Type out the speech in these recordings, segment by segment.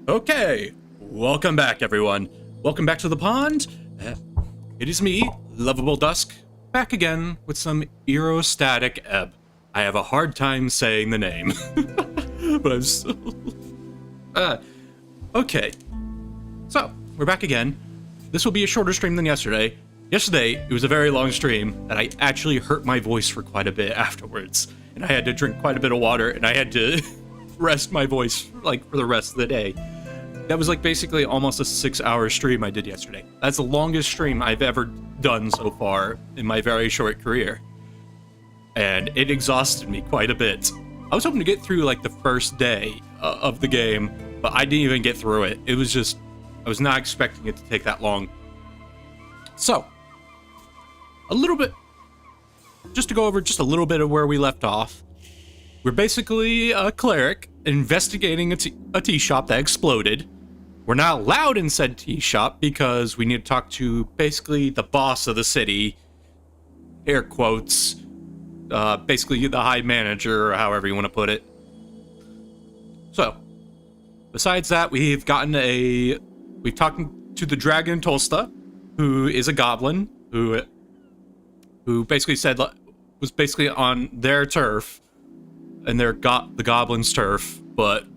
Okay, welcome back, everyone. Welcome back to the pond. It is me, Lovable Dusk, back again with some Esoteric Ebb. I have a hard time saying the name, but I'm still... okay, so we're back again. This will be a shorter stream than yesterday. Yesterday, it was a very long stream that I actually hurt my voice for quite a bit afterwards, and I had to drink quite a bit of water, and I had to rest my voice for the rest of the day. That was basically almost a 6-hour stream I did yesterday. That's the longest stream I've ever done so far in my very short career. And it exhausted me quite a bit. I was hoping to get through the first day of the game, but I didn't even get through it. It was just, I was not expecting it to take that long. So, a little bit, just to go over just a little bit of where we left off. We're basically a cleric investigating a tea shop that exploded. We're not allowed in said tea shop because we need to talk to basically the boss of the city, air quotes, basically the high manager, or however you want to put it. So, besides that, we've talked to the Dragon Tolsta, who is a goblin, who basically was basically on their turf, and the goblins' turf, but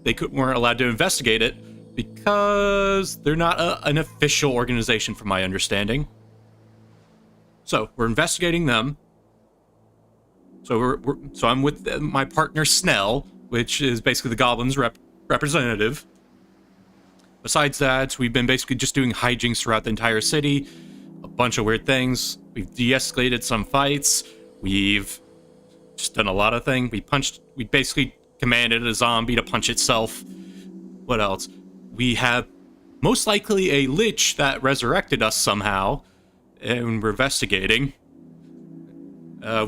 they weren't allowed to investigate it because they're not an official organization, from my understanding. So we're investigating them. So I'm with my partner Snell, which is basically the goblins' representative. Besides that, we've been basically just doing hijinks throughout the entire city, a bunch of weird things. We've de-escalated some fights. We've just done a lot of things. We basically commanded a zombie to punch itself. What else? We have most likely a lich that resurrected us somehow, and we're investigating.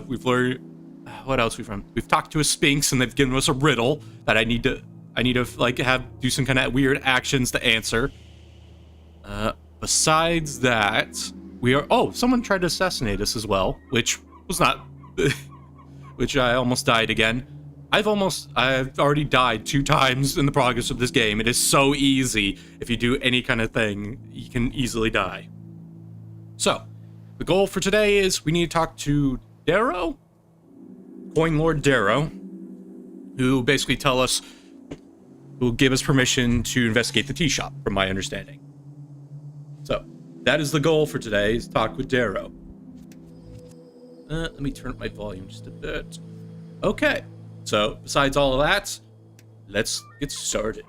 We've learned, what else we've done? We've talked to a sphinx, and they've given us a riddle that I need to do some kind of weird actions to answer. Besides that, someone tried to assassinate us as well, which was not... which I almost died again. I've already died 2 times in the progress of this game. It is so easy. If you do any kind of thing, you can easily die. So, the goal for today is we need to talk to Darrow? Coin Lord Darrow, who basically will give us permission to investigate the tea shop, from my understanding. So, that is the goal for today, is talk with Darrow. Let me turn up my volume just a bit. Okay, so besides all of that, let's get started.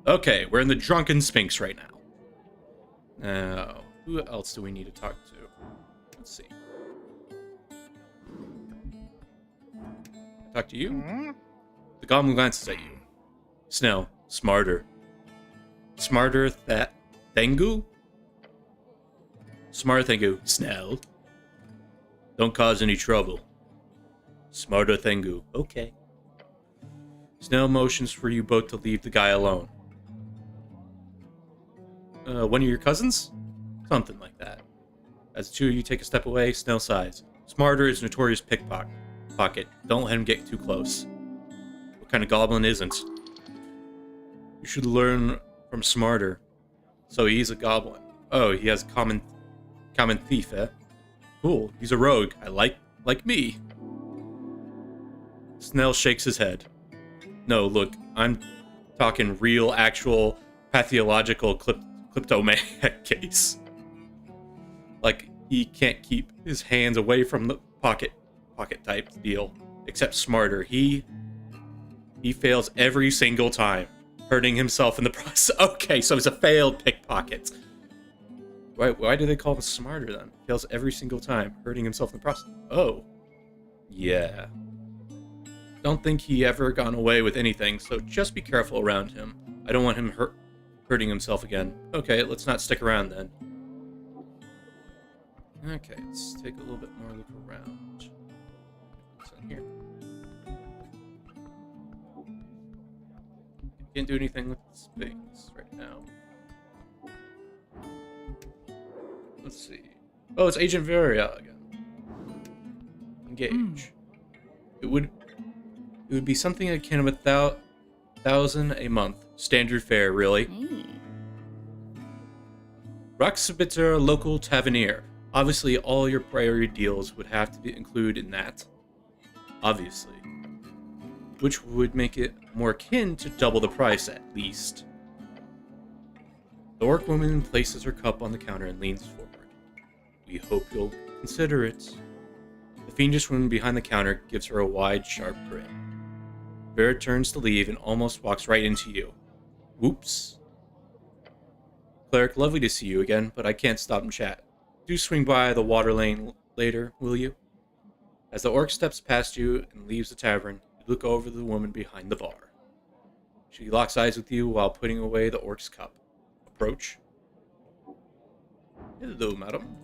Okay, we're in the Drunken Sphinx right now. Now, who else do we need to talk to? Let's see. Talk to you? The goblin glances at you. Snell, smarter. Smarter Thengu? Smarter Thengu. Snell. Don't cause any trouble. Smarter Thengu. Okay. Snell motions for you both to leave the guy alone. One of your cousins? Something like that. As the two of you take a step away, Snell sighs. Smarter is notorious pickpocket. Don't let him get too close. What kind of goblin isn't? You should learn from Smarter. So he's a goblin. Oh, he has common thief, eh? Cool, he's a rogue. I like me. Snell shakes his head. No, look, I'm talking real, actual, pathological kleptomaniac case. He can't keep his hands away from the pocket type deal, except Smarter. He fails every single time, hurting himself in the process. Okay, so he's a failed pickpocket. Why do they call him Smarter then? Fails every single time, hurting himself in the process. Oh, yeah. Don't think he ever gone away with anything, so just be careful around him. I don't want him hurting himself again. Okay, let's not stick around then. Okay, let's take a little bit more look around. Here. Can't do anything with the Sphinx right now. Let's see. Oh, it's Agent Varia again. Engage. It would be something akin of 1,000 a month. Standard fare, really. Roxabitzer local tavernier. Obviously, all your priority deals would have to include in that. Obviously. Which would make it more akin to double the price, at least. The orc woman places her cup on the counter and leans forward. We hope you'll consider it. The fiendish woman behind the counter gives her a wide, sharp grin. Vera turns to leave and almost walks right into you. Whoops. Cleric, lovely to see you again, but I can't stop and chat. Do swing by the water lane later, will you? As the orc steps past you and leaves the tavern, you look over the woman behind the bar. She locks eyes with you while putting away the orc's cup. Approach. Hello, madam.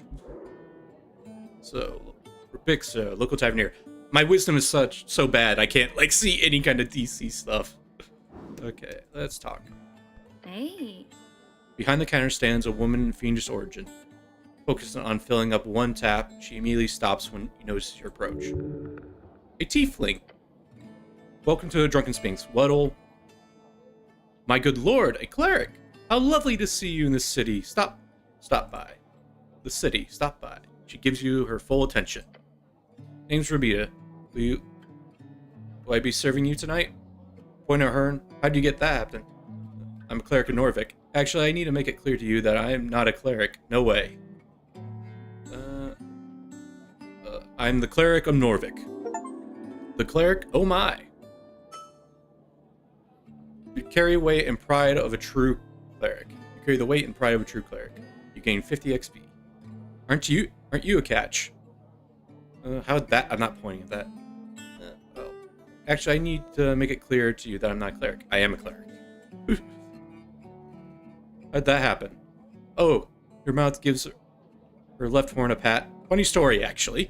So, Rebix, local tavernier. My wisdom is so bad I can't see any kind of DC stuff. Okay, let's talk. Hey. Behind the counter stands a woman of fiendish origin. Focused on filling up one tap, she immediately stops when she notices your approach. A tiefling. Welcome to a Drunken Sphinx. What'll... My good lord, a cleric. How lovely to see you in this city. Stop by. The city, stop by. She gives you her full attention. Name's Rabita. Will I be serving you tonight? Point at her. How'd you get that happen? I'm a cleric of Norvik. Actually, I need to make it clear to you that I am not a cleric. No way. I'm the cleric of Norvik. The cleric? Oh my. You carry weight and pride of a true cleric. You carry the weight and pride of a true cleric. You gain 50 XP. Aren't you a catch? How'd that? I'm not pointing at that. Well, actually, I need to make it clear to you that I'm not a cleric. I am a cleric. How'd that happen? Oh, your mouth gives her left horn a pat. Funny story, actually.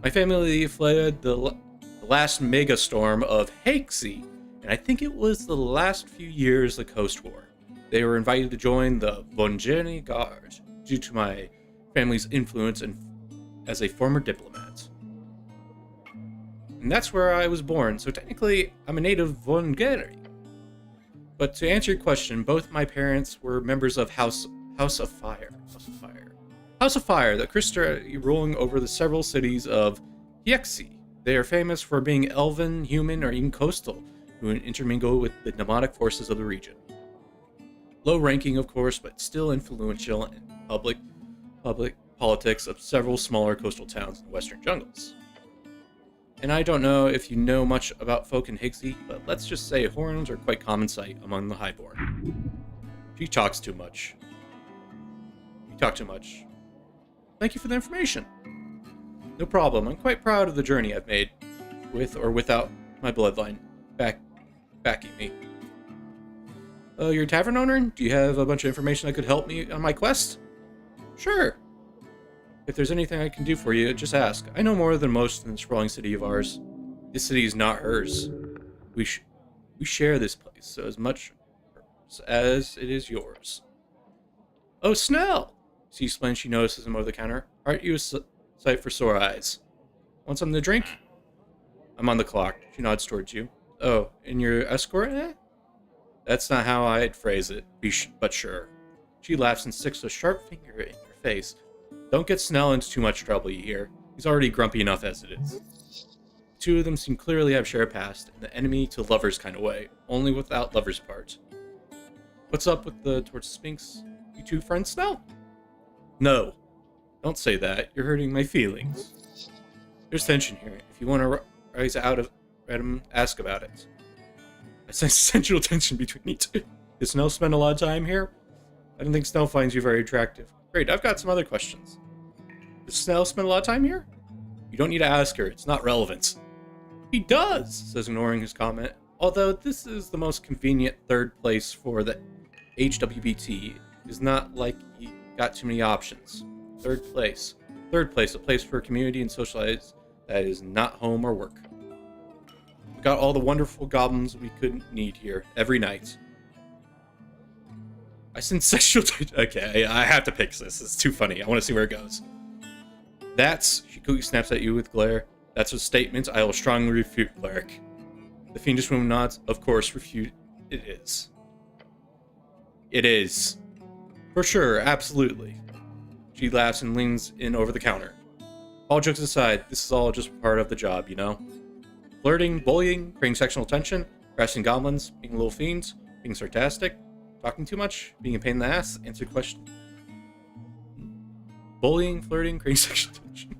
My family fled the last mega storm of Haxi, and I think it was the last few years of the Coast War. They were invited to join the Vongeni Guard due to my family's influence and as a former diplomat. And that's where I was born, so technically I'm a native Vongeni. But to answer your question, both my parents were members of House of Fire, the Crystal ruling over the several cities of Hiexi. They are famous for being elven, human, or even coastal, who intermingle with the demonic forces of the region. Low ranking, of course, but still influential in public politics of several smaller coastal towns in the western jungles. And I don't know if you know much about folk in Higsy, but let's just say horns are quite common sight among the highborn. She talks too much. You talk too much. Thank you for the information. No problem. I'm quite proud of the journey I've made, with or without my bloodline backing me. You're a tavern owner? Do you have a bunch of information that could help me on my quest? Sure. If there's anything I can do for you, just ask. I know more than most in this sprawling city of ours. This city is not hers. We share this place, so as much as it is yours. Oh, Snell! She explains she notices him over the counter. Aren't you a sight for sore eyes? Want something to drink? I'm on the clock. She nods towards you. Oh, and your escort, eh? That's not how I'd phrase it, but sure. She laughs and sticks a sharp finger in your face. Don't get Snell into too much trouble, you hear. He's already grumpy enough as it is. The two of them seem clearly have shared past, in the enemy to lovers kind of way, only without lovers part. What's up with the towards the Sphinx? You two friends, Snell? No. Don't say that. You're hurting my feelings. There's tension here. If you want to rise out of him, ask about it. I sense sensual tension between you two. Does Snell spend a lot of time here? I don't think Snell finds you very attractive. Great, I've got some other questions. Does Snell spend a lot of time here? You don't need to ask her. It's not relevant. He does, says ignoring his comment. Although this is the most convenient third place for the HWBT. It's not like he got too many options. Third place, a place for community and socialize that is not home or work. We got all the wonderful goblins we could need here every night. I sense sexual... Okay, I have to pick this. It's too funny. I want to see where it goes. That's... She quickly snaps at you with glare. That's a statement I will strongly refute, cleric. The fiendish woman nods. Of course, refute. It is. It is. For sure, absolutely. She laughs and leans in over the counter. All jokes aside, this is all just part of the job, you know? Flirting, bullying, creating sexual tension, harassing goblins, being little fiends, being sarcastic, talking too much, being a pain in the ass, answer question. Bullying, flirting, creating sexual tension.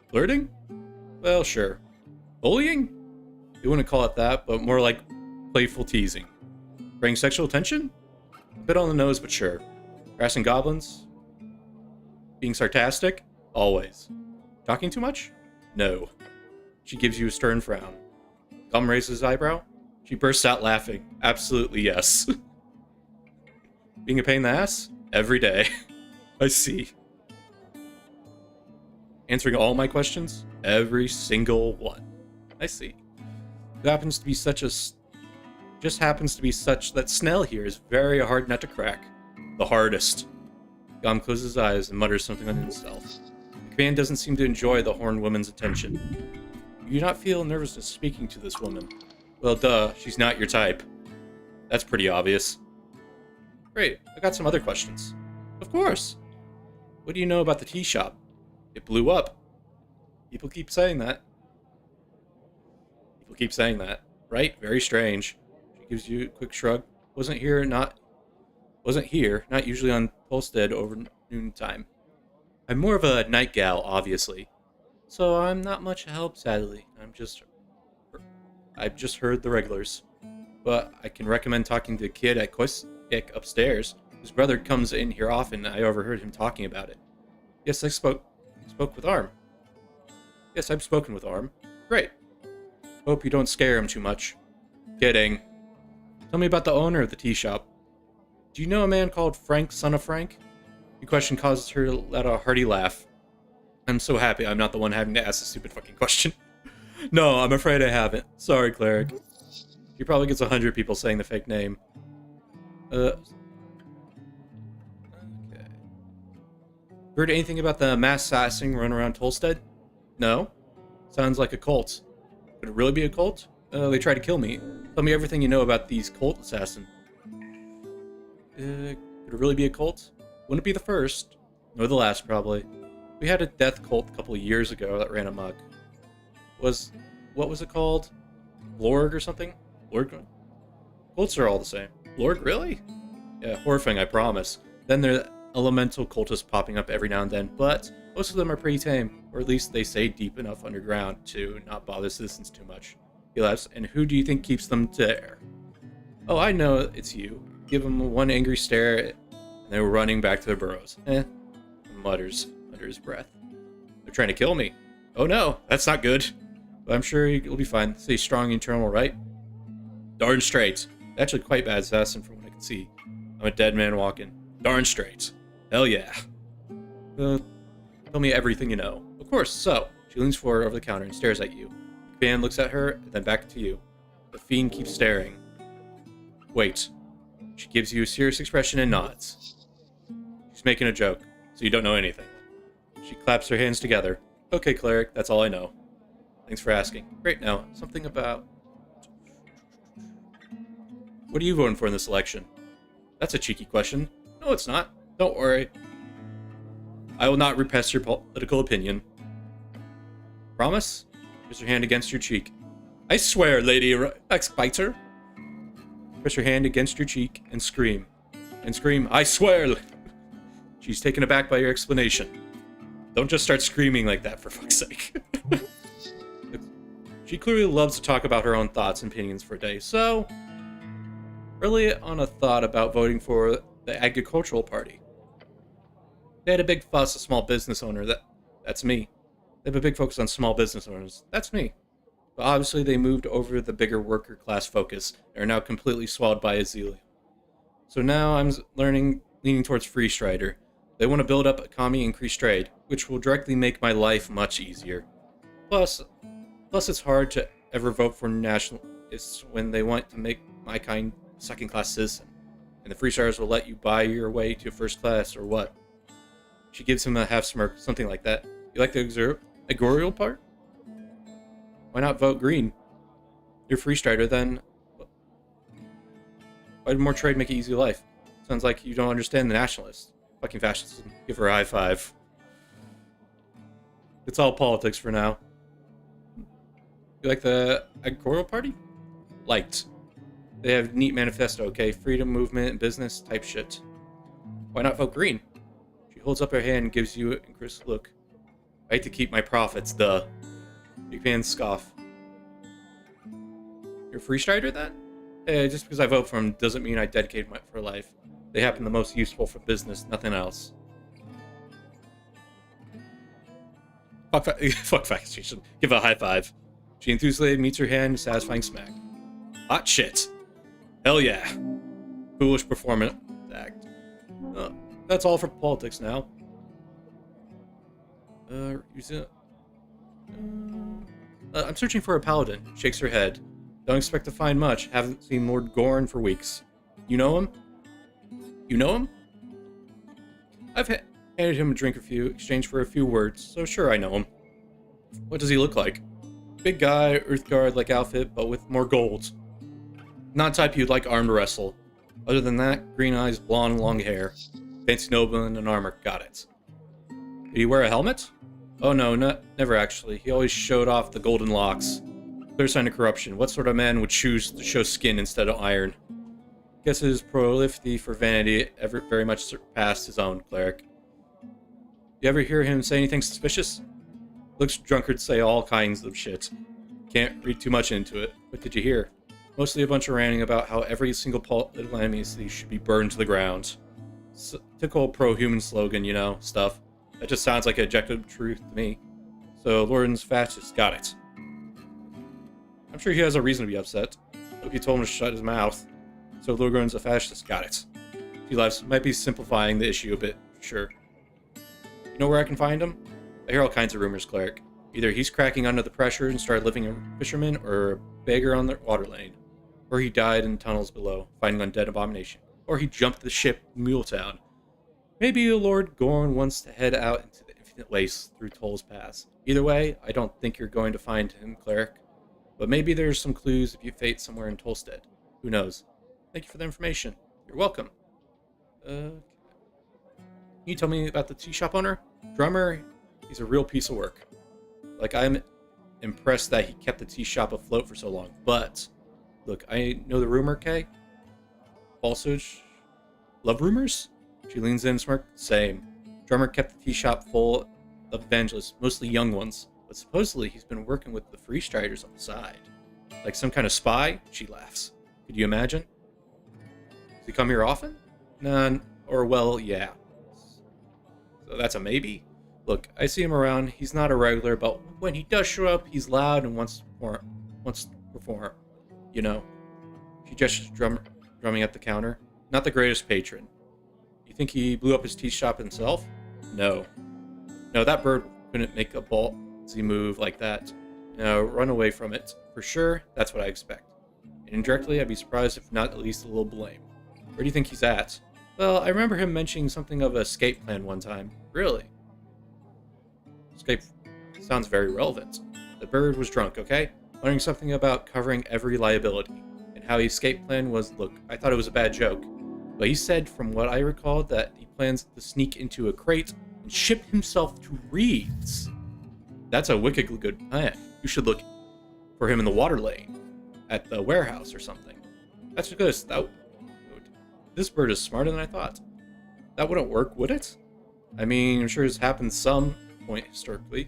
Flirting? Well, sure. Bullying? You wouldn't call it that, but more like playful teasing. Creating sexual tension? A bit on the nose, but sure. Harassing goblins? Being sarcastic? Always. Talking too much? No. She gives you a stern frown. Gum raises his eyebrow. She bursts out laughing. Absolutely yes. Being a pain in the ass? Every day. I see. Answering all my questions? Every single one. I see. It happens to be such a... Just happens to be such that Snell here is very hard nut to crack. The hardest. Gum closes his eyes and mutters something on himself. The command doesn't seem to enjoy the horned woman's attention. You do not feel nervousness speaking to this woman. Well, duh, she's not your type. That's pretty obvious. Great, I got some other questions. Of course. What do you know about the tea shop? It blew up. People keep saying that. People keep saying that. Right? Very strange. She gives you a quick shrug. Wasn't here, not usually on Polstead over noontime. I'm more of a night gal, obviously. So I'm not much help, sadly. I've just heard the regulars. But I can recommend talking to the kid at Quistic upstairs. His brother comes in here often. I overheard him talking about it. Yes, I spoke with Arm. Yes, I've spoken with Arm. Great. Hope you don't scare him too much. Kidding. Tell me about the owner of the tea shop. Do you know a man called Frank, son of Frank? The question causes her to let a hearty laugh. I'm so happy I'm not the one having to ask a stupid fucking question. No, I'm afraid I haven't. Sorry, cleric. She probably gets 100 people saying the fake name. Okay. Heard anything about the mass assassin running around Tolstead? No. Sounds like a cult. Could it really be a cult? They tried to kill me. Tell me everything you know about these cult assassins. Could it really be a cult? Wouldn't it be the first. Nor the last, probably. We had a death cult a couple of years ago that ran amok. What was it called? Blorg or something? Blorg? Cults are all the same. Blorg, really? Yeah, horrifying, I promise. Then there are elemental cultists popping up every now and then, but most of them are pretty tame, or at least they stay deep enough underground to not bother citizens too much. He laughs, and who do you think keeps them there? Oh, I know, it's you. Give them one angry stare, and they were running back to their burrows. He mutters under his breath. They're trying to kill me. Oh no, that's not good. But I'm sure you'll be fine. Stay strong and eternal, right? Darn straight. Actually quite bad assassin from what I can see. I'm a dead man walking. Darn straight. Hell yeah. Tell me everything you know. Of course, so. She leans forward over the counter and stares at you. The fan looks at her, and then back to you. The fiend keeps staring. Wait. She gives you a serious expression and nods. She's making a joke, so you don't know anything. She claps her hands together. Okay, cleric, that's all I know. Thanks for asking. Great, now, something about... What are you voting for in this election? That's a cheeky question. No, it's not. Don't worry. I will not repress your political opinion. Promise? Press your hand against your cheek. I swear, Lady Expiter. Press your hand against your cheek and scream. And scream, I swear! She's taken aback by your explanation. Don't just start screaming like that, for fuck's sake. She clearly loves to talk about her own thoughts and opinions for a day, so... Early on a thought about voting for the agricultural party. They had a big fuss, a small business owner, that's me. They have a big focus on small business owners, that's me. But obviously they moved over the bigger worker class focus and are now completely swallowed by Azealia. So now I'm leaning towards Free Strider. They want to build up economy and increase trade, which will directly make my life much easier. Plus it's hard to ever vote for nationalists when they want to make my kind second-class citizen. And the Freestars will let you buy your way to first class, or what? She gives him a half smirk, something like that. You like the agorial part? Why not vote green? You're a Freestrider, then. Why did more trade make it easy life? Sounds like you don't understand the nationalists. Fucking fascism. Give her a high five. It's all politics for now. You like the agorial party? Liked. They have neat manifesto, okay? Freedom, movement, and business type shit. Why not vote green? She holds up her hand and gives you a crisp look. I hate to keep my profits, duh. Big man scoff. You're a Freestrider then? Just because I vote for him doesn't mean I dedicate my for life. They happen the most useful for business, nothing else. Fuck fascism. Give a high five. She enthusiastically meets her hand, satisfying smack. Hot shit. Hell yeah. Foolish performance act. That's all for politics now. I'm searching for a paladin. Shakes her head. Don't expect to find much. Haven't seen Lord Gorn for weeks. You know him? You know him? I've handed him a drink exchanged for a few words, so sure I know him. What does he look like? Big guy, Earthguard-like outfit, but with more gold. Not type you'd like arm to wrestle. Other than that, green eyes, blonde, long hair. Fancy nobleman and armor, got it. Did he wear a helmet? Oh no, never actually. He always showed off the golden locks. Clear sign of corruption. What sort of man would choose to show skin instead of iron? Guess his prolificity for vanity very much surpassed his own, cleric. You ever hear him say anything suspicious? Looks drunkards say all kinds of shit. Can't read too much into it. What did you hear? Mostly a bunch of ranting about how every single political enemy should be burned to the ground. Typical pro-human slogan, you know, stuff. That just sounds like objective truth to me. So, Lorden's fascist, got it. I'm sure he has a reason to be upset. Hope you told him to shut his mouth. So, Lorden's a fascist, got it. He laughs, might be simplifying the issue a bit, sure. You know where I can find him? I hear all kinds of rumors, cleric. Either he's cracking under the pressure and started living a fisherman, or a beggar on the water lane. Or he died in tunnels below, fighting undead abomination. Or he jumped the ship Muletown. Maybe Lord Gorn wants to head out into the infinite wastes through Toll's Pass. Either way, I don't think you're going to find him, cleric. But maybe there's some clues if you fate somewhere in Tolstead. Who knows? Thank you for the information. You're welcome. Can you tell me about the tea shop owner? Drummer, he's a real piece of work. Like, I'm impressed that he kept the tea shop afloat for so long. But, look, I know the rumor, Kay. Falsehood? Love rumors? She leans in and smirks. Same. Drummer kept the tea shop full of evangelists, mostly young ones. But supposedly he's been working with the Freestriders on the side. Like some kind of spy? She laughs. Could you imagine? Does he come here often? None. Or, well, yeah. So that's a maybe? Look, I see him around. He's not a regular, but when he does show up, he's loud and wants to perform. You know. She gestures drumming at the counter. Not the greatest patron. You think he blew up his tea shop himself? No. No, that bird couldn't make a ballsy move like that. No, run away from it. For sure, that's what I expect. And indirectly, I'd be surprised if not at least a little blame. Where do you think he's at? Well, I remember him mentioning something of an escape plan one time. Really? Escape sounds very relevant. The bird was drunk, okay? Learning something about covering every liability. And how his escape plan was, look, I thought it was a bad joke. But he said, from what I recall, that he plans to sneak into a crate and ship himself to Reed's. That's a wickedly good plan. You should look for him in the water lane. At the warehouse or something. That's because this bird is smarter than I thought. That wouldn't work, would it? I mean, I'm sure it's happened some point historically.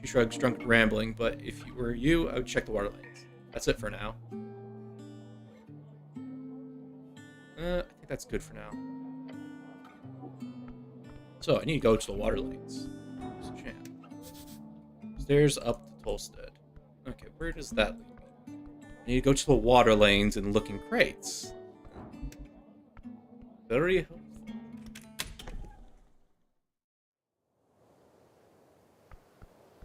She shrugs, drunk rambling, but if it were you, I would check the water lanes. That's it for now. I think that's good for now. So, I need to go to the water lanes. Stairs up to Tolstead. Okay, where does that lead me? I need to go to the water lanes and look in crates. Very helpful.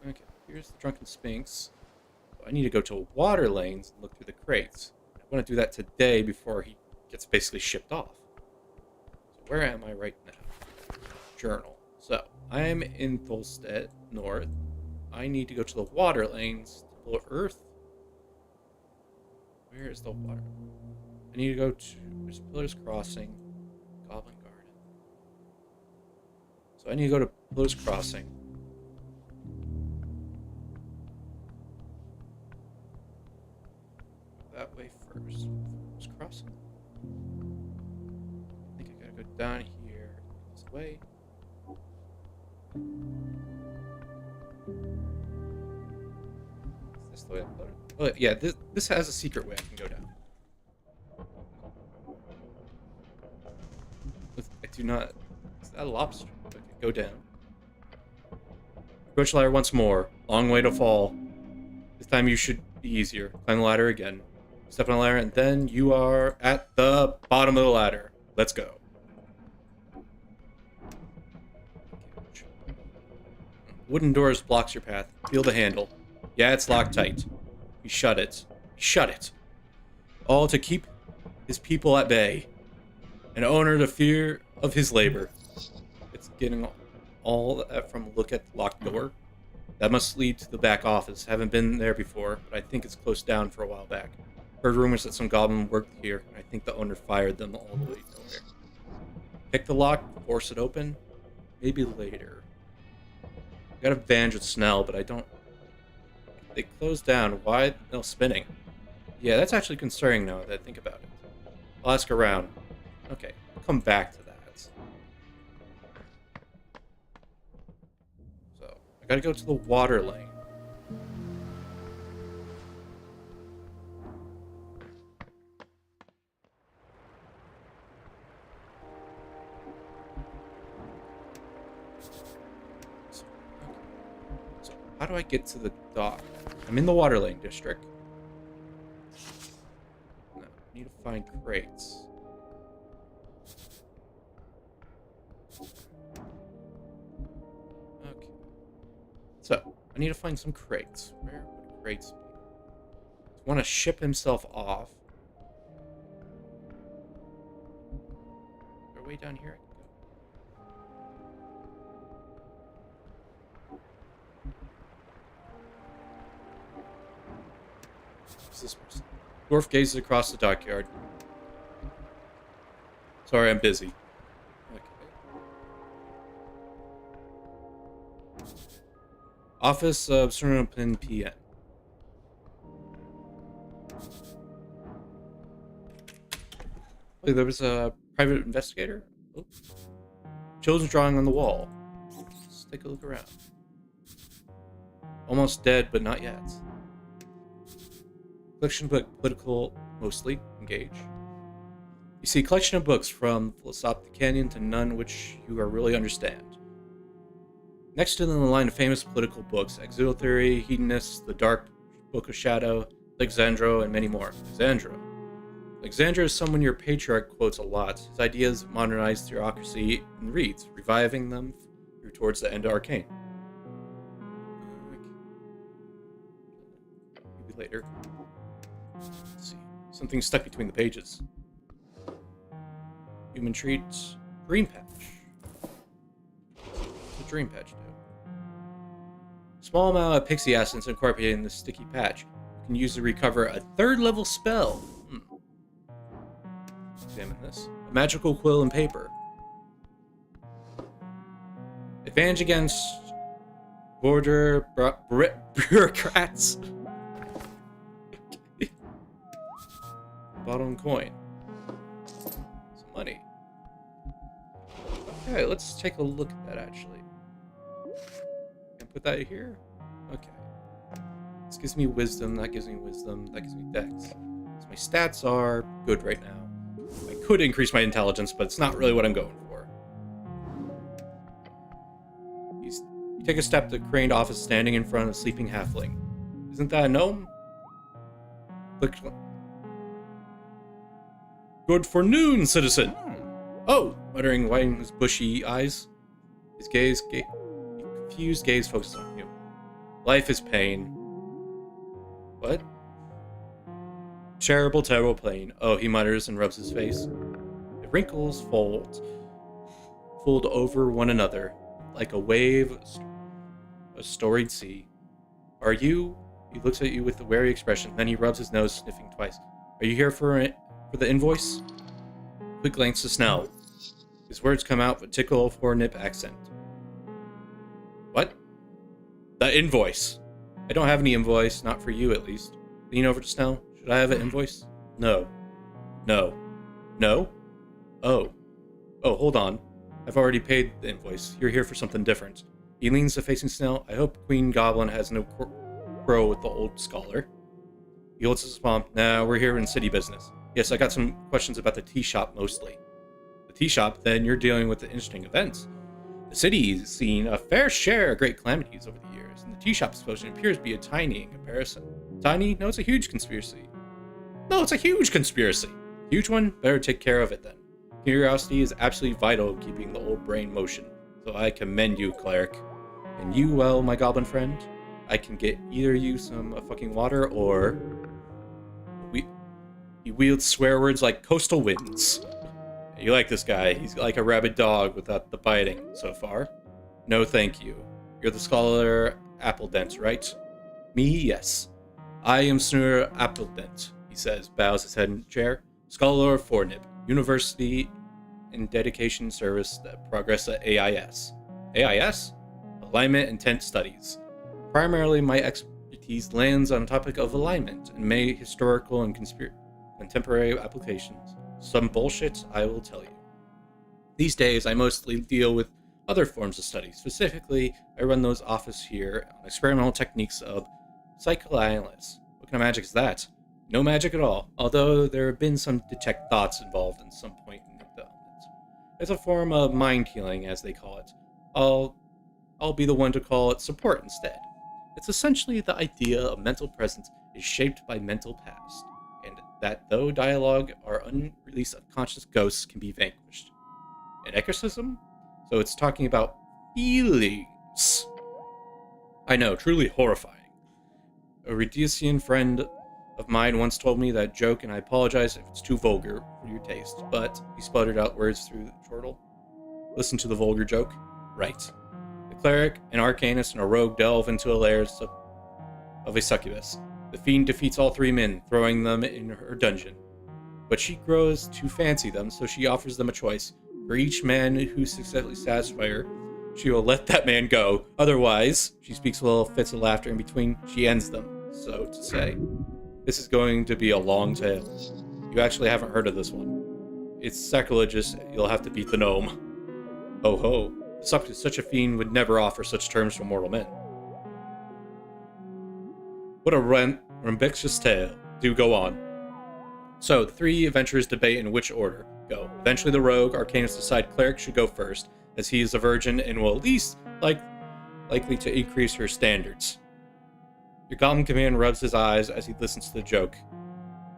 Okay, here's the Drunken Sphinx. So I need to go to water lanes and look through the crates. I want to do that today before he gets basically shipped off. where am I right now? Journal. So, I am in Tholstedt North. I need to go to the water lanes. Temple of Earth. Where is the water? I need to go to... There's Pillars Crossing. Goblin Garden. So I need to go to Pillars Crossing. That way first. Pillars Crossing. I think I gotta go down here. This way. Is this the way I put it? Oh, yeah, this has a secret way I can go down. I do not... Is that a lobster? Okay, go down. Approach the ladder once more. Long way to fall. This time you should be easier. Climb the ladder again. Step on the ladder, and then you are at the bottom of the ladder. Let's go. Wooden doors blocks your path. Feel the handle. Yeah, it's locked tight. We shut it. Shut it. All to keep his people at bay. An owner the fear of his labor. It's getting all that from a look at the locked door. That must lead to the back office. Haven't been there before, but I think it's closed down for a while back. Heard rumors that some goblin worked here, and I think the owner fired them all the way nowhere. Pick the lock, force it open. Maybe later. I got a advantage with Snell, but I don't... They closed down. Why no spinning? Yeah, that's actually concerning now that I think about it. I'll ask around. Okay, I'll come back to that. So, I gotta go to the water lane. So, how do I get to the dock? I'm in the water lane district. No, I need to find crates. Okay. So, I need to find some crates. Where would crates be? I want to ship himself off. Is there a way down here I can go? Who's this person? Dwarf gazes across the dockyard. Sorry, I'm busy. Office of Sernopin PN. Wait, there was a private investigator? Oh. Children's drawing on the wall. Let's take a look around. Almost dead, but not yet. Collection book, political, mostly, engage. You see a collection of books from Philosophic Canyon to none which you really understand. Next to them, the line of famous political books, Exotheory, Hedonists, The Dark Book of Shadow, Alexandro, and many more. Alexandro is someone your patriarch quotes a lot. His ideas modernize theocracy and reads, reviving them through towards the end of Arcane. Maybe later. Let's see. Something stuck between the pages. Human treats. Green patch. What's a dream patch do? Small amount of pixie essence incorporated in the sticky patch. You can use to recover a 3rd level spell. Examine this. A magical quill and paper. Advantage against border bureaucrats. Bottom coin. Some money. Okay, let's take a look at that actually. Can I put that here? Okay. This gives me wisdom, that gives me wisdom, that gives me dex. So my stats are good right now. I could increase my intelligence, but it's not really what I'm going for. You take a step to the craned office standing in front of a sleeping halfling. Isn't that a gnome? Click. Good forenoon, citizen! Oh! Muttering, widening his bushy eyes. His confused gaze focuses on you. Life is pain. What? Terrible, terrible pain. Oh, he mutters and rubs his face. The wrinkles fold. fold over one another like a wave, a storied sea. Are you? He looks at you with a wary expression, then he rubs his nose, sniffing twice. Are you here for the invoice? Quick glance to Snell. His words come out with a tickle of Hornip accent. What? The invoice. I don't have any invoice, not for you at least. Lean over to Snell. Should I have an invoice? No. No. No? Oh. Oh, hold on. I've already paid the invoice. You're here for something different. He leans to facing Snell. I hope Queen Goblin has no crow with the old scholar. He holds his palm. Nah, we're here in city business. Yes, I got some questions about the tea shop mostly. The tea shop? Then you're dealing with the interesting events. The city's seen a fair share of great calamities over the years, and the tea shop explosion appears to be a tiny in comparison. Tiny? No, it's a huge conspiracy. No, it's a huge conspiracy. Huge one? Better take care of it then. Curiosity is absolutely vital in keeping the old brain motion, so I commend you, cleric. And you, well, my goblin friend, I can get either you some fucking water or... He wields swear words like coastal winds. You like this guy. He's like a rabid dog without the biting so far. No, thank you. You're the scholar Appledent, right? Me, yes. I am Snur Appledent, he says, bows his head in chair. Scholar of Fornib, University in Dedication Service that Progress at AIS. AIS? Alignment Intent Studies. Primarily, my expertise lands on the topic of alignment and may historical and contemporary applications. Some bullshit, I will tell you. These days, I mostly deal with other forms of study. Specifically, I run those office here on experimental techniques of psychoanalysis. What kind of magic is that? No magic at all, although there have been some detect thoughts involved in some point in the development. It's a form of mind healing, as they call it. I'll be the one to call it support instead. It's essentially the idea of mental presence is shaped by mental past, and that though dialogue or unreleased unconscious ghosts can be vanquished. An exorcism? So it's talking about feelings. I know, truly horrifying. A Rhodesian friend of mine once told me that joke, and I apologize if it's too vulgar for your taste, but he sputtered out words through the chortle. Listen to the vulgar joke? Right. The cleric, an arcanist, and a rogue delve into a lair of a succubus. The fiend defeats all three men, throwing them in her dungeon. But she grows to fancy them, so she offers them a choice. For each man who successfully satisfies her, she will let that man go. Otherwise, she speaks little fits of laughter in between, she ends them, so to say. This is going to be a long tale. You actually haven't heard of this one. It's sacrilegious, you'll have to beat the gnome. Ho ho. Such a fiend would never offer such terms to mortal men. What a rambunctious tale. Do go on. So, the three adventurers debate in which order go. Eventually the rogue, arcanists decide cleric should go first, as he is a virgin and will at least likely to increase her standards. Your goblin command rubs his eyes as he listens to the joke.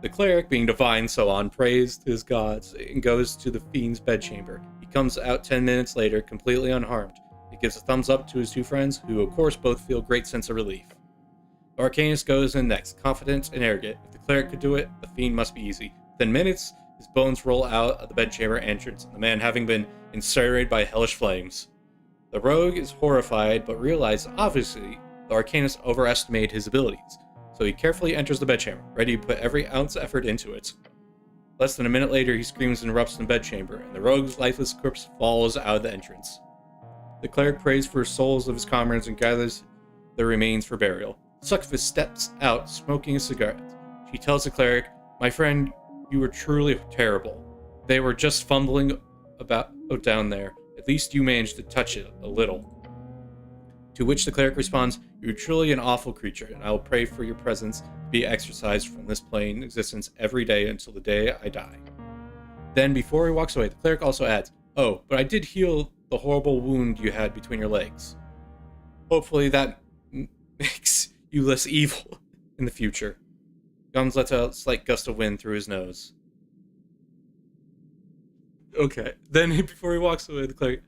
The cleric, being divine so on, prays to his gods and goes to the fiend's bedchamber. He comes out 10 minutes later, completely unharmed. He gives a thumbs up to his two friends, who of course both feel a great sense of relief. The arcanist goes in next, confident and arrogant. If the cleric could do it, the fiend must be easy. Within minutes, his bones roll out of the bedchamber entrance, the man having been incinerated by hellish flames. The rogue is horrified, but realizes, obviously, the arcanist overestimated his abilities, so he carefully enters the bedchamber, ready to put every ounce of effort into it. Less than a minute later, he screams and erupts in the bedchamber, and the rogue's lifeless corpse falls out of the entrance. The cleric prays for the souls of his comrades and gathers their remains for burial. Succubus steps out, smoking a cigarette. She tells the cleric, "My friend, you were truly terrible. They were just fumbling about down there. At least you managed to touch it a little." To which the cleric responds, "You're truly an awful creature, and I will pray for your presence to be exorcised from this plane existence every day until the day I die." Then, before he walks away, the cleric also adds, "Oh, but I did heal the horrible wound you had between your legs. Hopefully that makes you less evil in the future." Gums lets out a slight gust of wind through his nose. Okay. Then, before he walks away, the cleric...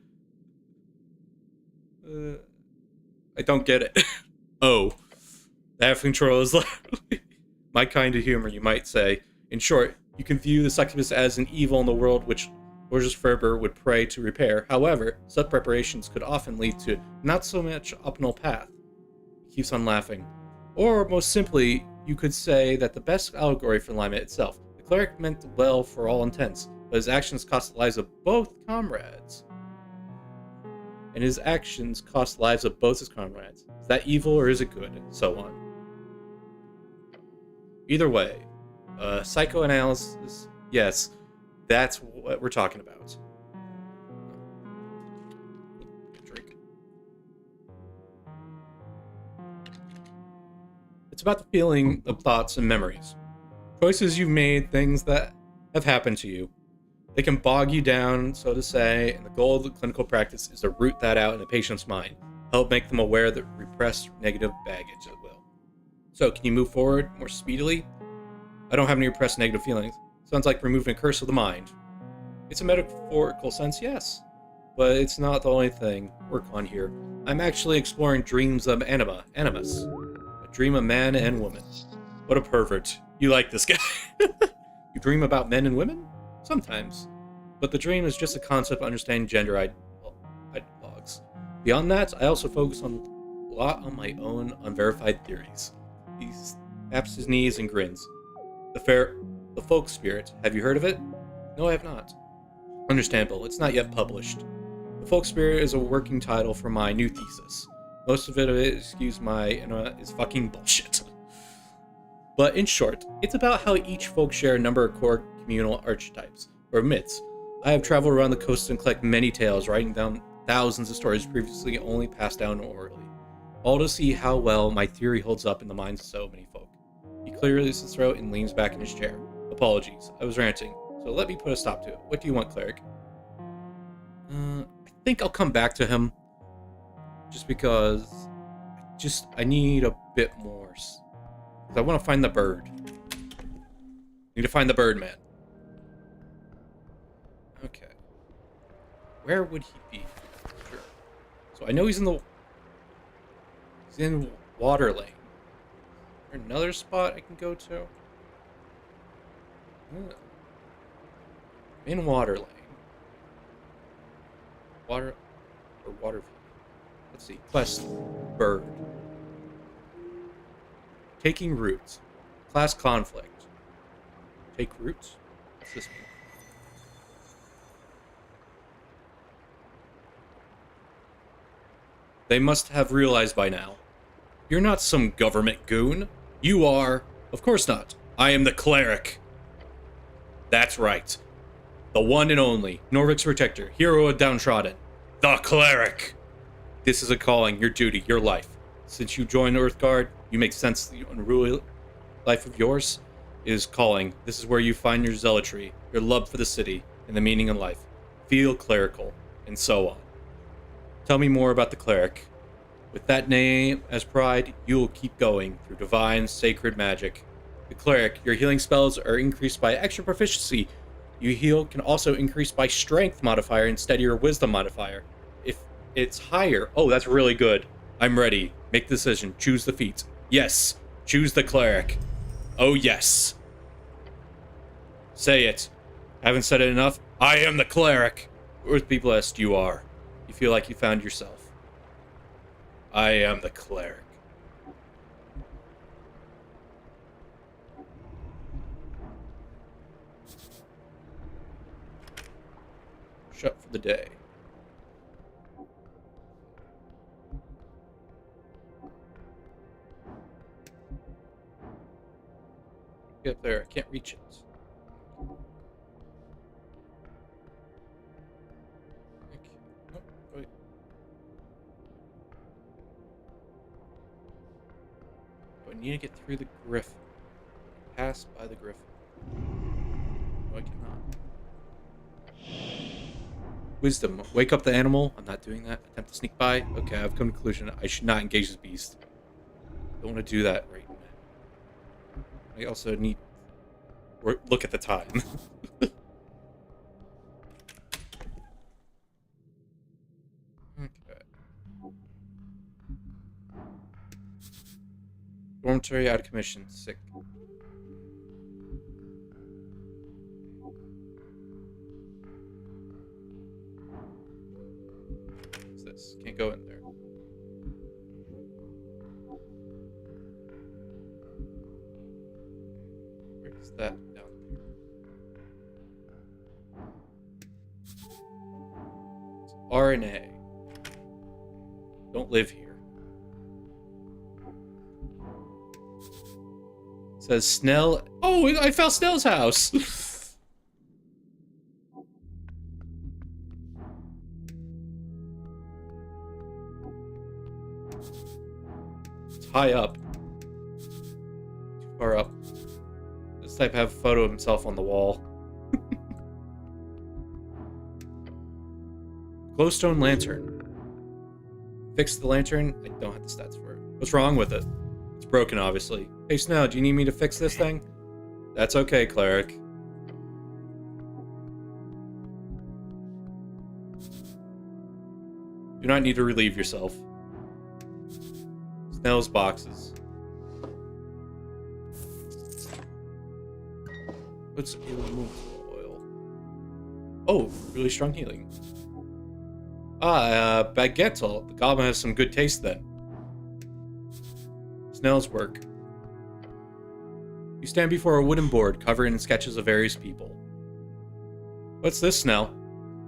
I don't get it. Oh. The halfling troll is literally my kind of humor, you might say. In short, you can view the succubus as an evil in the world gorgeous fervor would pray to repair. However, such preparations could often lead to not so much optimal path. He keeps on laughing. Or, most simply, you could say that the best allegory for alignment itself. The cleric meant well for all intents, but his actions cost the lives of both comrades. And his actions cost the lives of both his comrades. Is that evil or is it good? And so on. Either way, psychoanalysis, yes, that's what we're talking about. Drink. It's about the feeling of thoughts and memories. Choices you've made, things that have happened to you. They can bog you down, so to say, and the goal of the clinical practice is to root that out in the patient's mind, help make them aware that repressed negative baggage at will. So, can you move forward more speedily? I don't have any repressed negative feelings. Sounds like removing a curse of the mind. It's a metaphorical sense, yes, but it's not the only thing to work on here. I'm actually exploring dreams of animus. A dream of man and woman. What a pervert. You like this guy. You dream about men and women? Sometimes. But the dream is just a concept of understanding gender ideologues. Beyond that, I also focus a lot on my own unverified theories. He taps his knees and grins. The folk spirit. Have you heard of it? No, I have not. Understandable. It's not yet published. The folk spirit is a working title for my new thesis. Most of it, excuse my, is fucking bullshit. But in short, it's about how each folk share a number of core communal archetypes, or myths. I have traveled around the coast and collect many tales, writing down thousands of stories previously only passed down orally, all to see how well my theory holds up in the minds of so many folk. He clears his throat and leans back in his chair. Apologies, I was ranting, so let me put a stop to it. What do you want, cleric? I think I'll come back to him, just because I need a bit more. I want to find the bird. Need to find the bird, man. Okay. Where would he be? Sure. So I know he's in water lane. Is there another spot I can go to? In water lane. Water view. Let's see. Quest bird. Taking roots. Class conflict. Take roots? What's this mean? They must have realized by now. You're not some government goon. You are... Of course not. I am the cleric. That's right. The one and only. Norvik's protector. Hero of downtrodden. The cleric. This is a calling, your duty, your life. Since you joined Earthguard, you make sense of the unruly life of yours. It is calling. This is where you find your zealotry, your love for the city, and the meaning in life. Feel clerical, and so on. Tell me more about the cleric. With that name as pride, you will keep going through divine, sacred magic. The cleric, your healing spells are increased by extra proficiency. You heal can also increase by strength modifier instead of your wisdom modifier. If it's higher, oh, that's really good. I'm ready. Make the decision. Choose the feat. Yes. Choose the cleric. Oh, yes. Say it. Haven't said it enough? I am the cleric. Earth be blessed, you are. You feel like you found yourself. I am the cleric. Shut for the day. Get up there. I can't reach it. Okay. Oh, wait. Oh, I need to get through the griffin. Pass by the griffin. No, I cannot. Wisdom. Wake up the animal. I'm not doing that. Attempt to sneak by. Okay, I've come to the conclusion. I should not engage this beast. Don't want to do that right now. I also need... Look at the time. Okay. Dormitory out of commission. Sick. can't go in there. Where's that down there? It's R and A. Don't live here. It says Snell. Oh, I found Snell's house. It's high up. Too far up. This type have a photo of himself on the wall. Glowstone lantern. Fix the lantern. I don't have the stats for it. What's wrong with it? It's broken, obviously. Hey, Snow, do you need me to fix this thing? That's okay, cleric. Do not need to relieve yourself. Snell's boxes. What's removal oil? Oh, really strong healing. Baguettel. The goblin has some good taste then. Snell's work. You stand before a wooden board covered in sketches of various people. What's this, Snell?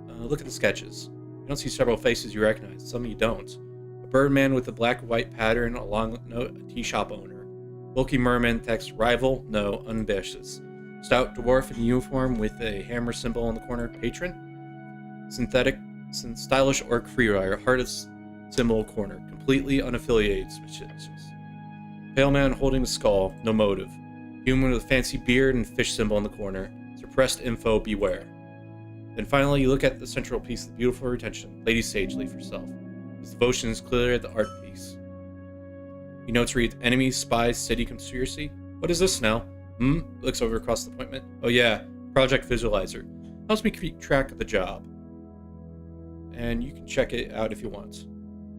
Look at the sketches. You don't see several faces you recognize. Some you don't. A birdman with a black-white pattern, a long note, a tea shop owner. Bulky merman, text rival, no, unambitious. Stout dwarf in uniform with a hammer symbol in the corner, patron. Stylish orc freerider, hardest symbol corner, completely unaffiliated, suspicious. Pale man holding the skull, no motive. Human with a fancy beard and fish symbol in the corner. Suppressed info, beware. Then finally, you look at the central piece of the beautiful retention, Lady Sageleaf herself. His devotion is clearly the art piece. You notes read, enemies, spies, city conspiracy. What is this now? Looks over across the appointment. Oh yeah, Project Visualizer. Helps me keep track of the job. And you can check it out if you want.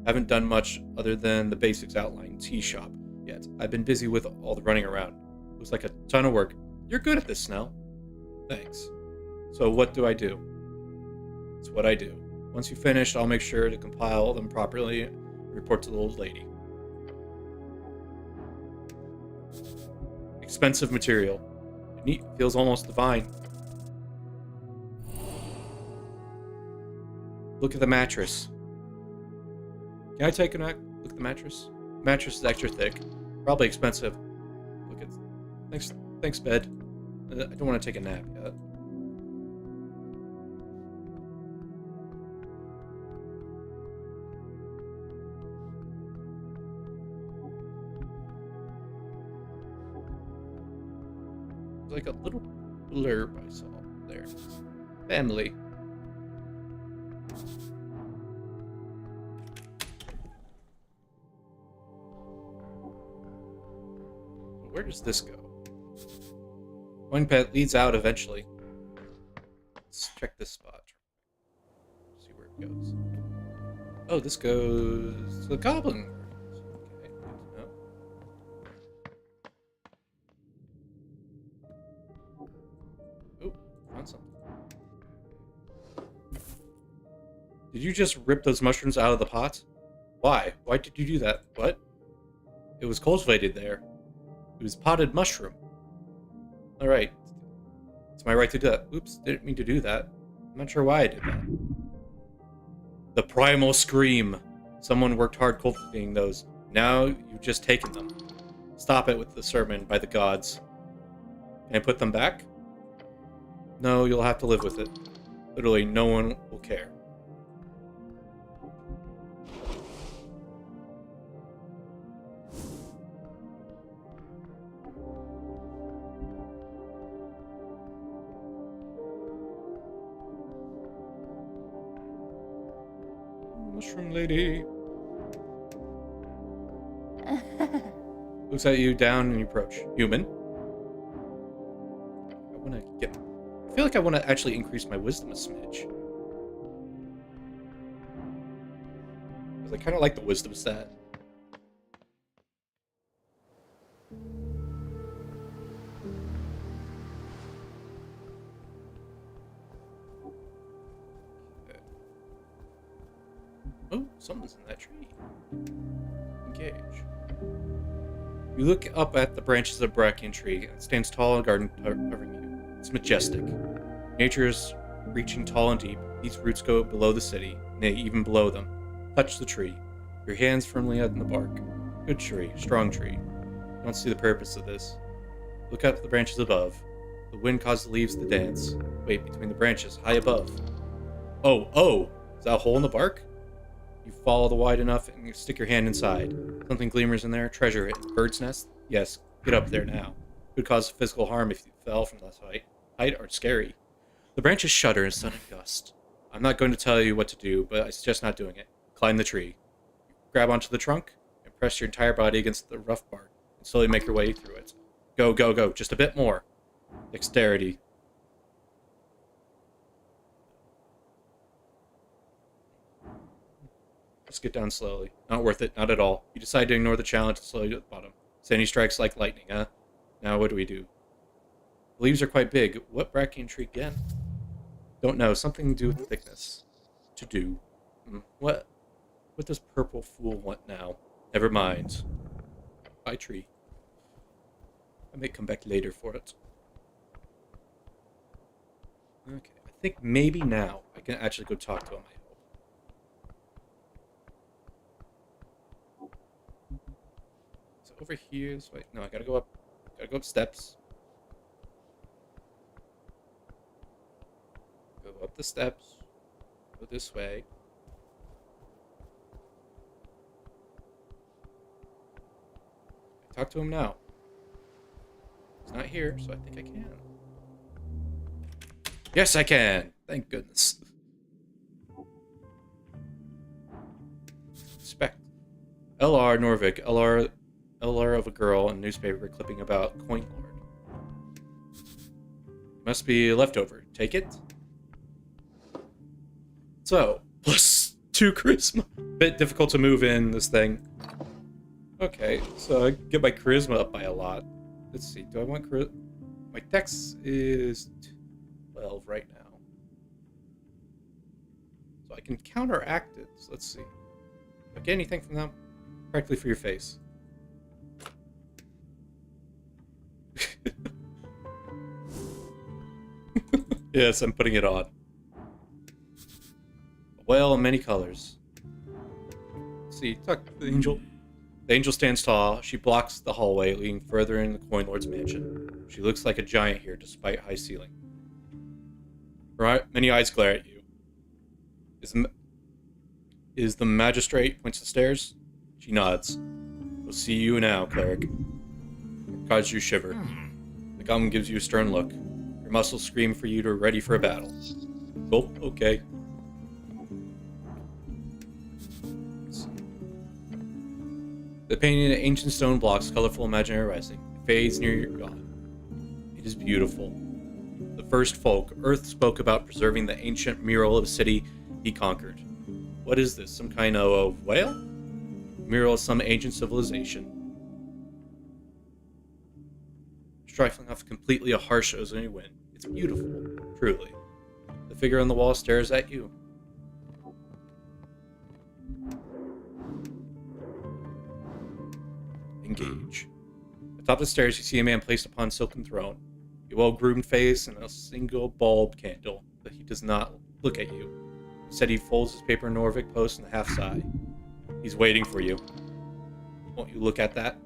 Haven't done much other than the basics outline, tea shop, yet. I've been busy with all the running around. Looks like a ton of work. You're good at this, Snell. Thanks. So what do I do? It's what I do. Once you finish, I'll make sure to compile them properly and report to the old lady. Expensive material. Neat. Feels almost divine. Look at the mattress. Can I take a look at the mattress? The mattress is extra thick. Probably expensive. Look at... Thanks, bed. I don't want to take a nap yet. There's like a little blurb I saw there. Family. Where does this go? One path leads out eventually. Let's check this spot. See where it goes. Oh, this goes to the goblin. Okay, good to know. Oh, found something. Did you just rip those mushrooms out of the pot? Why? Why did you do that? What? It was cultivated there. It was potted mushroom. Alright. It's my right to do that. Oops, didn't mean to do that. I'm not sure why I did that. The primal scream. Someone worked hard cultivating those. Now you've just taken them. Stop it with the sermon by the gods. Can I put them back? No, you'll have to live with it. Literally, no one will care. Mushroom lady. Looks at you down and you approach. Human. I feel like I want to actually increase my wisdom a smidge. Because I kind of like the wisdom stat. Oh, Something's in that tree. Engage. You look up at the branches of the bracken tree. It stands tall in a garden covering you. It's majestic. Nature is reaching tall and deep. These roots go below the city, nay, even below them. Touch the tree. Your hands firmly on the bark. Good tree, strong tree. You don't see the purpose of this. Look up at the branches above. The wind caused the leaves to dance. Wait, between the branches, high above. Oh! Is that a hole in the bark? You follow the wide enough and you stick your hand inside. Something glimmers in there. Treasure it. Bird's nest? Yes, get up there now. Could cause physical harm if you fell from this height. Height are scary. The branches shudder in sudden gust. I'm not going to tell you what to do, but I suggest not doing it. Climb the tree. Grab onto the trunk and press your entire body against the rough bark and slowly make your way through it. Go. Just a bit more. Dexterity. Just get down slowly. Not worth it, not at all. You decide to ignore the challenge and slowly to the bottom. Sandy strikes like lightning, huh? Now what do we do? The leaves are quite big. What bracken tree again? Don't know. Something to do with thickness. To do. What does purple fool want now? Never mind. Bye, tree. I may come back later for it. Okay, I think maybe now I can actually go talk to him. So over here, so wait, no, I gotta go up steps. Go up the steps. Go this way. Talk to him now. He's not here, so I think I can. Yes, I can! Thank goodness. Inspect. L.R. Norvik. L.R. of a girl in a newspaper clipping about Coin Lord. Must be a leftover. Take it. So, +2 charisma. Bit difficult to move in this thing. Okay, so I get my charisma up by a lot. Let's see, do I want charisma? My dex is 12 right now. So I can counteract it. So let's see. Do I get anything from them? Practically for your face. Yes, I'm putting it on. Well, in many colors. Let's see, talk to the angel. The angel stands tall. She blocks the hallway leading further into the Coin Lord's mansion. She looks like a giant here, despite high ceiling. Her many eyes glare at you. Is the magistrate points the stairs? She nods. We'll see you now, cleric. It causes you shiver. The goblin gives you a stern look. Your muscles scream for you to ready for a battle. Oh, okay. The painting of ancient stone blocks, colorful imaginary rising. It fades near your god. It is beautiful. The first folk, Earth spoke about preserving the ancient mural of a city he conquered. What is this? Some kind of whale? Mural of some ancient civilization. Trifling off completely a harsh ozony wind. It's beautiful, truly. The figure on the wall stares at you. Engage. Atop the stairs, you see a man placed upon a silken throne. A well-groomed face and a single bulb candle, but he does not look at you. Instead, he folds his paper Norvik post in a half sigh. He's waiting for you. Won't you look at that?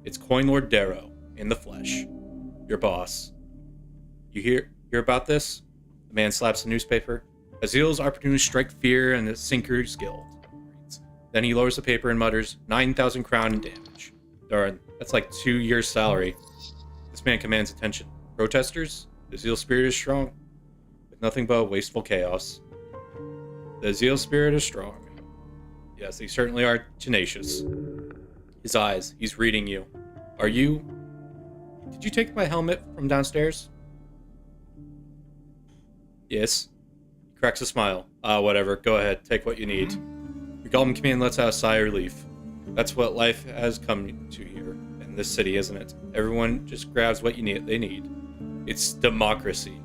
It's Coin Lord Darrow, in the flesh. Your boss. You hear about this? The man slaps the newspaper. Azil's opportunities strike fear and the Sinker's Guild. Then he lowers the paper and mutters, 9,000 crown in damage. Darn, that's like 2 years' salary. This man commands attention. Protesters? The Zeal spirit is strong. With nothing but wasteful chaos. The Zeal spirit is strong. Yes, they certainly are tenacious. His eyes, he's reading you. Are you... Did you take my helmet from downstairs? Yes. He cracks a smile. Whatever. Go ahead. Take what you need. Your golem command lets out a sigh of relief. That's what life has come to here in this city, isn't it? Everyone just grabs what they need. It's democracy.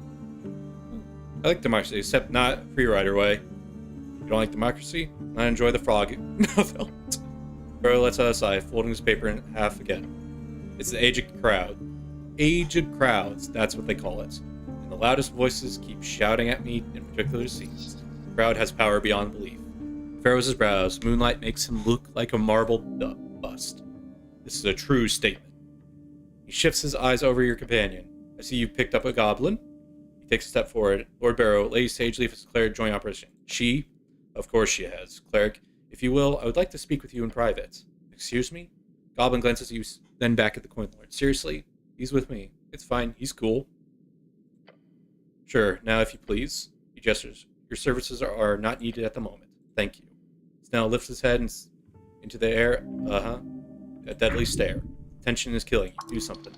I like democracy, except not free rider way. You don't like democracy? I enjoy the frog. No, don't. Bro lets out a sigh, folding his paper in half again. It's the aged crowd. Aged crowds, that's what they call it. And the loudest voices keep shouting at me in particular scenes. The crowd has power beyond belief. Furrows his brows. Moonlight makes him look like a marble bust. This is a true statement. He shifts his eyes over your companion. I see you've picked up a goblin. He takes a step forward. Lord Barrow, Lady Sageleaf has declared joint operation. She? Of course she has. Cleric, if you will, I would like to speak with you in private. Excuse me? Goblin glances at you, then back at the coin lord. Seriously? He's with me. It's fine. He's cool. Sure. Now, if you please. He gestures. Your services are not needed at the moment. Thank you. Snell lifts his head into the air. A deadly stare. Tension is killing you. Do something.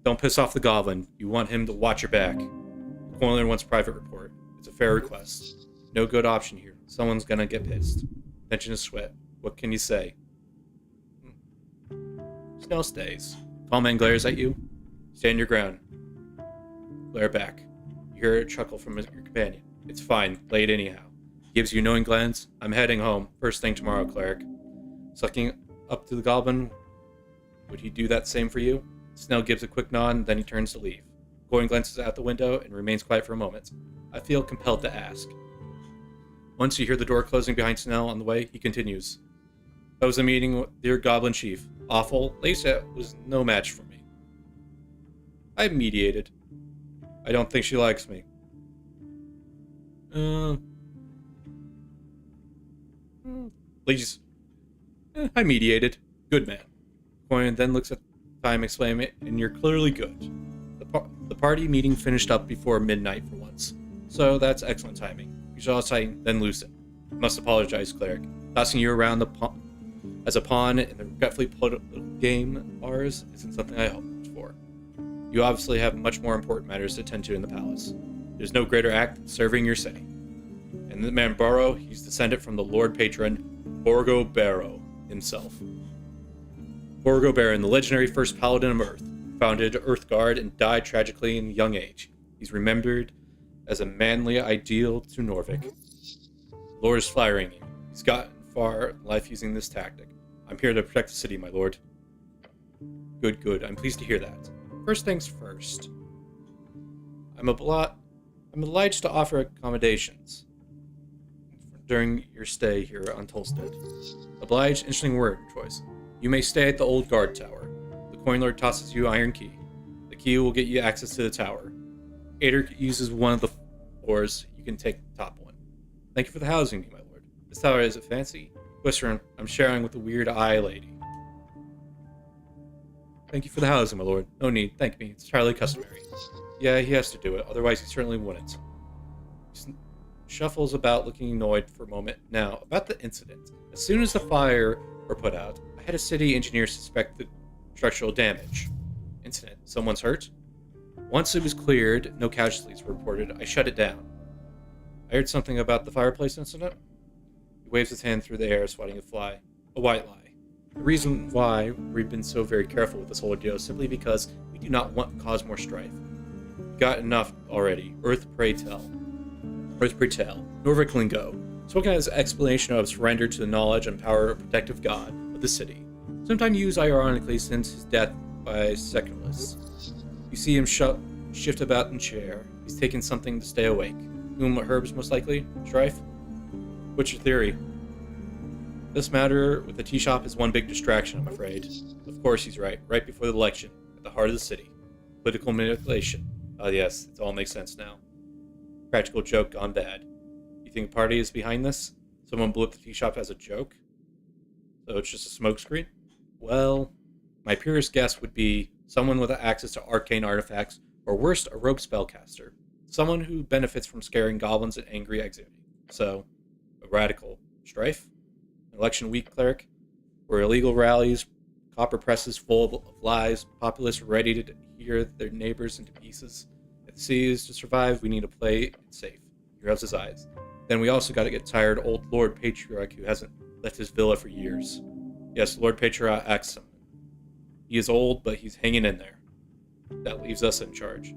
Don't piss off the goblin. You want him to watch your back. The coin lord wants private report. It's a fair request. No good option here. Someone's gonna get pissed. Tension is sweat. What can you say? Snell stays. Tall man glares at you. Stand your ground. Glare back. You hear a chuckle from your companion. It's fine. Lay it anyhow. He gives you a knowing glance. I'm heading home. First thing tomorrow, cleric. Sucking up to the goblin. Would he do that same for you? Snell gives a quick nod, and then he turns to leave. Goring glances out the window and remains quiet for a moment. I feel compelled to ask. Once you hear the door closing behind Snell on the way, he continues. That was a meeting with your goblin chief. Awful. Lisa was no match for me. I mediated. I don't think she likes me. Please. I mediated. Good man. Coin then looks at the time, exclaiming, and you're clearly good. The party meeting finished up before midnight for once, so that's excellent timing. You saw sign, then lose it. Must apologize, cleric. Tossing you around as a pawn in the regretfully political game ours isn't something I hoped for. You obviously have much more important matters to attend to in the palace. There's no greater act than serving your city. And the man Barrow, he's descended from the Lord Patron, Borgo Barrow himself. Borgo Baron, the legendary first paladin of Earth, founded Earthguard and died tragically in a young age. He's remembered as a manly ideal to Norvik. The Lord is flattering you. He's gotten far in life using this tactic. I'm here to protect the city, my lord. Good, good. I'm pleased to hear that. First things first. I'm obliged to offer accommodations during your stay here on Tolstead. Obliged, interesting word choice. You may stay at the old guard tower. The coin lord tosses you iron key. The key will get you access to the tower. Ader uses one of the floors. You can take the top one. Thank you for the housing, my lord. This tower is it fancy? Whispering, I'm sharing with the weird eye lady. Thank you for the housing, my lord. No need, thank me. It's entirely customary. Yeah, he has to do it, otherwise he certainly wouldn't. He shuffles about, looking annoyed for a moment. Now, about the incident. As soon as the fire were put out, I had a city engineer suspect the structural damage. Incident. Someone's hurt? Once it was cleared, no casualties were reported, I shut it down. I heard something about the fireplace incident. He waves his hand through the air, swatting a fly. A white lie. The reason why we've been so very careful with this whole ordeal is simply because we do not want to cause more strife. We got enough already. Earth, pray tell. Earth, pray tell. Norvik lingo. Spoken as explanation of surrender to the knowledge and power of protective God of the city. Sometimes used ironically since his death by secularists. You see him shift about in chair. He's taken something to stay awake. Whom herbs most likely? Strife? What's your theory? This matter with the tea shop is one big distraction, I'm afraid. Of course he's right. Right before the election, at the heart of the city. Political manipulation. Oh yes, it all makes sense now. Practical joke gone bad. You think the party is behind this? Someone blew up the tea shop as a joke? So it's just a smokescreen? Well, my purest guess would be someone with access to arcane artifacts, or worst, a rogue spellcaster. Someone who benefits from scaring goblins and angry activity. So, a radical. Strife? Election week, cleric, where illegal rallies, copper presses full of lies, populists ready to hear their neighbors into pieces. If the city is to survive, we need to play it safe. He rubs his eyes. Then we also got to get tired old Lord Patriarch who hasn't left his villa for years. Yes, Lord Patriarch acts him. He is old, but he's hanging in there. That leaves us in charge.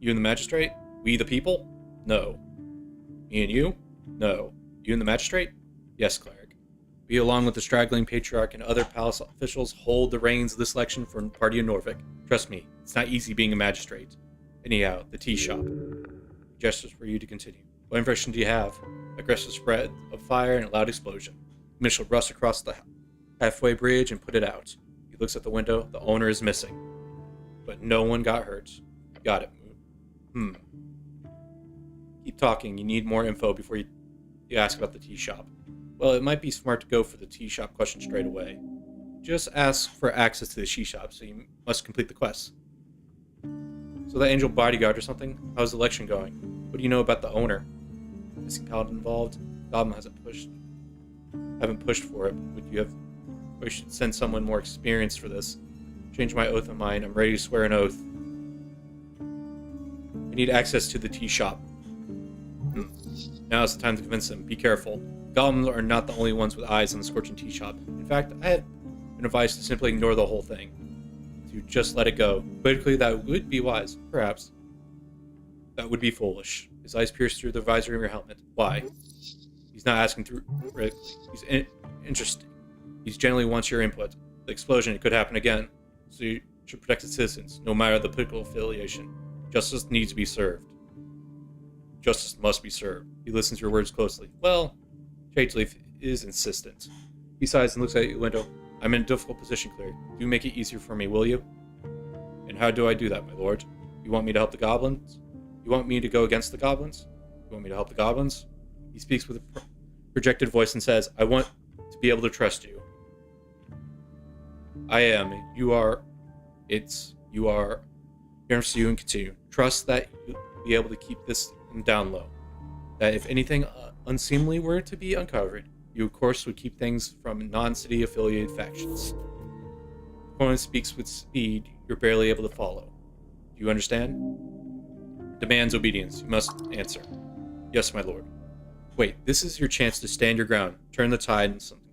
You and the magistrate? We the people? No. Me and you? No. You and the magistrate? Yes, cleric. We, along with the straggling patriarch and other palace officials, hold the reins of this election for Party of Norfolk. Trust me, it's not easy being a magistrate. Anyhow, the tea shop. Gestures for you to continue. What information do you have? Aggressive spread of fire and a loud explosion. Mitchell rush across the halfway bridge and put it out. He looks at the window. The owner is missing. But no one got hurt. Got it. Keep talking. You need more info before you ask about the tea shop. Well, it might be smart to go for the tea shop question straight away. Just ask for access to the tea shop, so you must complete the quest. So that angel bodyguard or something? How's the election going? What do you know about the owner? Missing paladin involved? Goblin haven't pushed for it. We should send someone more experienced for this. Change my oath of mine. I'm ready to swear an oath. I need access to the tea shop. Now is the time to convince them. Be careful. Goblins are not the only ones with eyes on the scorching tea shop. In fact, I had been advised to simply ignore the whole thing. To just let it go. Politically, that would be wise. Perhaps. That would be foolish. His eyes pierce through the visor of your helmet. Why? He's not asking through. He's interesting. He generally wants your input. The explosion, it could happen again. So you should protect the citizens, no matter the political affiliation. Justice needs to be served. Justice must be served. He listens to your words closely. Well, Chageleaf is insistent. He sighs and looks at your window. I'm in a difficult position, cleric. Do make it easier for me, will you? And how do I do that, my lord? You want me to help the goblins? You want me to go against the goblins? You want me to help the goblins? He speaks with a projected voice and says, I want to be able to trust you. I am. You are. It's. You are. Here's you and continue. Trust that you'll be able to keep this down low. That if anything unseemly were to be uncovered, you of course would keep things from non-city affiliated factions. The opponent speaks with speed you're barely able to follow. Do you understand? Demands obedience. You must answer. Yes, my lord. Wait, this is your chance to stand your ground. Turn the tide and something.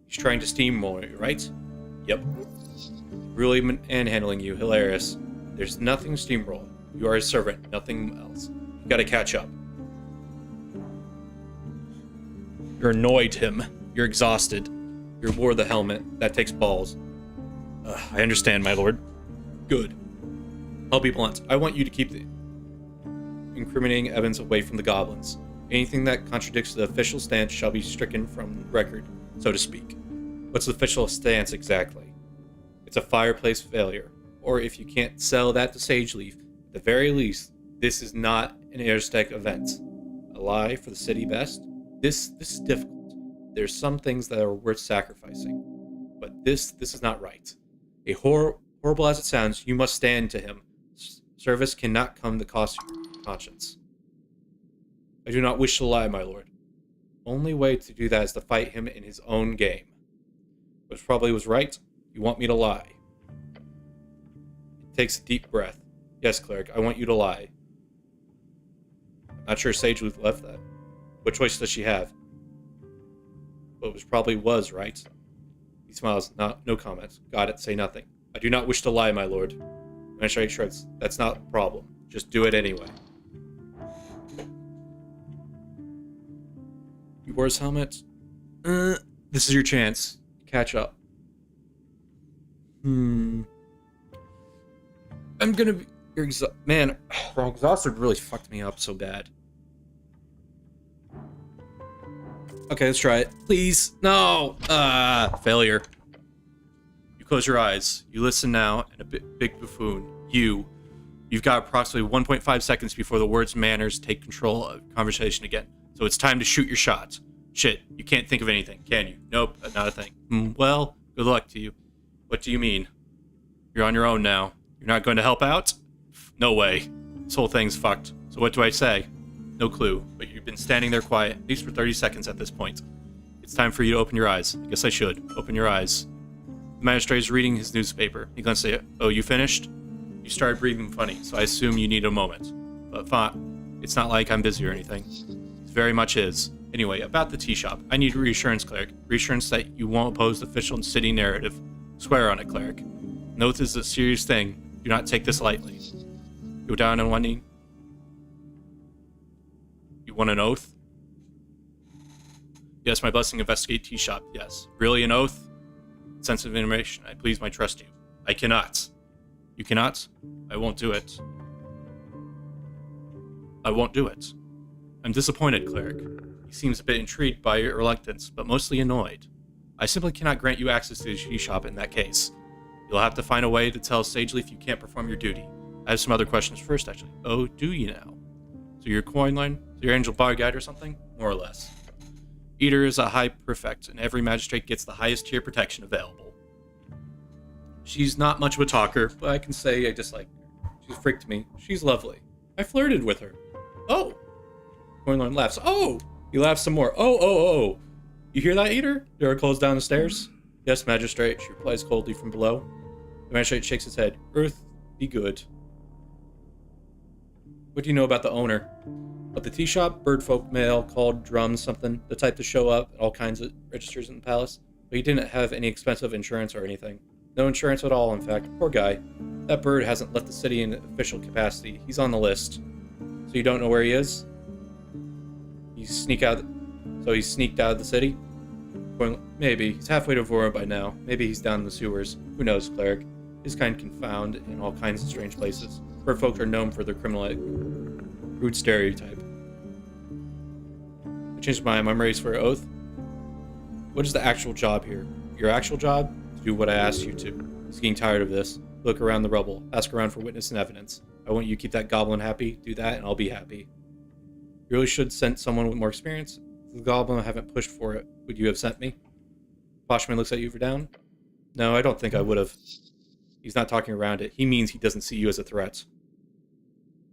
He's trying to steamroll you, right? Yep. Really manhandling you. Hilarious. There's nothing to steamroll. You are a servant, nothing else. You gotta catch up. You're annoyed him. You're exhausted. You wore the helmet. That takes balls. I understand, my lord. Good. I'll be blunt. I want you to keep the incriminating evidence away from the goblins. Anything that contradicts the official stance shall be stricken from record, so to speak. What's the official stance exactly? It's a fireplace failure. Or if you can't sell that to Sageleaf, at the very least, this is not an interstate event. A lie for the city best? This is difficult. There's some things that are worth sacrificing. But this is not right. A horrible as it sounds, you must stand to him. Service cannot come to cost you conscience. I do not wish to lie, my lord. Only way to do that is to fight him in his own game. Which probably was right. You want me to lie. It takes a deep breath. Yes, cleric, I want you to lie. I'm not sure Sageleaf left that. What choice does she have? Well, it probably was, right? He smiles. No comment. Got it. Say nothing. I do not wish to lie, my lord. Magistrate shrugs. That's not a problem. Just do it anyway. You wore his helmet? This is your chance. Catch up. I'm gonna be... Man, exhausted really fucked me up so bad. Okay, let's try it. Please. No! Failure. You close your eyes. You listen now, and a big buffoon. You've got approximately 1.5 seconds before the words and manners take control of conversation again. So it's time to shoot your shot. Shit, you can't think of anything, can you? Nope, not a thing. Well, good luck to you. What do you mean? You're on your own now. You're not going to help out? No way. This whole thing's fucked. So what do I say? No clue, but you've been standing there quiet, at least for 30 seconds at this point. It's time for you to open your eyes. I guess I should. Open your eyes. The magistrate is reading his newspaper. He glances at you. Oh, you finished? You started breathing funny, so I assume you need a moment. But fine. It's not like I'm busy or anything. It very much is. Anyway, about the tea shop. I need reassurance, cleric. Reassurance that you won't oppose the official and city narrative. Swear on it, cleric. An oath is a serious thing. Do not take this lightly. Go down on one knee. You want an oath? Yes, my blessing investigate tea shop, yes. Really an oath? Sensitive information, I please might trust you. I cannot. You cannot? I won't do it. I won't do it. I'm disappointed, cleric. He seems a bit intrigued by your reluctance, but mostly annoyed. I simply cannot grant you access to the tea shop in that case. You'll have to find a way to tell Sageleaf you can't perform your duty. I have some other questions first, actually. Oh, do you now? So your coin line? So your angel bodyguide or something? More or less. Eater is a high prefect, and every magistrate gets the highest tier protection available. She's not much of a talker, but I can say I dislike her. She's freaked me. She's lovely. I flirted with her. Oh! Coinline laughs. Oh! He laughs some more. Oh! You hear that, Eater? Door closed down the stairs. Yes, magistrate, she replies coldly from below. The magistrate shakes his head. Earth, be good. What do you know about the owner? Of the tea shop, birdfolk mail, called drums, something. The type to show up at all kinds of registers in the palace. But he didn't have any expensive insurance or anything. No insurance at all, in fact. Poor guy. That bird hasn't left the city in official capacity. He's on the list. So you don't know where he is? He sneaked out of the city? Maybe. He's halfway to Vora by now. Maybe he's down in the sewers. Who knows, cleric? His kind can found in all kinds of strange places. Bird folk are known for their criminal rude stereotype. I changed my mind. I'm ready for an oath. What is the actual job here? Your actual job? To do what I asked you to. He's getting tired of this. Look around the rubble. Ask around for witness and evidence. I want you to keep that goblin happy. Do that and I'll be happy. You really should send someone with more experience. If the goblin haven't pushed for it, would you have sent me? Poshman looks at you for down. No, I don't think I would have. He's not talking around it. He means he doesn't see you as a threat.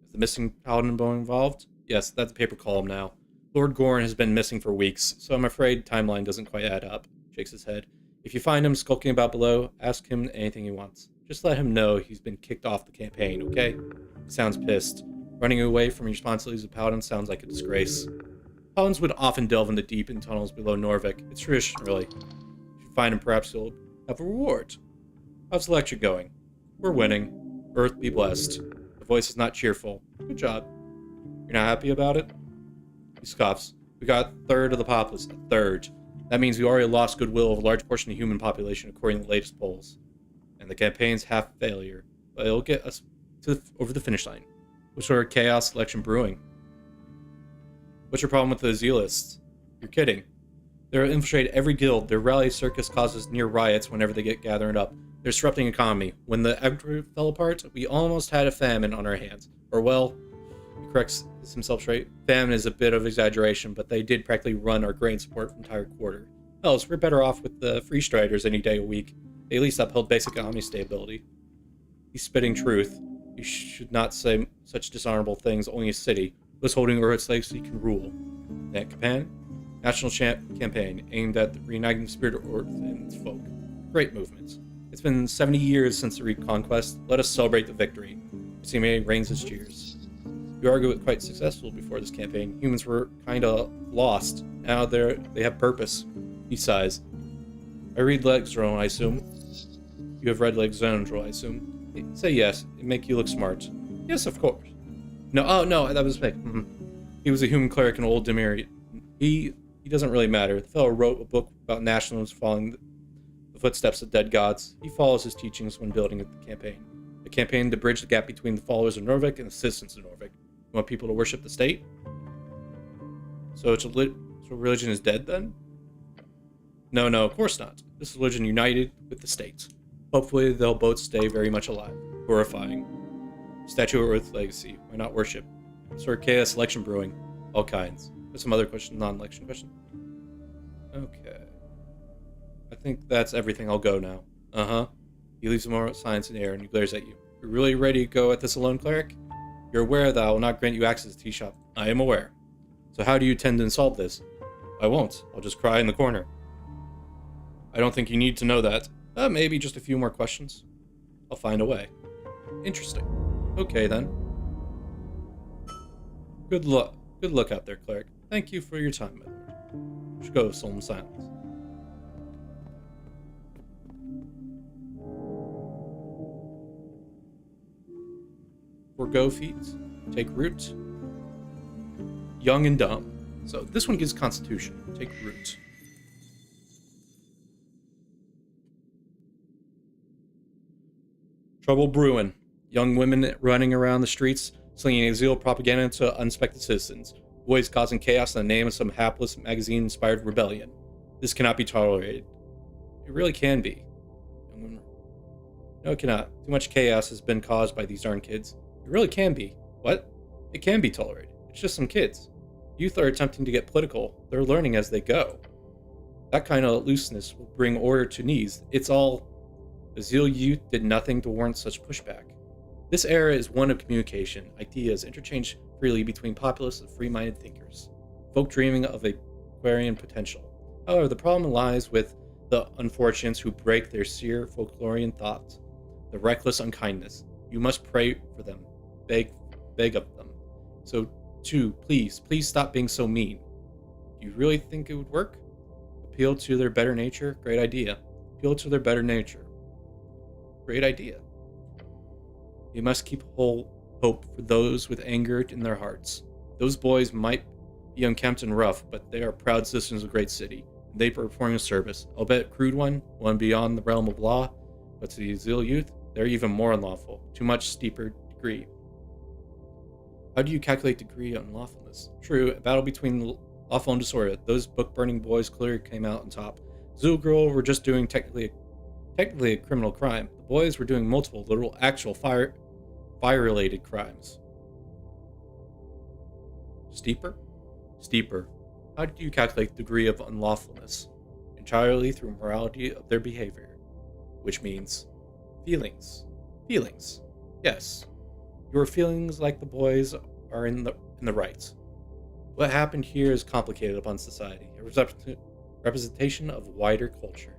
Is the missing paladin bone involved? Yes, that's a paper column now. Lord Gorin has been missing for weeks, so I'm afraid timeline doesn't quite add up. Shakes his head. If you find him skulking about below, ask him anything he wants. Just let him know he's been kicked off the campaign, okay? He sounds pissed. Running away from your responsibilities as a paladin sounds like a disgrace. Paladins would often delve into deep in tunnels below Norvik. It's tradition, really. If you find him, perhaps you'll have a reward. How's the lecture going? We're winning. Earth be blessed. The voice is not cheerful. Good job. You're not happy about it? He scoffs. We got a third of the populace. A third. That means we already lost goodwill of a large portion of the human population, according to the latest polls. And the campaign's half failure, but it'll get us over the finish line. What sort of chaos election brewing? What's your problem with the zealots? You're kidding. They'll infiltrate every guild. Their rally circus causes near riots whenever they get gathered up. They're disrupting the economy. When the agriculture fell apart, we almost had a famine on our hands. Or, well, he corrects himself straight. Famine is a bit of exaggeration, but they did practically run our grain support for the entire quarter. Hell, we're better off with the free striders any day a week. They at least upheld basic economy stability. He's spitting truth. You should not say such dishonorable things. Only a city was holding Earth's legacy can rule. Nat Capan? National campaign aimed at reuniting the spirit of Earth and its folk. Great movement. It's been 70 years since the reconquest. Let us celebrate the victory. CMA rains his cheers. You argue it quite successful before this campaign. Humans were kinda lost. Now they have purpose. He sighs. I read Lexdrone, I assume. You have read Lexdrone, I assume. Say yes. It make you look smart. Yes, of course. No, oh no, that was a mistake. He was a human cleric in Old Demir. He doesn't really matter. The fellow wrote a book about nationalism following the footsteps of dead gods. He follows his teachings when building the campaign. The campaign to bridge the gap between the followers of Norvik and the citizens of Norvik. You want people to worship the state? So religion is dead then? No, of course not. This religion united with the state. Hopefully they'll both stay very much alive. Horrifying. Statue of Earth legacy. Why not worship? Sort of chaos election brewing. All kinds. There's some other questions, non-election question. Okay. I think that's everything. I'll go now. Uh-huh. He leaves more science in the air and he glares at you. You're really ready to go at this alone, cleric? You're aware that I will not grant you access to the tea shop. I am aware. So how do you intend to solve this? I won't. I'll just cry in the corner. I don't think you need to know that. Maybe just a few more questions. I'll find a way. Interesting. Okay, then. Good luck. Good luck out there, cleric. Thank you for your time, my lord. You should go with solemn silence. Forgo feet. Take root. young and dumb. So this one gives Constitution. Take root. Trouble brewing. Young women running around the streets, slinging exile propaganda to unsuspecting citizens. Boys causing chaos in the name of some hapless magazine-inspired rebellion. This cannot be tolerated. It really can be. No, it cannot. Too much chaos has been caused by these darn kids. It really can be. What? It can be tolerated. It's just some kids. Youth are attempting to get political. They're learning as they go. That kind of looseness will bring order to knees. It's all... The Zeal youth did nothing to warrant such pushback. This era is one of communication, ideas interchanged freely between populace and free-minded thinkers, folk dreaming of a Aquarian potential. However, the problem lies with the unfortunates who break their sear folklorian thoughts, the reckless unkindness. You must pray for them, beg of them. So, too, please stop being so mean. Do you really think it would work? Appeal to their better nature? Great idea. Appeal to their better nature. Great idea. You must keep whole hope for those with anger in their hearts. Those boys might be unkempt and rough, but they are proud citizens of a great city. They perform a service, albeit a crude one beyond the realm of law, but to the Zeal youth, they're even more unlawful, to much steeper degree. How do you calculate degree of unlawfulness? True, a battle between lawful and disorder. Those book-burning boys clearly came out on top. Zeal girl were just doing technically a criminal crime. The boys were doing multiple, literal, actual fire-related crimes. Steeper? Steeper. How do you calculate the degree of unlawfulness? Entirely through morality of their behavior. Which means feelings. Feelings. Yes. Your feelings, like the boys, are in the right. What happened here is complicated upon society, a representation of wider culture.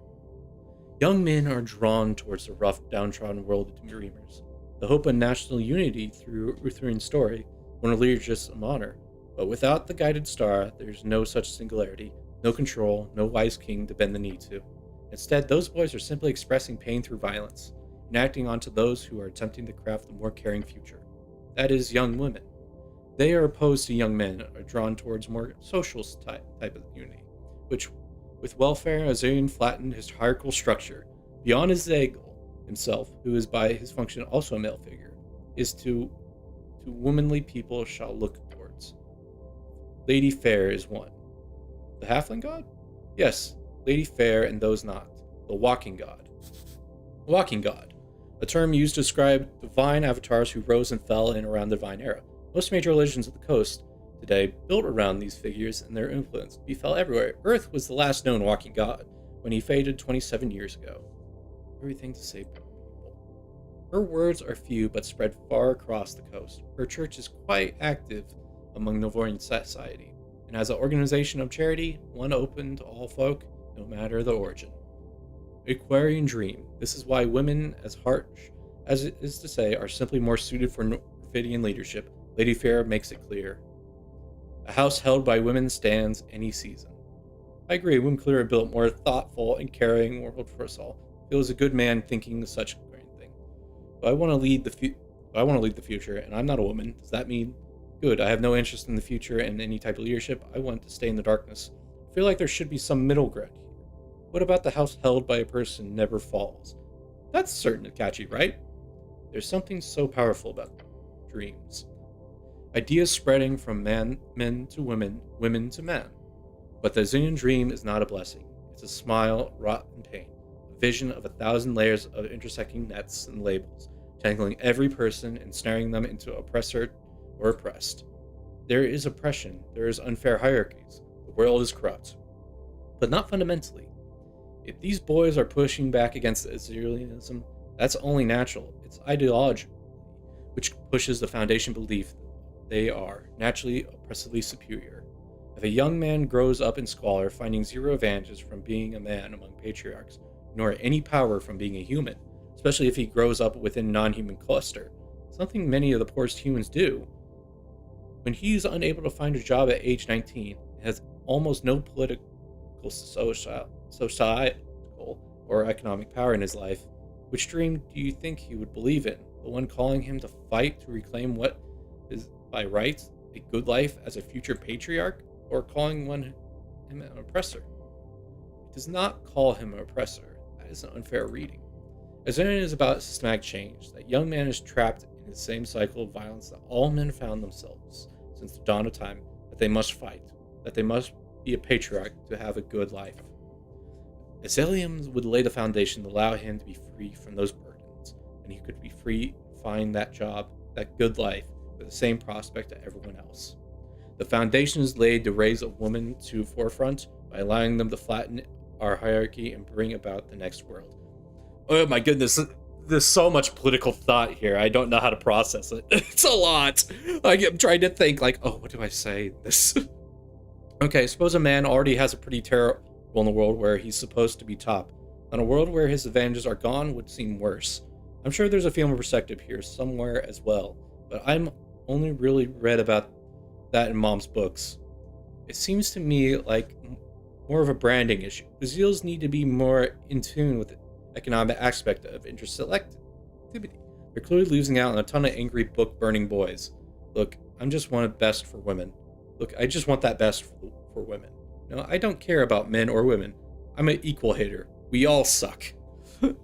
Young men are drawn towards the rough, downtrodden world of dreamers. The hope of national unity through Arthurian story, one of religious honor. But without the guided star, there's no such singularity, no control, no wise king to bend the knee to. Instead, those boys are simply expressing pain through violence, enacting onto those who are attempting to craft a more caring future. That is, young women. They are opposed to young men, are drawn towards more social type of unity, which, with welfare, Azarian flattened his hierarchical structure. Beyond Ezekiel himself, who is by his function also a male figure, is to womanly people shall look towards. Lady Fair is one. The halfling god? Yes, Lady Fair and those not. The walking god. Walking god, a term used to describe divine avatars who rose and fell in around the divine era. Most major religions of the coast today built around these figures, and their influence befell everywhere. Earth was the last known walking god when he faded 27 years ago. Everything to say people. Her words are few but spread far across the coast. Her church is quite active among Novorian society, and as an organization of charity, one open to all folk, no matter the origin. Aquarian dream. This is why women, as harsh as it is to say, are simply more suited for Northidian leadership. Lady Fair makes it clear. A house held by women stands any season. I agree, women clearly are built more thoughtful and caring world for us all. Feels a good man thinking such a great thing. But I want to lead the future, and I'm not a woman. Does that mean good? I have no interest in the future and any type of leadership. I want to stay in the darkness. I feel like there should be some middle ground here. What about the house held by a person never falls? That's certainly catchy, right? There's something so powerful about dreams. Ideas spreading from men to women, women to men. But the Zinyan dream is not a blessing. It's a smile wrought in pain, a vision of 1,000 layers of intersecting nets and labels, tangling every person and snaring them into oppressor or oppressed. There is oppression, there is unfair hierarchies, the world is corrupt. But not fundamentally. If these boys are pushing back against Azarianism, that's only natural. It's ideology, which pushes the foundation belief they are naturally oppressively superior. If a young man grows up in squalor, finding zero advantages from being a man among patriarchs, nor any power from being a human, especially if he grows up within a non-human cluster, something many of the poorest humans do, when he is unable to find a job at age 19 and has almost no political, societal, or economic power in his life, which dream do you think he would believe in? The one calling him to fight to reclaim what is by right, a good life as a future patriarch, or calling him an oppressor? It does not call him an oppressor. That is an unfair reading. Ascension is about systematic change. That young man is trapped in the same cycle of violence that all men found themselves since the dawn of time, that they must fight, that they must be a patriarch to have a good life. Asylum would lay the foundation to allow him to be free from those burdens, and he could be free to find that job, that good life, with the same prospect to everyone else. The foundation is laid to raise a woman to the forefront by allowing them to flatten our hierarchy and bring about the next world. Oh my goodness, there's so much political thought here. I don't know how to process it. It's a lot. Like, I'm trying to think, like, oh, what do I say? This. Okay, suppose a man already has a pretty terrible in a world where he's supposed to be top. And a world where his advantages are gone would seem worse. I'm sure there's a film of perspective here somewhere as well, but I'm only really read about that in Mom's books. It seems to me like more of a branding issue. The Zeals need to be more in tune with the economic aspect of interselectivity. They're clearly losing out on a ton of angry book-burning boys. Look, I'm just one of best for women. Look, I just want that best for women. No, I don't care about men or women. I'm an equal hater. We all suck. Okay.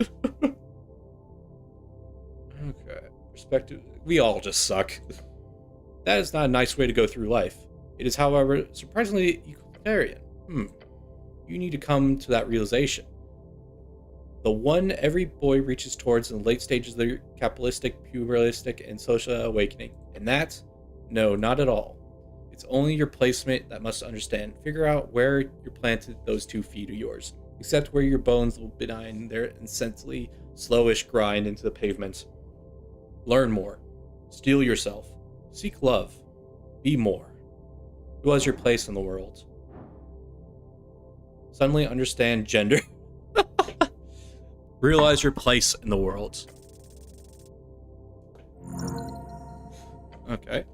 Perspective. We all just suck. That is not a nice way to go through life. It is, however, surprisingly egalitarian. You need to come to that realization. The one every boy reaches towards in the late stages of their capitalistic, pluralistic, and social awakening. And that? No, not at all. It's only your placement that must understand. Figure out where you planted those 2 feet of yours. Except where your bones will benign their incessantly slowish grind into the pavement. Learn more. Steel yourself. Seek love. Be more. Who has your place in the world? Suddenly understand gender. Realize your place in the world. Okay.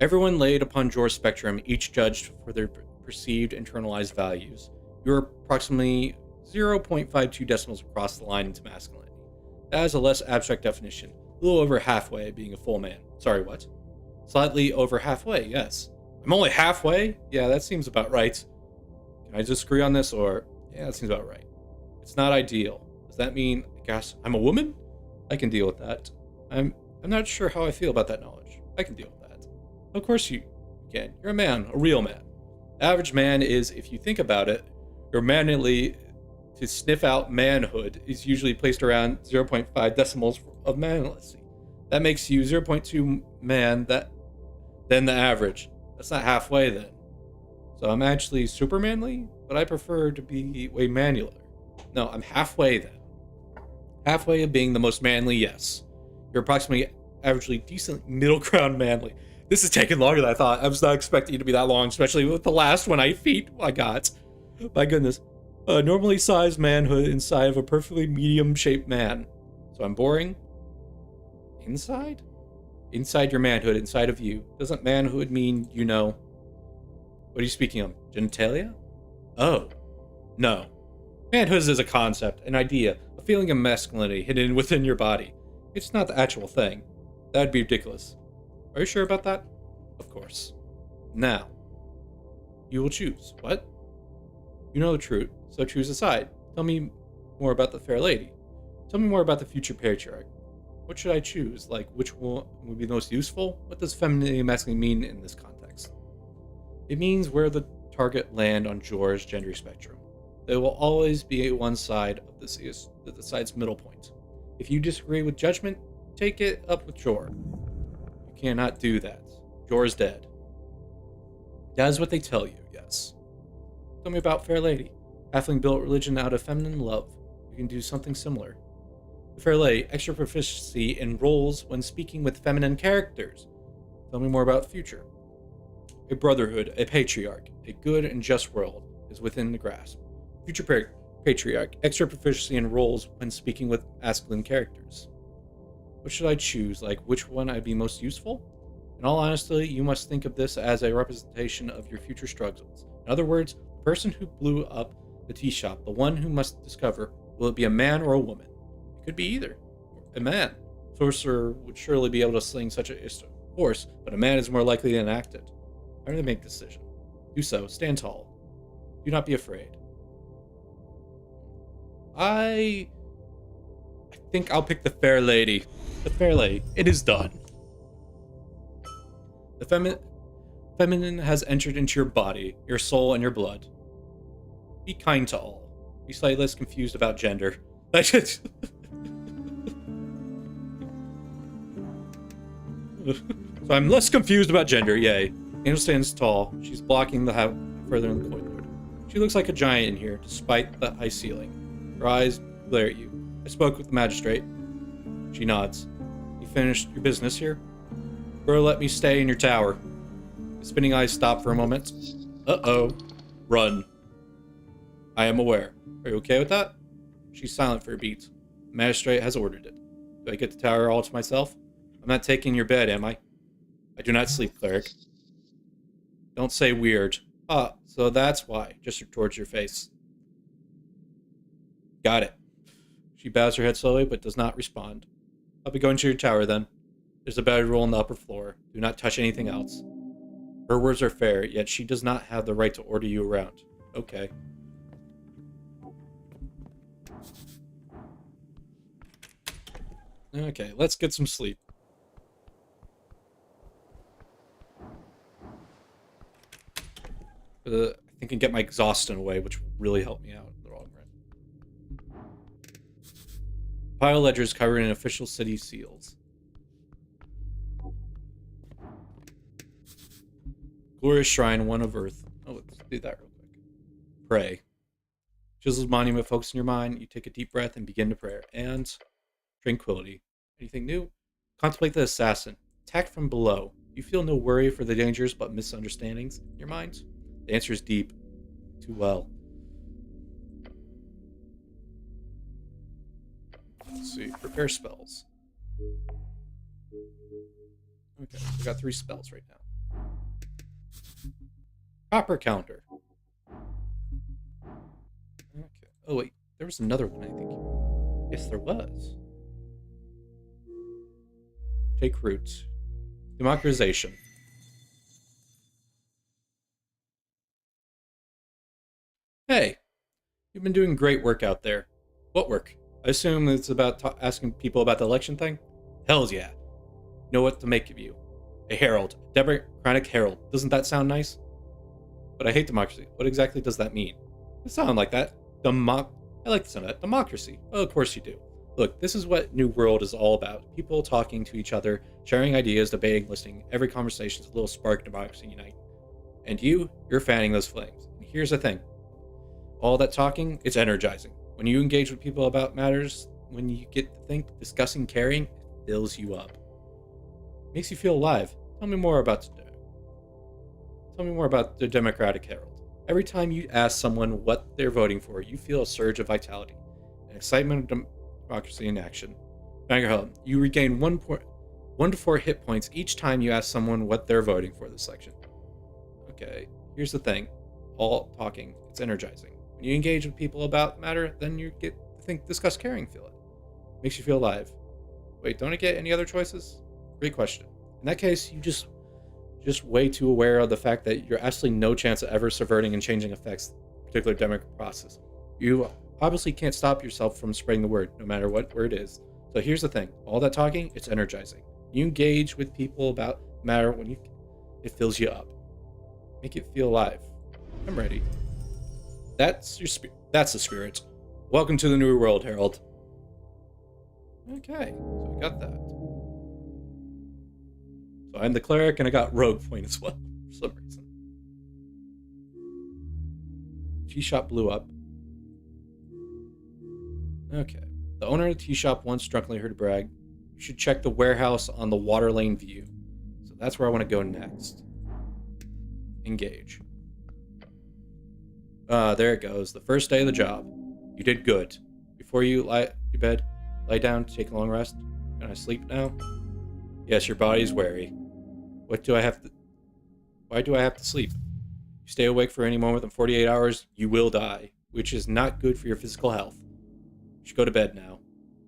Everyone laid upon Jor's spectrum, each judged for their perceived internalized values. You're approximately 0.52 decimals across the line into masculinity. That is a less abstract definition. A little over halfway being a full man. Sorry, what? Slightly over halfway, yes. I'm only halfway? Yeah, that seems about right. Can I disagree on this, or... Yeah, that seems about right. It's not ideal. Does that mean, I guess, I'm a woman? I can deal with that. I'm not sure how I feel about that knowledge. I can deal with that. Of course you can. You're a man, a real man. The average man is, if you think about it, your manly to sniff out manhood is usually placed around 0.5 decimals of manliness. That makes you 0.2 man than the average. That's not halfway then. So I'm actually super manly, but I prefer to be way manular. No, I'm halfway then. Halfway of being the most manly, yes. You're approximately averagely decent middle ground manly. This is taking longer than I thought. I was not expecting it to be that long, especially with the last one I feet I got. My goodness. A normally sized manhood inside of a perfectly medium-shaped man. So I'm boring? Inside? Inside your manhood, inside of you. Doesn't manhood mean, you know... What are you speaking of? Genitalia? Oh. No. Manhood is a concept, an idea, a feeling of masculinity hidden within your body. It's not the actual thing. That would be ridiculous. Are you sure about that? Of course. Now, you will choose. What? You know the truth, so choose a side. Tell me more about the fair lady. Tell me more about the future patriarch. What should I choose? Like, which one would be the most useful? What does feminine and masculine mean in this context? It means where the target land on Jor's gender spectrum. There will always be one side of the side's middle point. If you disagree with judgment, take it up with Jor. You cannot do that. Jor is dead. That is what they tell you, yes. Tell me about Fair Lady. Halfling built religion out of feminine love. You can do something similar. The Fair Lady, extra proficiency in roles when speaking with feminine characters. Tell me more about the future. A brotherhood, a patriarch, a good and just world is within the grasp. Future patriarch, extra proficiency in roles when speaking with masculine characters. What should I choose? Like, which one I'd be most useful? In all honesty, you must think of this as a representation of your future struggles. In other words, the person who blew up the tea shop, the one who must discover, will it be a man or a woman? It could be either. A man. Sorcerer would surely be able to sling such a course, but a man is more likely to enact it. How do they make a decision? Do so. Stand tall. Do not be afraid. I think I'll pick the fair lady. The fair lady. It is done. The feminine has entered into your body, your soul, and your blood. Be kind to all. Be slightly less confused about gender. So I'm less confused about gender, yay. Angel stands tall. She's blocking the further in the courtyard. She looks like a giant in here, despite the high ceiling. Her eyes glare at you. I spoke with the magistrate. She nods. You finished your business here? Girl, let me stay in your tower. The spinning eyes stop for a moment. Uh-oh. Run. I am aware. Are you okay with that? She's silent for a beat. The magistrate has ordered it. Do I get the tower all to myself? I'm not taking your bed, am I? I do not sleep, cleric. Don't say weird. Ah, so that's why. Gesture towards your face. Got it. She bows her head slowly, but does not respond. I'll be going to your tower, then. There's a bedroll on the upper floor. Do not touch anything else. Her words are fair, yet she does not have the right to order you around. Okay. Okay, let's get some sleep. I think I can get my exhaustion away, which will really help me out in the long run. Pile of ledgers covered in official city seals. Glorious shrine, one of earth. Oh, let's do that real quick. Pray. Chiseled monument focus in your mind. You take a deep breath and begin to pray. And tranquility. Anything new? Contemplate the assassin. Attack from below. You feel no worry for the dangers but misunderstandings in your mind? The answer is deep. Too well. Let's see. Prepare spells. Okay, we got 3 spells right now. Proper counter. Okay. Oh wait, there was another one, I think. Yes, there was. Take root. Democratization. Hey, you've been doing great work out there. What work? I assume it's about asking people about the election thing? Hells yeah. Know what to make of you. A herald. A democratic herald. Doesn't that sound nice? But I hate democracy. What exactly does that mean? It sounds like that. I like the sound of that. Democracy. Oh, of course you do. Look, this is what New World is all about. People talking to each other, sharing ideas, debating, listening. Every conversation is a little spark of democracy unite. And you're fanning those flames. And here's the thing. All that talking, it's energizing. When you engage with people about matters, when you get to think, discussing, caring, it fills you up. It makes you feel alive. Tell me more about the Democratic Herald. Every time you ask someone what they're voting for, you feel a surge of vitality, an excitement of democracy in action. You regain 1 to 4 hit points each time you ask someone what they're voting for this election. Okay, here's the thing. All talking, it's energizing. When you engage with people about the matter, then you get to think, discuss, caring, feel it. Makes you feel alive. Wait, don't I get any other choices? Great question. In that case, you just way too aware of the fact that you're absolutely no chance of ever subverting and changing effects particular democratic process. You obviously can't stop yourself from spreading the word, no matter what word it is. So here's the thing. All that talking, it's energizing. You engage with people about the matter when it fills you up. Make it feel alive. I'm ready. That's the spirit. Welcome to the New World, Herald. Okay, so we got that. So I'm the cleric, and I got rogue point as well, for some reason. Tea shop blew up. Okay. The owner of the tea shop once drunkenly heard a brag. You should check the warehouse on the water lane view. So that's where I want to go next. Engage. There it goes. The first day of the job. You did good. Before you lie down to take a long rest. Can I sleep now? Yes, your body's weary. Why do I have to sleep? You stay awake for any more than 48 hours, you will die, which is not good for your physical health. You should go to bed now.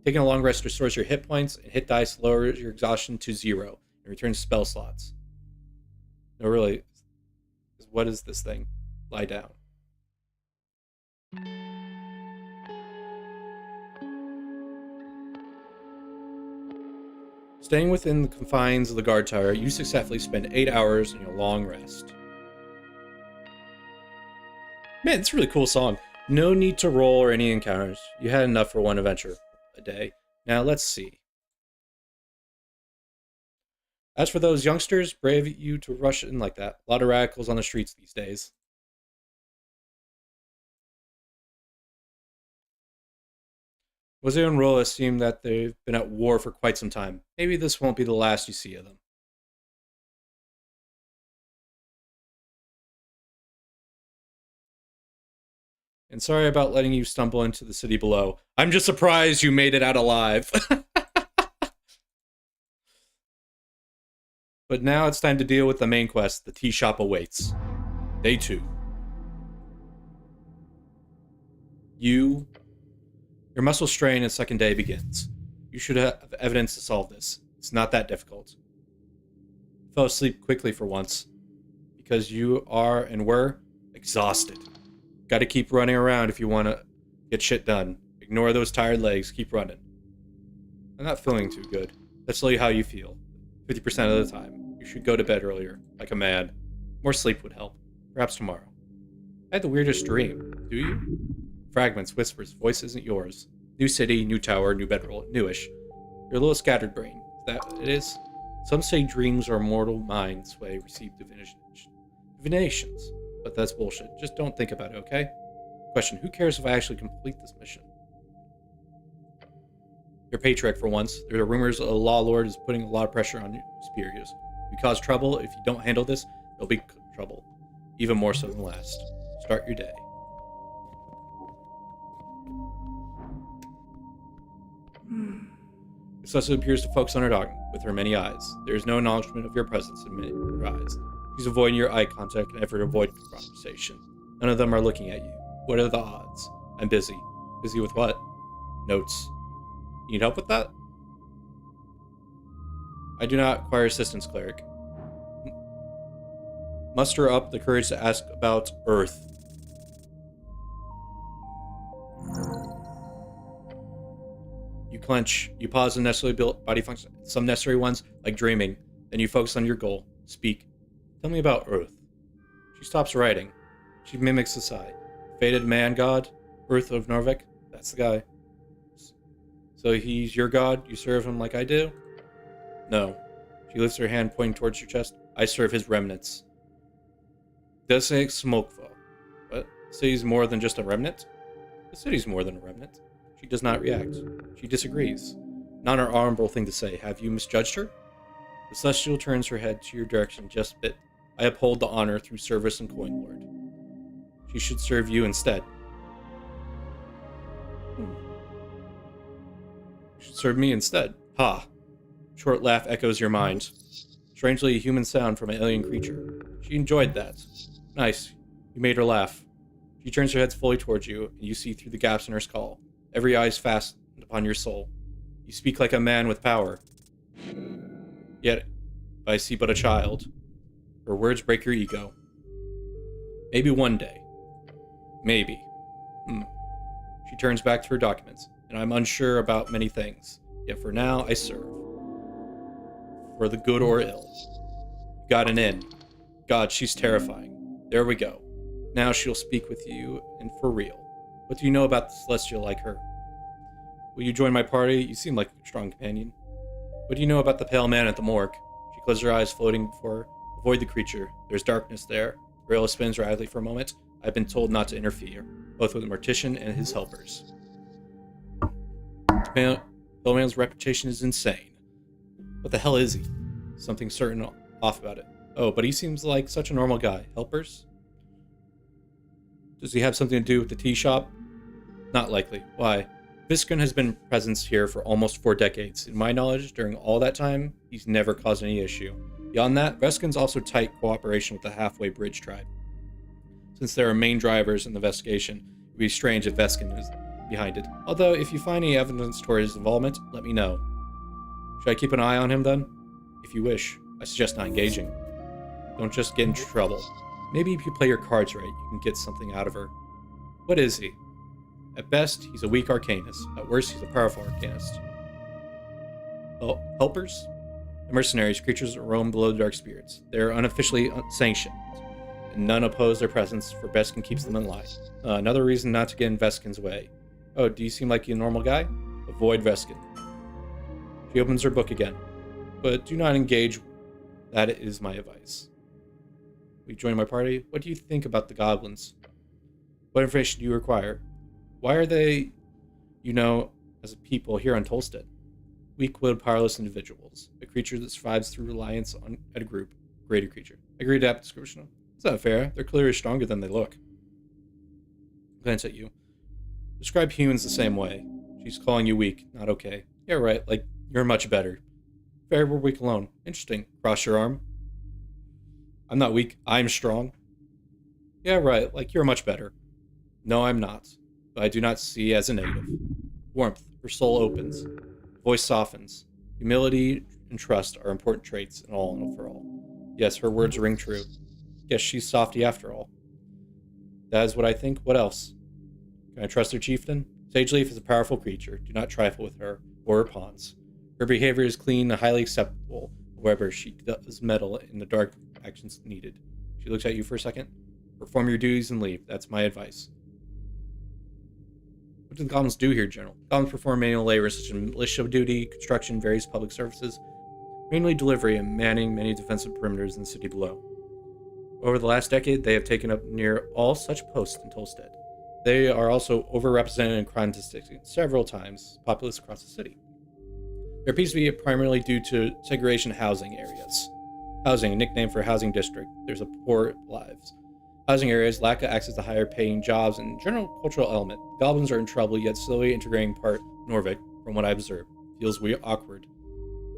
Taking a long rest restores your hit points, and hit dice lowers your exhaustion to 0, and and return spell slots. No, really. What is this thing? Lie down. Staying within the confines of the guard tower, you successfully spend 8 hours in your long rest. Man, it's a really cool song. No need to roll or any encounters. You had enough for one adventure a day. Now let's see. As for those youngsters, brave you to rush in like that. A lot of radicals on the streets these days. Wazir and Rolla seem that they've been at war for quite some time. Maybe this won't be the last you see of them. And sorry about letting you stumble into the city below. I'm just surprised you made it out alive. But now it's time to deal with the main quest. The tea shop awaits. Day 2. Your muscle strain and second day begins. You should have evidence to solve this. It's not that difficult. You fell asleep quickly for once, because you are and were exhausted. Gotta keep running around if you want to get shit done. Ignore those tired legs, keep running. I'm not feeling too good. That's really how you feel. 50% of the time. You should go to bed earlier, like a man. More sleep would help. Perhaps tomorrow. I had the weirdest dream. Do you? Fragments, whispers, voice isn't yours. New city, new tower, new bedroll, newish. You're a little scattered brain. Is that what it is? Some say dreams are mortal minds way receive divinations. But that's bullshit. Just don't think about it, okay? Question, who cares if I actually complete this mission? You're patriarch for once. There are rumors a law lord is putting a lot of pressure on your superiors. If you cause trouble, if you don't handle this, there'll be trouble. Even more so than last. Start your day. Cecily appears to focus on her dog with her many eyes. There is no acknowledgement of your presence in her eyes. She's avoiding your eye contact and effort to avoid conversation. None of them are looking at you. What are the odds? I'm busy. Busy with what? Notes. Need help with that? I do not require assistance, cleric. Muster up the courage to ask about Earth. You clench. You pause the necessarily built body function. Some necessary ones, like dreaming. Then you focus on your goal. Speak. Tell me about Earth. She stops writing. She mimics the sigh. Fated man god? Earth of Norvik? That's the guy. So he's your god? You serve him like I do? No. She lifts her hand pointing towards your chest. I serve his remnants. Does say Smokeful. What? Say he's more than just a remnant? The city's more than a remnant. She does not react. She disagrees. Not an honorable thing to say. Have you misjudged her? The Celestial turns her head to your direction just a bit. I uphold the honor through service and coin lord. She should serve you instead. You should serve me instead. Ha! Short laugh echoes your mind. Strangely, a human sound from an alien creature. She enjoyed that. Nice. You made her laugh. She turns her head fully towards you, and you see through the gaps in her skull. Every eye is fastened upon your soul. You speak like a man with power. Yet, I see but a child. Her words break your ego. Maybe one day. Maybe. She turns back to her documents, and I'm unsure about many things. Yet for now, I serve. For the good or ill. You got an in. God, she's terrifying. There we go. Now she'll speak with you, and for real. What do you know about the Celestial like her? Will you join my party? You seem like a strong companion. What do you know about the pale man at the morgue? She closes her eyes, floating before her. Avoid the creature. There's darkness there. Rail spins rapidly for a moment. I've been told not to interfere, both with the mortician and his helpers. The pale man's reputation is insane. What the hell is he? Something certain off about it. Oh, but he seems like such a normal guy. Helpers? Does he have something to do with the tea shop? Not likely. Why? Viscon has been present here for almost 4 decades. In my knowledge, during all that time, he's never caused any issue. Beyond that, Vescon's also tight cooperation with the Halfway Bridge tribe. Since there are main drivers in the investigation, it would be strange if Vescon was behind it. Although, if you find any evidence toward his involvement, let me know. Should I keep an eye on him then? If you wish, I suggest not engaging. Don't just get into trouble. Maybe if you play your cards right, you can get something out of her. What is he? At best, he's a weak arcanist. At worst, he's a powerful arcanist. Helpers? The mercenaries, creatures that roam below the dark spirits. They are unofficially sanctioned, and none oppose their presence, for Veskin keeps them in line. Another reason not to get in Veskin's way. Oh, do you seem like a normal guy? Avoid Veskin. She opens her book again. But do not engage. That is my advice. Will you join my party? What do you think about the goblins? What information do you require? Why are they, as a people here on Tolstead? Weak-willed, powerless individuals. A creature that survives through reliance on a group. Greater creature. Agree to that description? It's not fair. They're clearly stronger than they look. Glance at you. Describe humans the same way. She's calling you weak. Not okay. Yeah, right. Like, you're much better. Fair, we're weak alone. Interesting. Cross your arm. I'm not weak. I'm strong. Yeah, right. Like, you're much better. No, I'm not. But I do not see as a negative. Warmth. Her soul opens. Voice softens. Humility and trust are important traits in all and for all. Yes, her words ring true. Yes, she's softy after all. That is what I think. What else? Can I trust her chieftain? Sageleaf is a powerful creature. Do not trifle with her or her pawns. Her behavior is clean and highly acceptable. However, she does meddle in the dark actions needed. She looks at you for a second. Perform your duties and leave. That's my advice. What do the goblins do here, General? Goblins perform manual labor such as militia duty, construction, various public services, mainly delivery and manning many defensive perimeters in the city below. Over the last decade, they have taken up near all such posts in Tolstead. They are also overrepresented in crime statistics several times, populace across the city. There appears to be primarily due to segregation housing areas. Housing, a nickname for housing district. There's a poor lives. Housing areas lack access to higher paying jobs and general cultural element. Goblins are in trouble, yet slowly integrating part Norvik, from what I observed. Feels weird, awkward.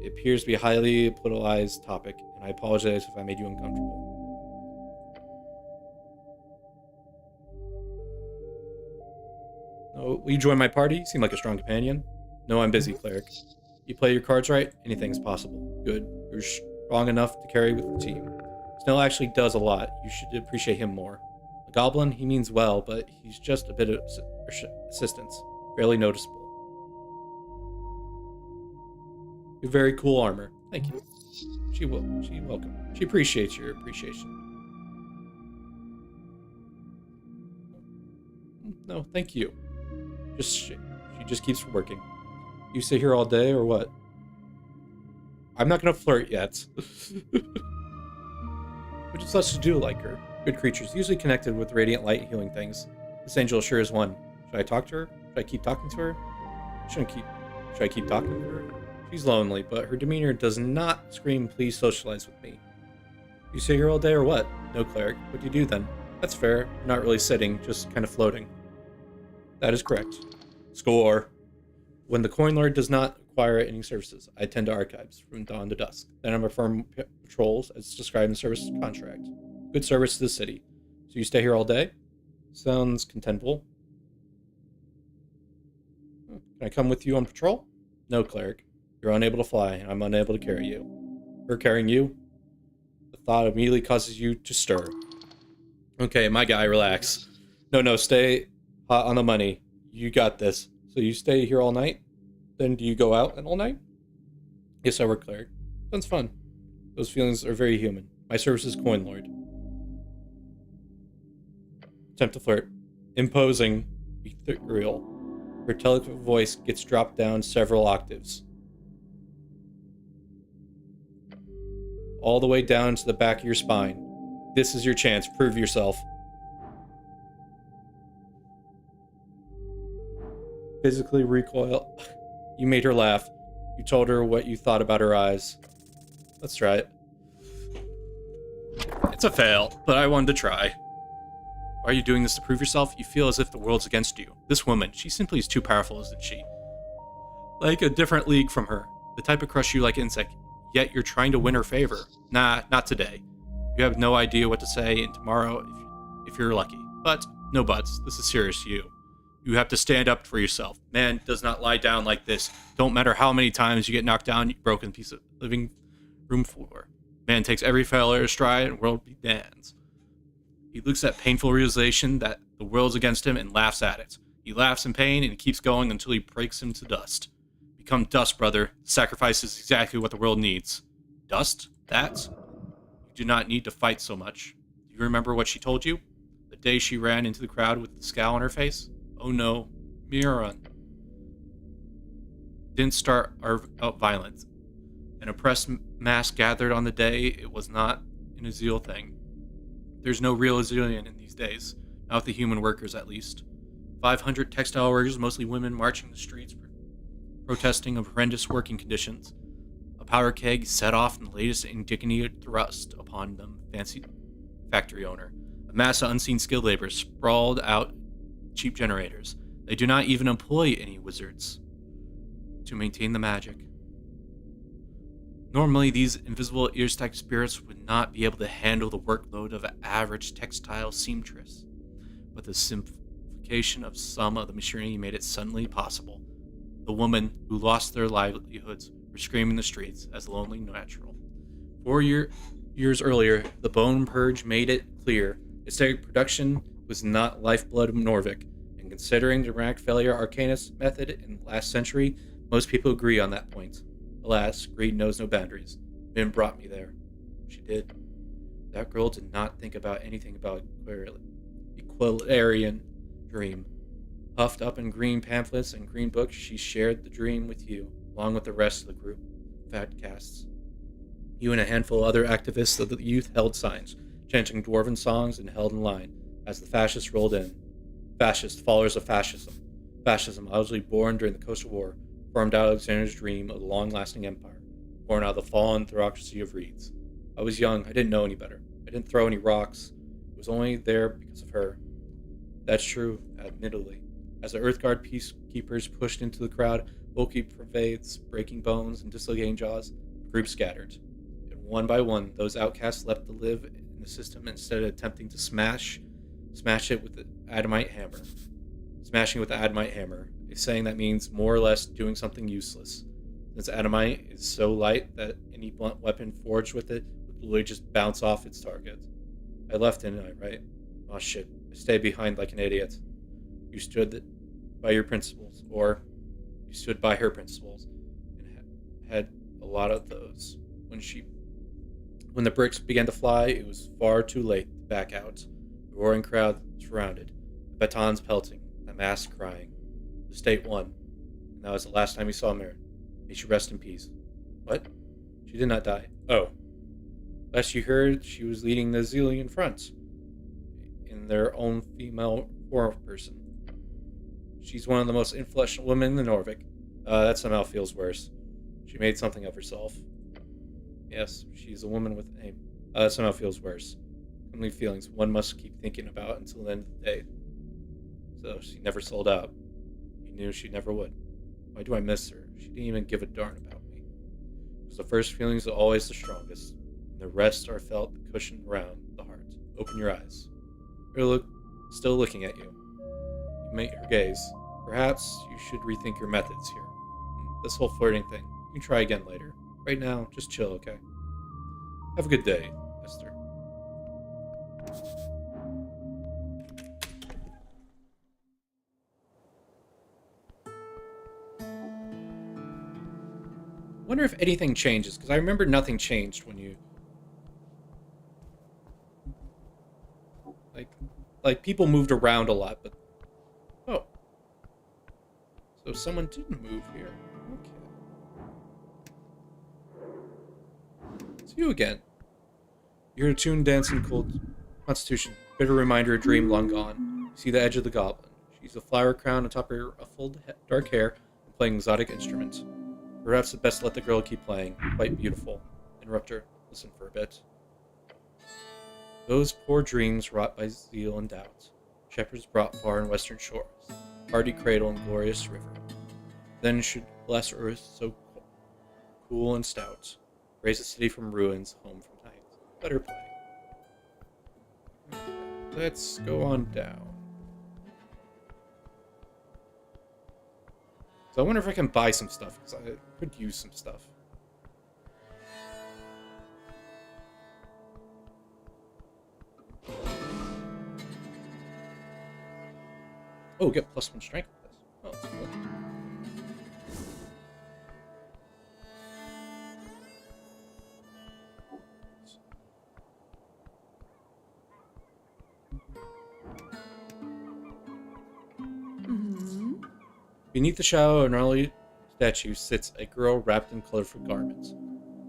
It appears to be a highly politicized topic, and I apologize if I made you uncomfortable. Oh, will you join my party? You seem like a strong companion. No, I'm busy, cleric. You play your cards right, anything is possible. Good. You're strong enough to carry with the team. Snell actually does a lot. You should appreciate him more. A goblin, he means well, but he's just a bit of assistance. Barely noticeable. You have very cool armor. Thank you. She welcome. She appreciates your appreciation. No, thank you. She just keeps working. You sit here all day or what? I'm not gonna flirt yet. Which is less to do like her. Good creatures, usually connected with radiant light healing things. This angel sure is one. Should I talk to her? Should I keep talking to her? Should I keep talking to her? She's lonely, but her demeanor does not scream, please socialize with me. You sit here all day or what? No, cleric. What do you do then? That's fair. You're not really sitting, just kind of floating. That is correct. Score. When the Coin Lord does not require any services, I attend to archives from dawn to dusk. Then I perform patrols as described in the service contract. Good service to the city. So you stay here all day? Sounds contentful. Can I come with you on patrol? No, cleric. You're unable to fly, and I'm unable to carry you. Her carrying you? The thought immediately causes you to stir. Okay, my guy, relax. No, stay hot on the money. You got this. So you stay here all night? Then do you go out all night? Yes, I work cleric. Sounds fun. Those feelings are very human. My service is Coin Lord. Attempt to flirt. Imposing. Ethereal. Her telepathic voice gets dropped down several octaves. All the way down to the back of your spine. This is your chance. Prove yourself. Physically recoil. You made her laugh. You told her what you thought about her eyes. Let's try it. It's a fail, but I wanted to try. Why are you doing this to prove yourself? You feel as if the world's against you. This woman, she simply is too powerful, isn't she? Like a different league from her. The type of crush you like insect, yet you're trying to win her favor. Nah, not today. You have no idea what to say, and tomorrow, if you're lucky. But, no buts. This is serious to you. You have to stand up for yourself. Man does not lie down like this. Don't matter how many times you get knocked down, broken piece of living Room 4. Man takes every failure stride and world be damned. He looks at painful realization that the world's against him and laughs at it. He laughs in pain and he keeps going until he breaks him to dust. Become dust, brother. Sacrifice is exactly what the world needs. Dust? That? You do not need to fight so much. Do you remember what she told you? The day she ran into the crowd with the scowl on her face? Oh no, Miran. Didn't start out violent. An oppressed mass gathered on the day. It was not an Azil thing. There's no real Azilian in these days. Not with the human workers, at least. 500 textile workers, mostly women, marching the streets, protesting of horrendous working conditions. A powder keg set off in the latest indignity thrust upon them, fancy factory owner. A mass of unseen skilled labor sprawled out cheap generators. They do not even employ any wizards to maintain the magic. Normally, these invisible ear-stacked spirits would not be able to handle the workload of an average textile seamstress, but the simplification of some of the machinery made it suddenly possible. The women who lost their livelihoods were screaming the streets as lonely natural. 4 years earlier, the Bone Purge made it clear Esoteric production was not lifeblood of Norvik, and considering the dramatic failure Arcanist method in the last century, most people agree on that point. Alas, greed knows no boundaries. Min brought me there. She did. That girl did not think about anything about Equilarian dream. Puffed up in green pamphlets and green books, she shared the dream with you, along with the rest of the group. Fatcasts. You and a handful of other activists of the youth held signs, chanting dwarven songs and held in line, as the fascists rolled in. Fascists, followers of fascism. Fascism, obviously born during the Coastal War, formed Alexander's dream of a long-lasting empire, born out of the fallen theocracy of reeds. I was young, I didn't know any better. I didn't throw any rocks. It was only there because of her. That's true, admittedly. As the Earthguard peacekeepers pushed into the crowd, bulky pervades, breaking bones, and dislocating jaws, the group scattered. And one by one, those outcasts left to live in the system instead of attempting to smash it with the adamite hammer. Smashing with the adamite hammer, a saying that means more or less doing something useless. Since adamite is so light that any blunt weapon forged with it would literally just bounce off its target. I left, didn't I, right? Oh shit, I stayed behind like an idiot. You stood by your principles, or you stood by her principles, and had a lot of those. When the bricks began to fly, it was far too late to back out. The roaring crowd surrounded, the batons pelting, the mass crying. The state won, and that was the last time we saw Marin. May she rest in peace. What? She did not die. Oh. Last you heard, she was leading the Zillion front, in their own female form person. She's one of the most influential women in the Norvik. That somehow feels worse. She made something of herself. Yes, she's a woman with a name. That somehow feels worse. Only feelings one must keep thinking about until the end of the day. So she never sold out. He knew she never would. Why do I miss her? She didn't even give a darn about me. Because the first feelings are always the strongest, and the rest are felt cushioned around the heart. Open your eyes. They're still looking at you. You meet her gaze. Perhaps you should rethink your methods here. This whole flirting thing, you can try again later. Right now, just chill, okay? Have a good day, Esther. Wonder if anything changes, because I remember nothing changed when you... Like people moved around a lot, but... Oh. So someone didn't move here. Okay. It's you again. You hear a tune dancing cold constitution. Bitter reminder, a dream long gone. You see the edge of the goblin. She's a flower crown atop her ruffled dark hair and playing exotic instruments. Perhaps it's best to let the girl keep playing. Quite beautiful. Interrupt her. Listen for a bit. Those poor dreams wrought by zeal and doubt. Shepherds brought far in western shores. Hardy cradle and glorious river. Then should bless earth so cool and stout. Raise a city from ruins, home from night. Let her play. Okay, let's go on down. So I wonder if I can buy some stuff, because I could use some stuff. Oh, get +1 strength with this. Oh, that's cool. Mm-hmm. Beneath the shadow of an early statue sits a girl wrapped in colorful garments.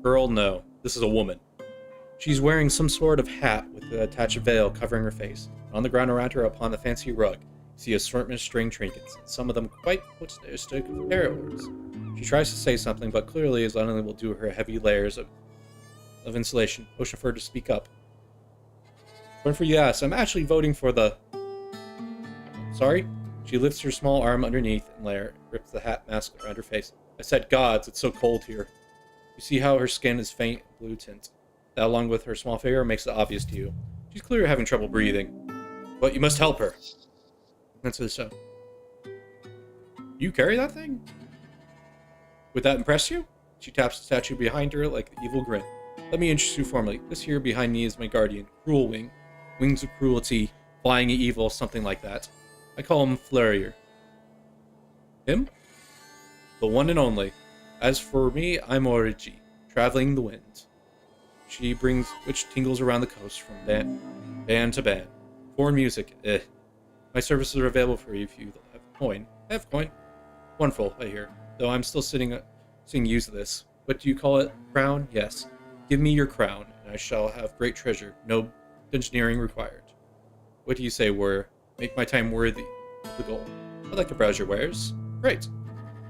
Girl, no. This is a woman. She's wearing some sort of hat with an attached veil covering her face. On the ground around her, upon the fancy rug, you see assortment of string trinkets, and some of them quite characteristic of parrot. She tries to say something, but clearly is unable due to her heavy layers of insulation. Motion for her to speak up. Voting for yes. I'm actually voting for the... Sorry? She lifts her small arm underneath and rips the hat mask around her face. I said, gods, it's so cold here. You see how her skin is faint blue tint. That, along with her small figure, makes it obvious to you. She's clearly having trouble breathing. But you must help her. That's so. You carry that thing? Would that impress you? She taps the statue behind her like an evil grin. Let me introduce you formally. This here behind me is my guardian, Cruel Wing. Wings of cruelty, flying evil, something like that. I call him Flurrier. Him? The one and only. As for me, I'm Origi, traveling the wind. She brings witch tingles around the coast from band to band. Foreign music, My services are available for you if you have coin. I have coin. Wonderful, I hear. Though I'm still seeing use of this. What do you call it? Crown? Yes. Give me your crown, and I shall have great treasure. No dungeoneering required. What do you say, warrior? Make my time worthy of the goal. I'd like to browse your wares. Great.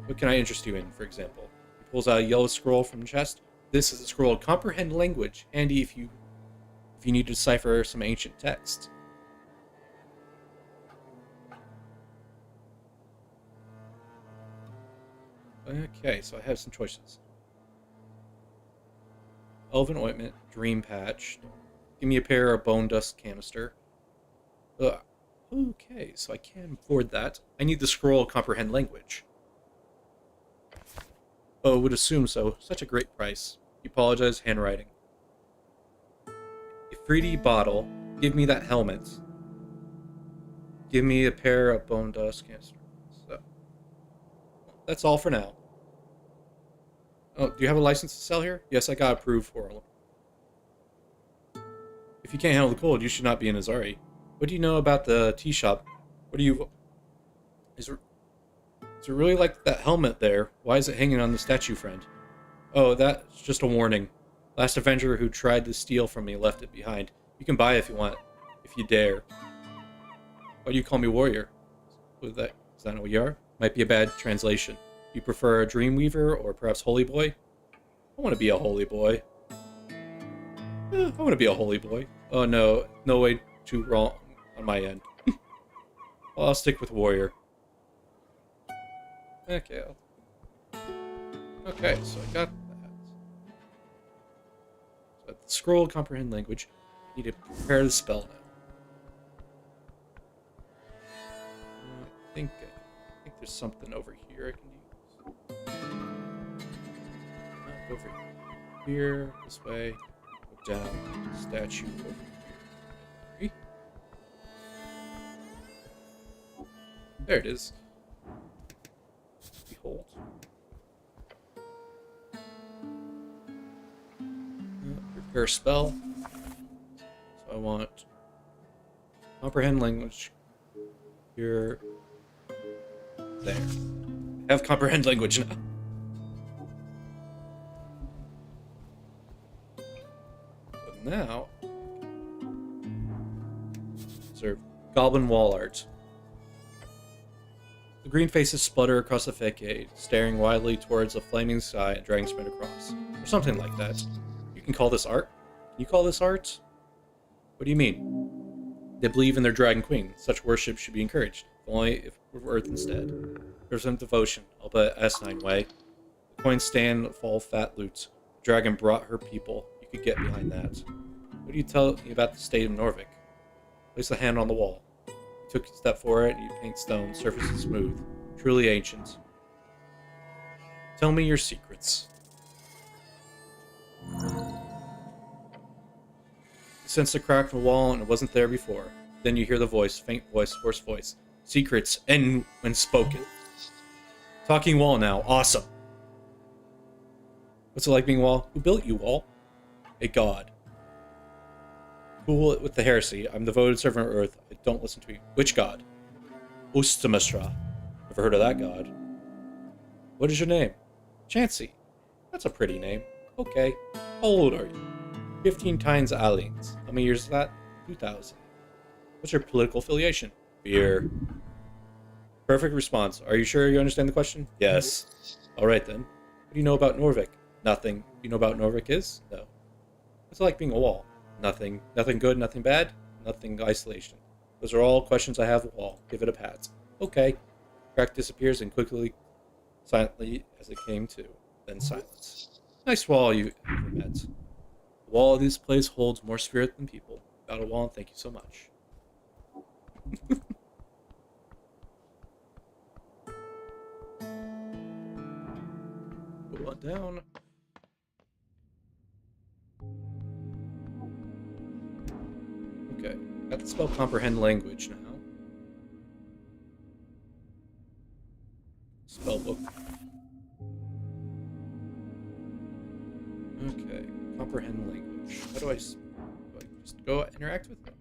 What can I interest you in, for example? He pulls out a yellow scroll from the chest. This is a scroll of comprehend language, handy if you need to decipher some ancient text. Okay, so I have some choices. Elven ointment, dream patch. Give me a pair of bone dust canister. Okay, so I can afford that. I need the scroll comprehend language. Oh, would assume so. Such a great price. He apologized, handwriting. Ifriti bottle. Give me that helmet. Give me a pair of bone dust canister. So, that's all for now. Oh, do you have a license to sell here? Yes, I got approved for them. If you can't handle the cold, you should not be in Azari. What do you know about the tea shop? What do you... Is it really like that helmet there? Why is it hanging on the statue, friend? Oh, that's just a warning. Last Avenger who tried to steal from me left it behind. You can buy it if you want, if you dare. Why do you call me warrior? Is that not what you are? Might be a bad translation. You prefer a Dreamweaver or perhaps Holy Boy? I want to be a Holy Boy. I want to be a Holy Boy. Oh no, no way too wrong on my end. Well, I'll stick with Warrior. Okay. Okay, so I got that. So scroll, comprehend language. I need to prepare the spell now. I think there's something over here I can use. Over here, this way, go down, statue over here. There it is. Behold. Prepare spell. So I want comprehend language. Here. There. I have comprehend language now. So now, observe goblin wall art. The green faces splutter across the facade, staring wildly towards a flaming sky and dragging sprint across. Or something like that. You can call this art? Can you call this art? What do you mean? They believe in their dragon queen. Such worship should be encouraged, if only if with earth instead. There's some devotion, albeit asinine way. The coins stand fall fat loot. The dragon brought her people. You could get behind that. What do you tell me about the state of Norvik? Place a hand on the wall. You took a step forward and you paint stone, surface is smooth. Truly ancient. Tell me your secrets. You sense a crack in the wall and it wasn't there before. Then you hear the voice, faint voice, hoarse voice. secrets end when spoken. Talking wall now. Awesome. What's it like being wall? Who built you, wall? A god. Cool with the heresy. I'm the devoted servant of Earth. I don't listen to you. Which god? Ustamastra. Never heard of that god. What is your name? Chancy. That's a pretty name. Okay. How old are you? 15 times aliens. How many years is that? 2,000. What's your political affiliation? Beer. Perfect response. Are you sure you understand the question? Yes. Alright then. What do you know about Norvik? Nothing. Do you know about Norvik is? No. What's it like being a wall? Nothing. Nothing good, nothing bad? Nothing isolation. Those are all questions I have a wall. Give it a pat. Okay. Crack disappears and quickly, silently as it came to. Then silence. Nice wall you ever met. The wall of this place holds more spirit than people. Got a wall and thank you so much. Go on down. Okay, got the spell comprehend language now. Spell book. Okay, comprehend language. How do I just go interact with them?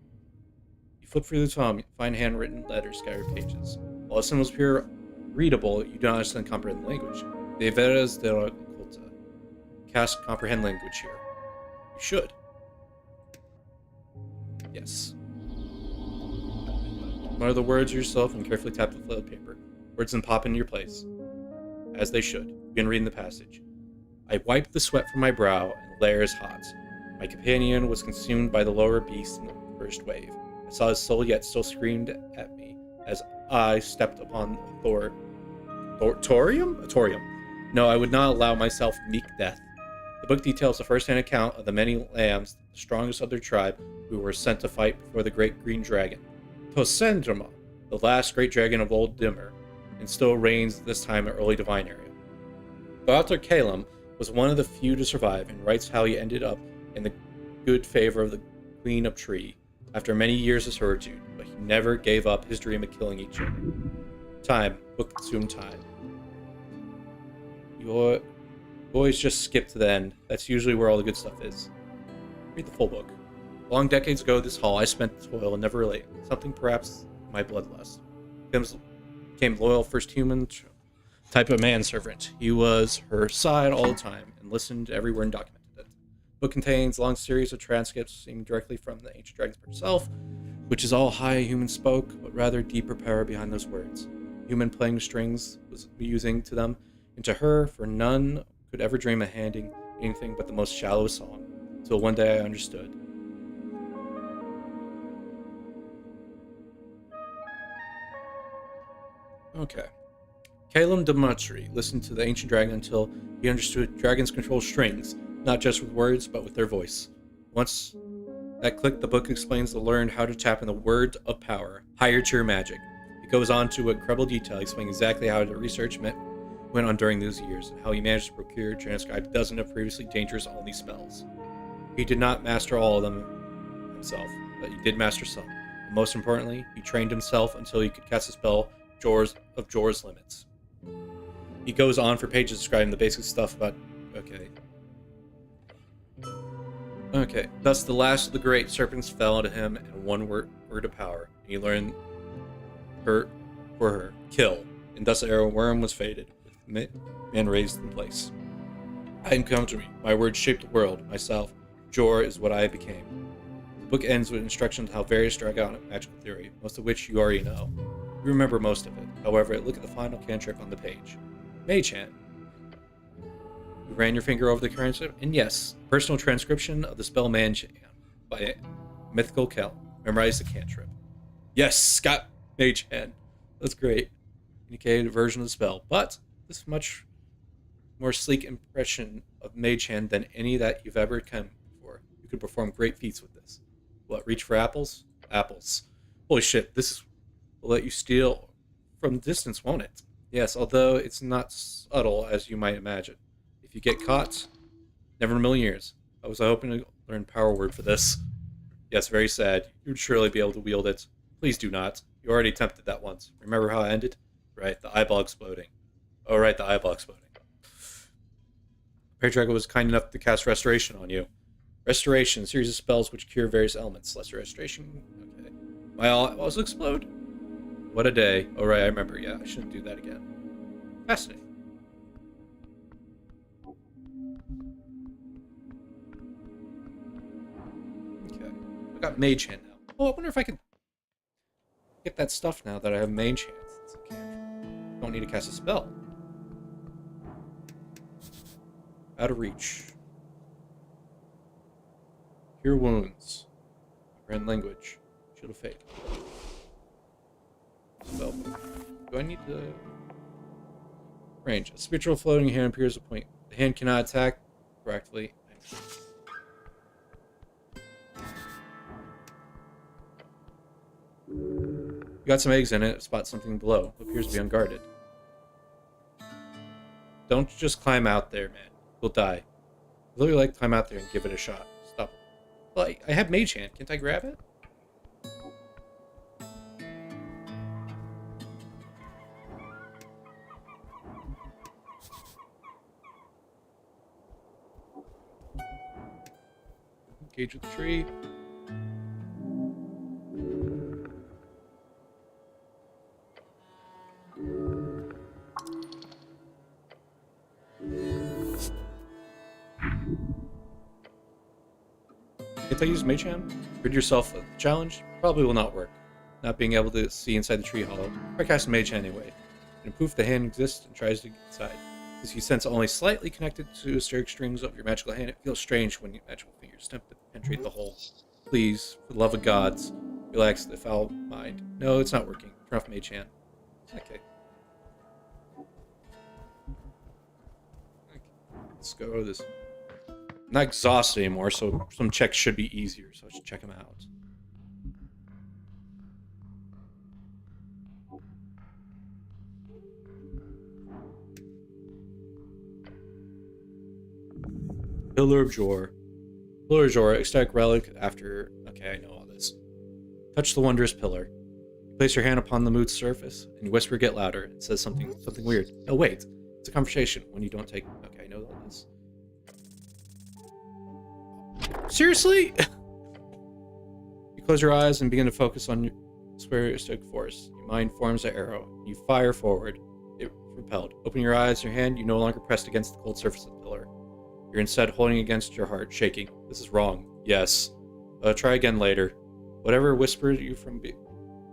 You flip through the tome, you find handwritten letters, scattered pages. While the symbols appear readable, you don't understand comprehend language. De veras de la culta. Cast comprehend language here. You should. Yes. Mutter the words yourself and carefully tap the filled paper. Words then pop into your place. As they should. Begin reading the passage. I wiped the sweat from my brow, and the air is hot. My companion was consumed by the lower beast in the first wave. I saw his soul yet still screamed at me as I stepped upon Torium? No, I would not allow myself meek death. The book details the first-hand account of the many lambs, the strongest of their tribe, who were sent to fight before the great green dragon. Tosendrama, the last great dragon of Old Dimmer, and still reigns this time in early divine area. Dr. Calum was one of the few to survive and writes how he ended up in the good favor of the Queen of Tree after many years of servitude, but he never gave up his dream of killing each other. Time, book consumed time. You always just skip to the end. That's usually where all the good stuff is. Read the full book. Long decades ago, this hall I spent toil and never relate. Something perhaps my bloodlust. Became loyal first human type of manservant. He was her side all the time and listened to every word and documented it. The book contains a long series of transcripts seen directly from the ancient dragon herself, which is all high human spoke, but rather deeper power behind those words. Human playing strings was musing to them, and to her, for none could ever dream of handing anything but the most shallow song, till one day I understood. Okay. Calum Demetri listened to the ancient dragon until he understood dragons control strings, not just with words, but with their voice. Once that clicked, the book explains to learn how to tap in the word of power, higher tier magic. It goes on to incredible detail, explaining exactly how the research went on during those years, and how he managed to procure and transcribe dozens of previously dangerous only spells. He did not master all of them himself, but he did master some. And most importantly, he trained himself until he could cast a spell of Jor's limits. He goes on for pages describing the basic stuff about... Okay. Thus the last of the great serpents fell to him, and one word of power. And he learned for her, kill. And thus the arrow worm was fated, with man raised in place. I am come to me. My words shaped the world. Myself, Jor, is what I became. The book ends with instructions on how various dragonic magical theory, most of which you already know. You remember most of it. However, look at the final cantrip on the page. Mage Hand. You ran your finger over the cantrip, and yes, personal transcription of the spell Mage Hand by Mythical Kel. Memorize the cantrip. Yes, Scott Mage Hand. That's great. Indicated version of the spell, but this is much more sleek impression of Mage Hand than any that you've ever come before. You could perform great feats with this. What, reach for apples? Apples. Holy shit, this will let you steal from distance, won't it? Yes, although it's not subtle as you might imagine. If you get caught, never in a million years. I was hoping to learn power word for this. Yes, very sad. You'd surely be able to wield it. Please do not. You already attempted that once. Remember how it ended? Right, the eyeball exploding. Oh, right, the eyeball exploding. Paradrago was kind enough to cast Restoration on you. Restoration, a series of spells which cure various elements. Lesser Restoration. Okay. My eyeballs explode? What a day. Oh, right, I remember. Yeah, I shouldn't do that again. Fascinating. Okay. I got Mage Hand now. Oh, I wonder if I can get that stuff now that I have Mage Hand. It's a cantrip. Don't need to cast a spell. Out of reach. Cure wounds. Grand language. Shield of fate. Spell. Do I need to... Range. A spiritual floating hand appears at a point. The hand cannot attack correctly. You got some eggs in it. Spot something below. Appears to be unguarded. Don't just climb out there, man. You'll die. Literally, like, climb out there and give it a shot. Stop it. Well, I have Mage Hand. Can't I grab it? Engage with the tree. Can't I use Mage Hand? Rid yourself of the challenge? Probably will not work. Not being able to see inside the tree hollow. I cast Mage Hand anyway. And poof, the hand exists and tries to get inside. Since you sense only slightly connected to esoteric strings of your magical hand, it feels strange when your magical fingers attempt to penetrate the hole. Please, for the love of gods, relax the foul mind. No, it's not working. Turn off Mage Hand. Okay. Let's go to this. I'm not exhausted anymore, so some checks should be easier, so I should check them out. Pillar of Jor. Pillar of Jor, ecstatic relic after... Okay, I know all this. Touch the wondrous pillar. You place your hand upon the moon's surface, and you whisper get louder. It says something weird. No, wait. It's a conversation when you don't take... Okay, I know all this. Seriously? You close your eyes and begin to focus on your esoteric force. Your mind forms an arrow. You fire forward. It repelled. Open your eyes, your hand, you no longer pressed against the cold surface of the pillar. You're instead holding against your heart, shaking. This is wrong. Yes. Try again later. Whatever whispered you from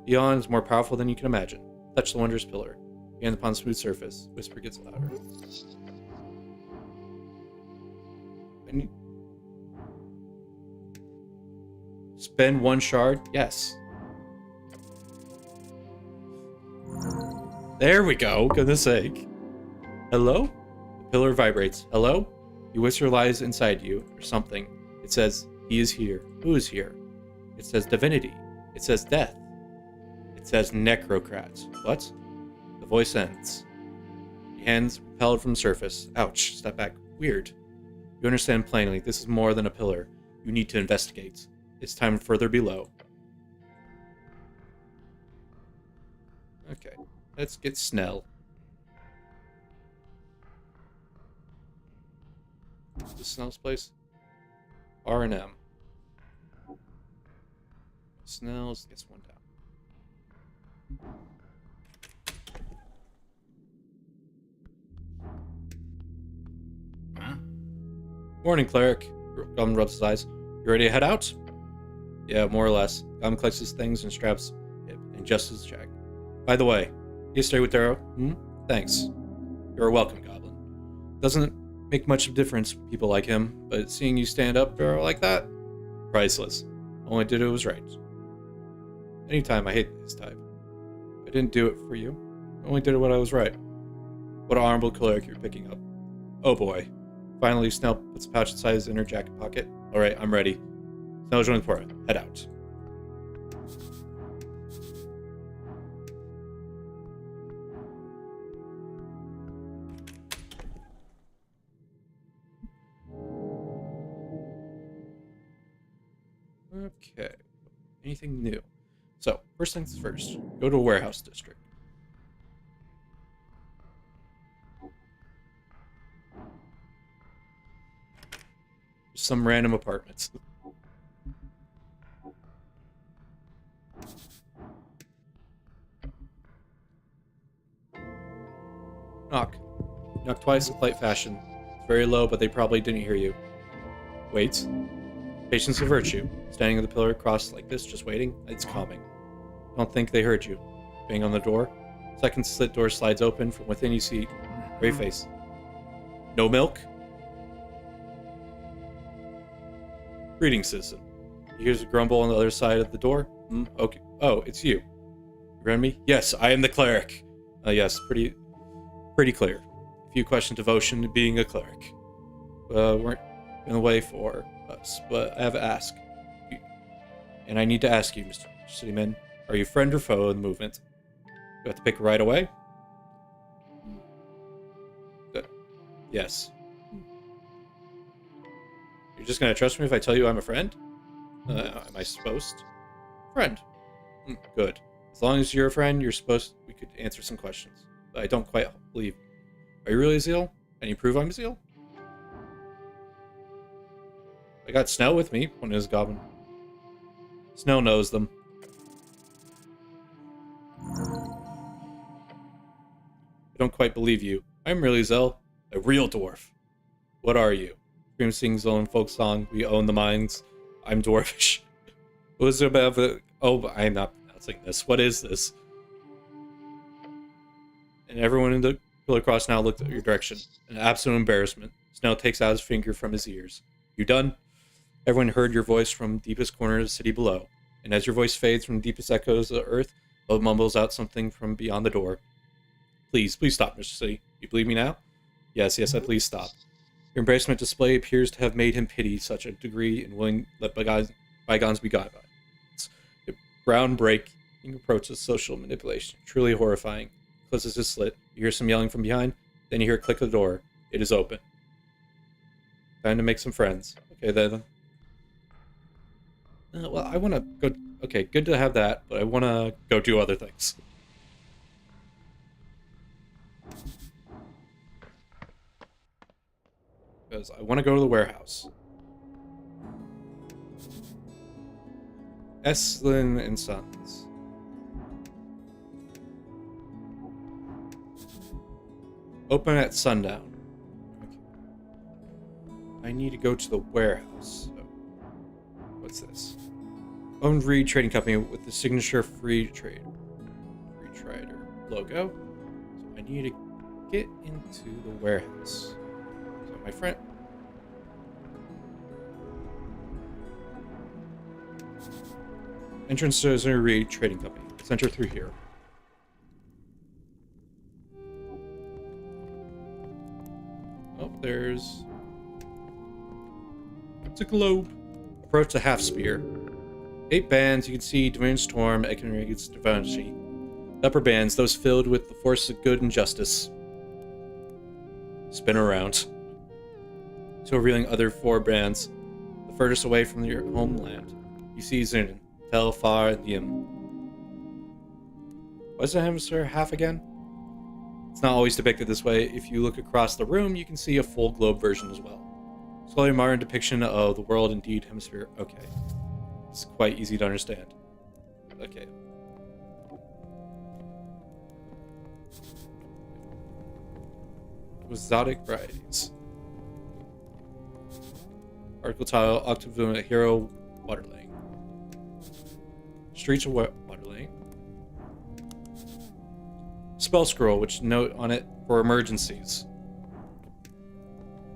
beyond is more powerful than you can imagine. Touch the wondrous pillar. Hand upon smooth surface. Whisper gets louder. Spend one shard? Yes. There we go. Goodness sake. Hello? The pillar vibrates. Hello? You whisper lies inside you, or something. It says, he is here. Who is here? It says divinity. It says death. It says necrocrats. What? The voice ends. Your hands repelled from the surface. Ouch. Step back. Weird. You understand plainly. This is more than a pillar. You need to investigate. It's time further below. Okay. Let's get Snell. Is this Snell's place? R and M. Snell's gets one down. Huh? Morning, cleric. Goblin rubs his eyes. You ready to head out? Yeah, more or less. Goblin collects his things and straps it and adjusts his check. By the way, you stay with Darrow? Thanks. You're welcome, Goblin. Doesn't make much of a difference with people like him, but seeing you stand up, Darrow, like that? Priceless. Only did what was right. Anytime I hate this type. I didn't do it for you. I only did what I was right. What an honorable cleric you're picking up. Oh boy. Finally, Snell puts a pouch inside his inner jacket pocket. Alright, I'm ready. Snell joins the party. Head out. Okay. Anything new? So, First things first, go to a warehouse district. Some random apartments. Knock. Knock twice in polite fashion. It's very low, but they probably didn't hear you. Wait. Patience is a virtue. Standing on the pillar crossed like this, just waiting, it's calming. Don't think they heard you. Bang on the door. Second slit door slides open. From within you see gray face. No milk? Greetings, citizen. You hear a grumble on the other side of the door? Okay. Oh, it's you. You remember me? Yes, I am the cleric. Yes, pretty clear. A few questions devotion to being a cleric. Weren't in the way for us, but I have to ask. And I need to ask you, Mr. Cityman, are you friend or foe of the movement? You have to pick right away? Good. Yes. You're just gonna trust me if I tell you I'm a friend? Am I supposed? Friend. Good. As long as you're a friend, we could answer some questions. But I don't quite believe. Are you really Zeal? Can you prove I'm Zeal? I got Snow with me, one is goblin. Snow knows them. I don't quite believe you. I'm really Zell, a real dwarf. What are you? Scream sings own folk song. We own the mines. I'm dwarfish. What is it about the... Oh, I'm not pronouncing this. What is this? And everyone in the pillar cross now looked at your direction. An absolute embarrassment. Snow takes out his finger from his ears. You done? Everyone heard your voice from the deepest corner of the city below. And as your voice fades from the deepest echoes of the earth, Bob mumbles out something from beyond the door. Please stop, Mr. City. You believe me now? Yes, please stop. Your embarrassment display appears to have made him pity such a degree and willing to let bygones be bygones. A groundbreaking approach to social manipulation. Truly horrifying. Closes his slit. You hear some yelling from behind. Then you hear a click of the door. It is open. Time to make some friends. Okay, then. Well, I want to go... Okay, good to have that, but I want to go do other things. Because I want to go to the warehouse. Eslin and Sons. Open at sundown. Okay. I need to go to the warehouse. So, what's this? Owned Reed Trading Company with the signature Free Trader logo. So I need to get into the warehouse. So my friend. Entrance to Esoteric Reed Trading Company. Let's enter through here. Oh, there's... It's a globe. Approach the half spear. 8 bands, you can see Divine Storm, Economics, Divinity. The upper bands, those filled with the force of good and justice. Spin around. So revealing other 4 bands, the furthest away from your homeland. You see Zunin, Tel, Far, and Yim. What's the hemisphere half again? It's not always depicted this way. If you look across the room, you can see a full globe version as well. Slowly modern depiction of the world, indeed, hemisphere. Okay. It's quite easy to understand. Okay. Exotic varieties. Article tile, Octavuna, Hero, Waterlaying. Streets of Waterlaying. Spell scroll, which note on it for emergencies.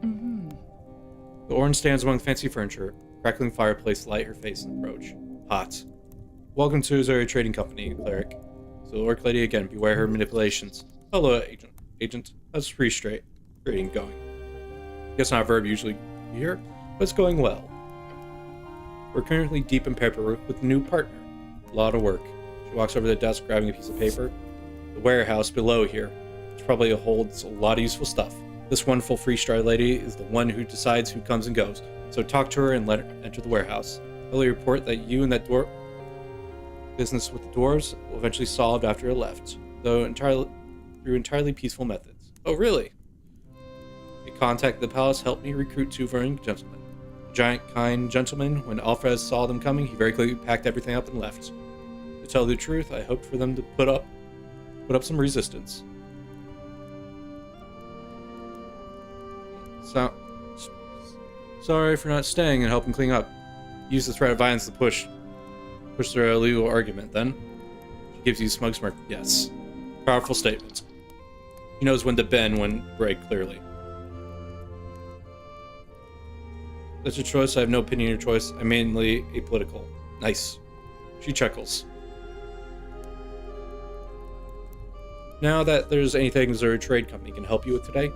The orange stands among fancy furniture. Crackling fireplace light her face and approach. Hot. Welcome to Esoteric Trading Company, cleric. So the orc lady again, beware her manipulations. Hello, agent. Agent, how's free straight? Trading going. Guess not a verb usually here, but it's going well. We're currently deep in paperwork with a new partner. A lot of work. She walks over to the desk, grabbing a piece of paper. The warehouse below here, which probably holds a lot of useful stuff. This wonderful free stride lady is the one who decides who comes and goes. So talk to her and let her enter the warehouse. Early report that you and that dwarf Business with the dwarves will eventually solved after it left, though through entirely peaceful methods. Oh, really? A contact at the palace helped me recruit 2 foreign gentlemen. A giant, kind gentleman. When Alfred saw them coming, he very quickly packed everything up and left. To tell the truth, I hoped for them to put up some resistance. So, sorry for not staying and helping clean up. Use the threat of violence to push through a legal argument, then. She gives you a smug smirk. Yes. Powerful statement. He knows when to bend, when to break, clearly. That's your choice. I have no opinion on your choice. I'm mainly apolitical. Nice. She chuckles. Now that there's anything Zero Trade Company can help you with today,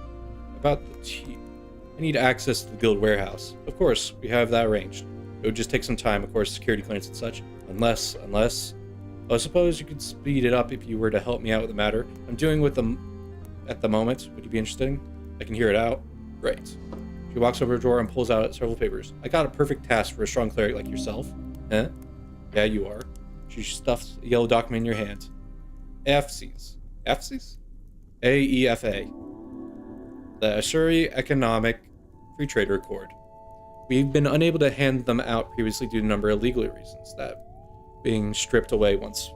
about the tea. I need access to the guild warehouse. Of course, we have that arranged. It would just take some time, of course, security clearance and such. Unless... I suppose you could speed it up if you were to help me out with the matter. I'm doing with them at the moment. Would you be interested? I can hear it out. Great. She walks over to a drawer and pulls out several papers. I got a perfect task for a strong cleric like yourself. Huh? Yeah, you are. She stuffs a yellow document in your hand. AEFAs. AEFAs? AEFA. The Esoteric Economic Free Trade Accord. We've been unable to hand them out previously due to a number of legal reasons, that being stripped away once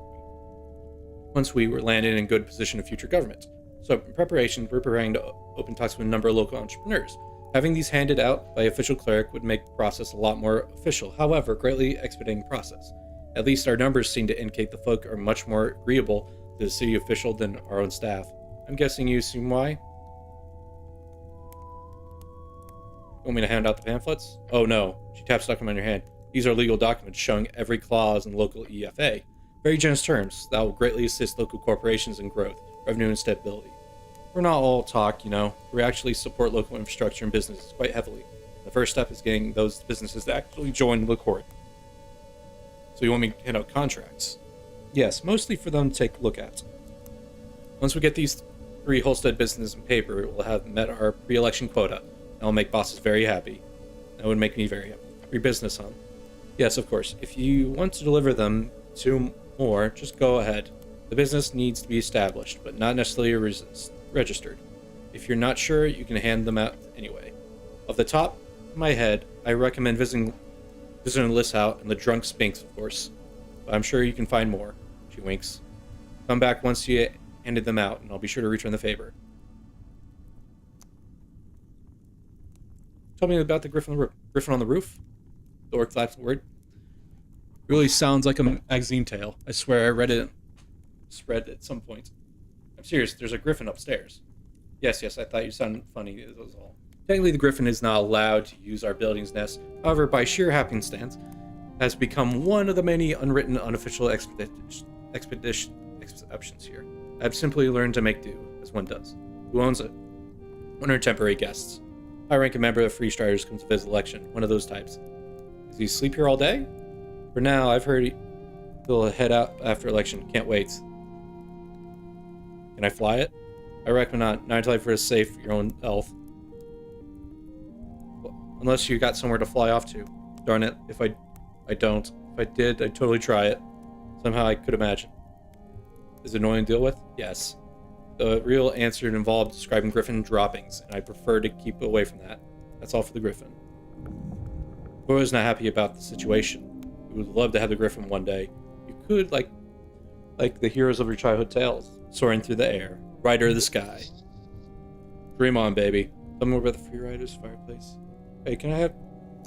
we were landed in good position of future government. So in preparation, we're preparing to open talks with a number of local entrepreneurs. Having these handed out by official cleric would make the process a lot more official, however, greatly expediting the process. At least our numbers seem to indicate the folk are much more agreeable to the city official than our own staff. I'm guessing you assume why? Want me to hand out the pamphlets? Oh no. She taps the document in your hand. These are legal documents showing every clause in local EFA. Very generous terms that will greatly assist local corporations in growth, revenue, and stability. We're not all talk, you know. We actually support local infrastructure and businesses quite heavily. The first step is getting those businesses to actually join the court. So you want me to hand out contracts? Yes, mostly for them to take a look at. Once we get these 3 Holstead businesses in paper, we'll have met our pre-election quota. That will make bosses very happy. That would make me very happy. Free business, huh? Yes, of course. If you want to deliver them to more, just go ahead. The business needs to be established, but not necessarily registered. If you're not sure, you can hand them out anyway. Off the top of my head, I recommend visiting the list out and the drunk Spinks, of course. But I'm sure you can find more. She winks. Come back once you handed them out, and I'll be sure to return the favor. Tell me about the griffin on the roof. Griffin on the roof? The orc flaps the word. Really sounds like a magazine tale. I swear I read it at some point. I'm serious, there's a griffin upstairs. Yes, I thought you sounded funny, that was all. Technically, the griffin is not allowed to use our building's nest. However, by sheer happenstance, has become one of the many unwritten, unofficial exceptions here. I've simply learned to make do, as one does. Who owns it? One of our temporary guests. High-ranking member of Free Striders comes to visit election. One of those types. Does he sleep here all day? For now, I've heard he'll head out after election. Can't wait. Can I fly it? I recommend not until I've risked safe for your own health. Well, unless you got somewhere to fly off to. Darn it, if I don't. If I did, I'd totally try it. Somehow I could imagine. Is it annoying to deal with? Yes. The real answer involved describing griffin droppings, and I prefer to keep away from that. That's all for the griffin. Boy was not happy about the situation. We would love to have the griffin one day. You could, like the heroes of your childhood tales, soaring through the air, rider of the sky. Dream on, baby. Tell me more about the Free Riders fireplace. Hey, can I have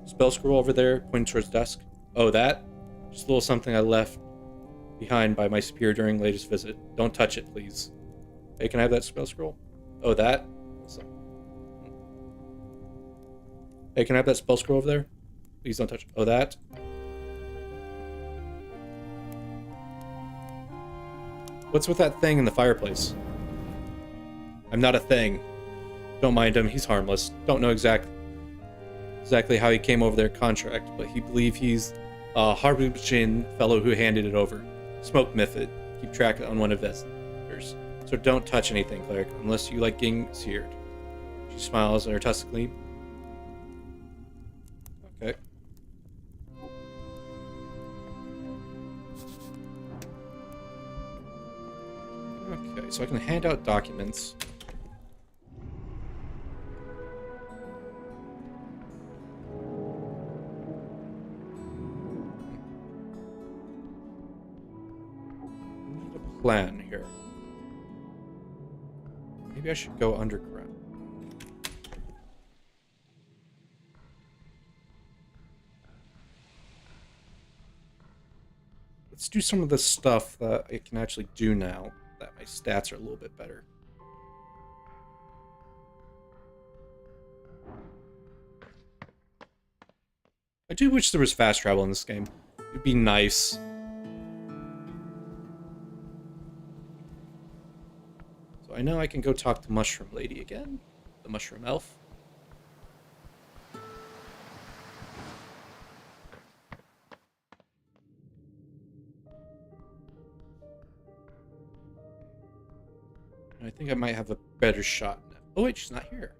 a spell scroll over there, pointing towards the desk? Oh, that? Just a little something I left behind by my superior during latest visit. Don't touch it, please. Hey, can I have that spell scroll? Oh, that? Awesome. Hey, can I have that spell scroll over there? Please don't touch it. Oh, that? What's with that thing in the fireplace? I'm not a thing. Don't mind him, he's harmless. Don't know exactly how he came over their contract, but he believes he's a Harbuchin fellow who handed it over. Smoke method. Keep track on one of his. So don't touch anything, cleric, unless you like getting seared. She smiles and her tusks gleam. Okay. Okay, so I can hand out documents. I need a plan here. Maybe I should go underground. Let's do some of the stuff that I can actually do now that my stats are a little bit better. I do wish there was fast travel in this game. It'd be nice. So I know I can go talk to Mushroom Lady again. The Mushroom Elf. I think I might have a better shot now. Oh wait, she's not here.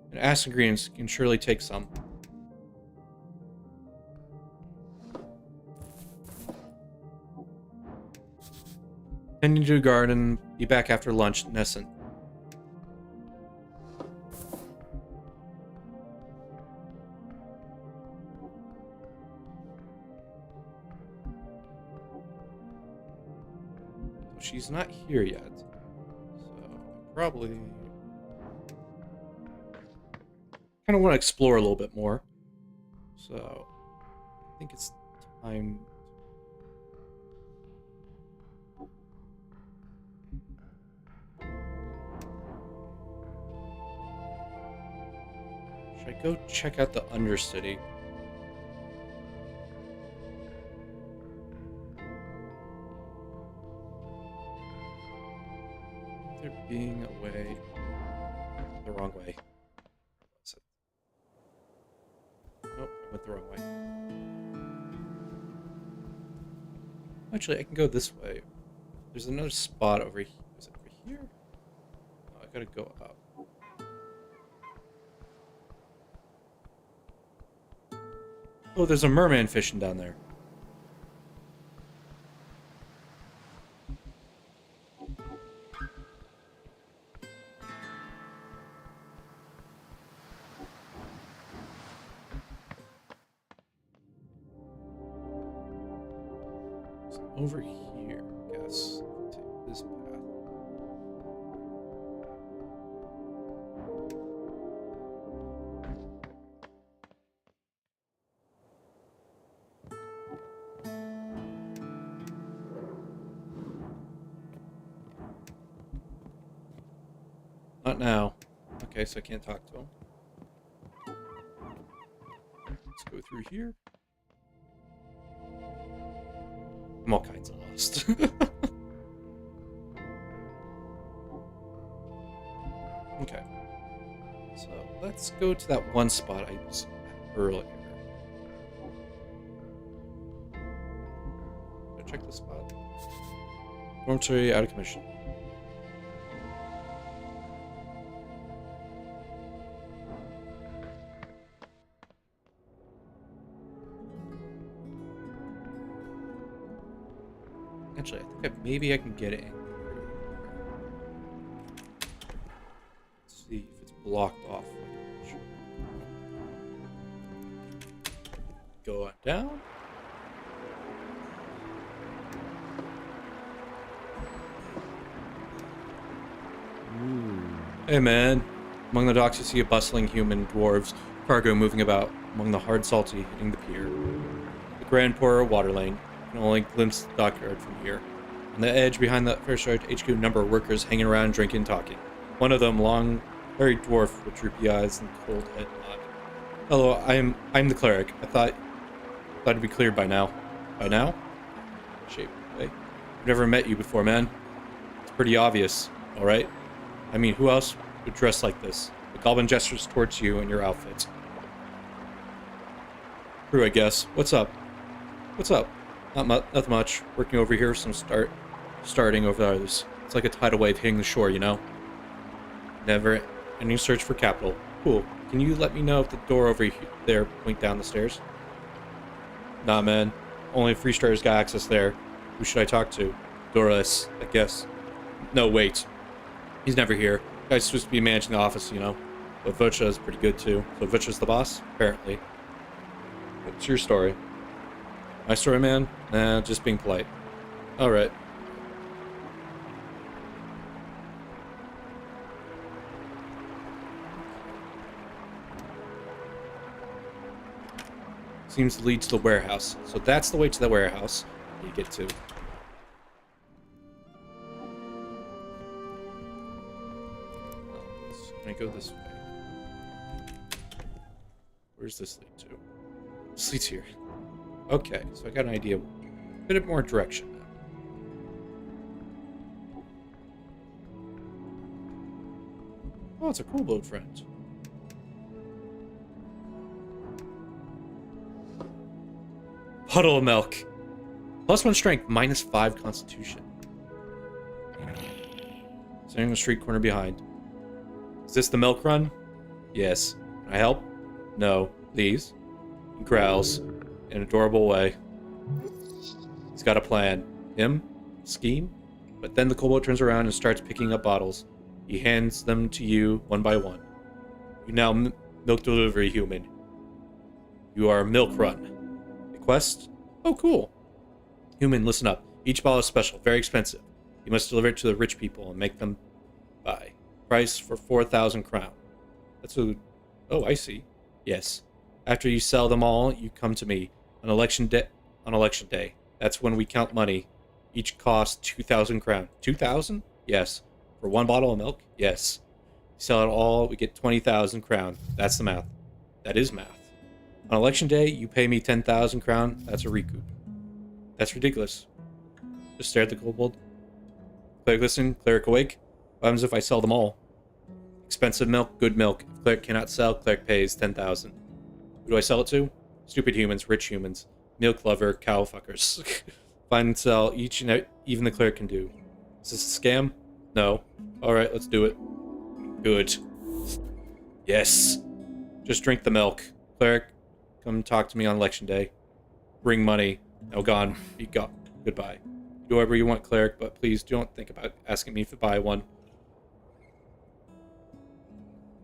And acid greens can surely take some. Tending to the garden, be back after lunch, Nescent. She's not here yet, so probably kind of want to explore a little bit more. So I think it's time. Should I go check out the Undercity? They're being away the wrong way. What's it? Nope, I went the wrong way. Actually, I can go this way. There's another spot over here. Is it over here? No, I gotta go up. Oh, there's a merman fishing down there. It's over here, I guess. Take this path. Not now. Okay, so I can't talk to him. Let's go through here. I'm all kinds of lost. Okay. So let's go to that one spot I was at earlier. Did I check the spot? Dormitory out of commission. Actually, I think maybe I can get it in. Let's see if it's blocked off. Go on down. Ooh. Hey man. Among the docks you see a bustling human dwarves, cargo moving about among the hard salty hitting the pier. The grand poorer water lane. You can only glimpse the dockyard from here. On the edge behind the First Charge HQ, a number of workers hanging around drinking, talking. One of them, long, hairy dwarf with droopy eyes and cold head nod. Hello, I'm the cleric. I thought it'd be cleared by now. By now? Shape way. I've never met you before, man. It's pretty obvious, alright? I mean, who else would dress like this? The goblin gestures towards you and your outfit. True, I guess. What's up? What's up? Nothing much. Working over here, some starting over others. It's like a tidal wave hitting the shore, you know? Never ending search for capital. Cool. Can you let me know if the door over there point down the stairs? Nah, man. Only 3 stars got access there. Who should I talk to? Doris, I guess. No, wait. He's never here. Guy's supposed to be managing the office, you know. But Vucha is pretty good too. So Vucha's the boss? Apparently. What's your story? My story, man? Nah, just being polite. Alright. Seems to lead to the warehouse. So that's the way to the warehouse you get to. Can I go this way? Where's this lead to? This leads here. Okay, so I got an idea. A bit more direction now. Oh, it's a cool boat friend. Puddle of milk. +1 strength, -5 constitution. Standing on the street corner behind. Is this the milk run? Yes. Can I help? No. Please. He growls in an adorable way. He's got a plan. Him? Scheme? But then the kobold turns around and starts picking up bottles. He hands them to you one by one. You now milk delivery human. You are milk run. Quest? Oh, cool. Human, listen up. Each bottle is special, very expensive. You must deliver it to the rich people and make them buy. Price for 4,000 crown. That's a... Oh, I see. Yes. After you sell them all, you come to me. On election day. That's when we count money. Each costs 2,000 crown. 2,000? Yes. For 1 bottle of milk? Yes. You sell it all, we get 20,000 crown. That's the math. That is math. On election day, you pay me 10,000 crown. That's a recoup. That's ridiculous. Just stare at the kobold. Cleric listen, cleric awake. What happens if I sell them all? Expensive milk, good milk. If cleric cannot sell, cleric pays 10,000. Who do I sell it to? Stupid humans, rich humans. Milk lover, cow fuckers. Find and sell each and even the cleric can do. Is this a scam? No. Alright, let's do it. Good. Yes. Just drink the milk. Cleric, come talk to me on election day. Bring money. Now gone. Be gone. Goodbye. Do whatever you want, cleric, but please don't think about asking me to buy one.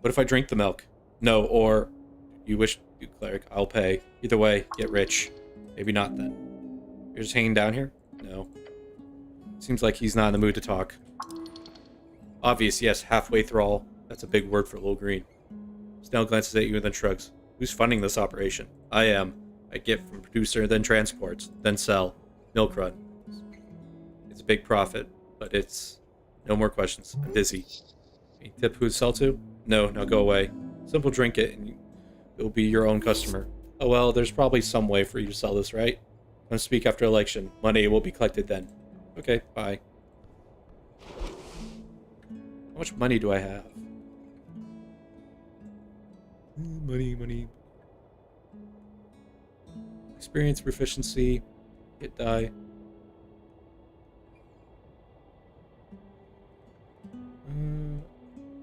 What if I drink the milk? No, or you wish to, cleric, I'll pay. Either way, get rich. Maybe not then. You're just hanging down here? No. Seems like he's not in the mood to talk. Obvious, yes, halfway thrall. That's a big word for little green. Snell glances at you and then shrugs. Who's funding this operation? I am. I get from producer, then transports, then sell. Milk run. It's a big profit, but it's... No more questions. I'm busy. Any tip who to sell to? No, now go away. Simple drink it, and you'll be your own customer. Oh well, there's probably some way for you to sell this, right? Come speak after election. Money will be collected then. Okay, bye. How much money do I have? Money. Experience, proficiency, hit die.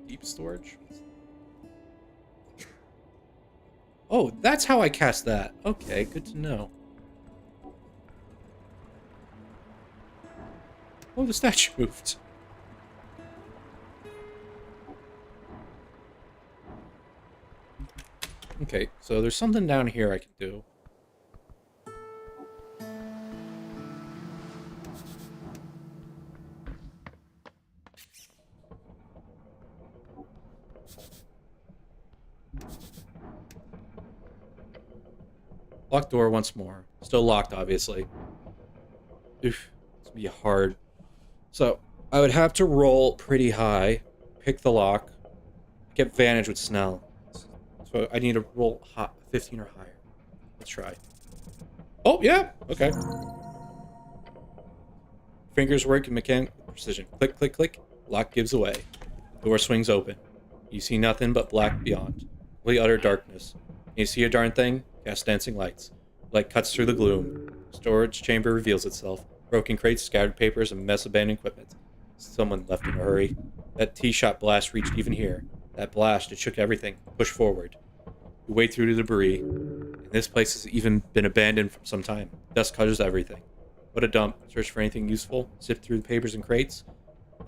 Deep storage. Oh, that's how I cast that. Okay, good to know. Oh, the statue moved. Okay, so there's something down here I can do. Locked door once more. Still locked, obviously. Oof, it's gonna be hard. So, I would have to roll pretty high, pick the lock, get advantage with Snell. So I need to roll 15 or higher. Let's try. Oh, yeah! Okay. Fingers work in mechanical precision. Click, click, click. Lock gives away. Door swings open. You see nothing but black beyond. Complete utter darkness. Can you see a darn thing? Cast dancing lights. Light cuts through the gloom. Storage chamber reveals itself. Broken crates, scattered papers, and mess of abandoned equipment. Someone left in a hurry. That T-shot blast reached even here. That blast, it shook everything. Push forward. You wade through the debris. And This place has even been abandoned for some time. Dust covers everything. What a dump. Search for anything useful. Sift through the papers and crates.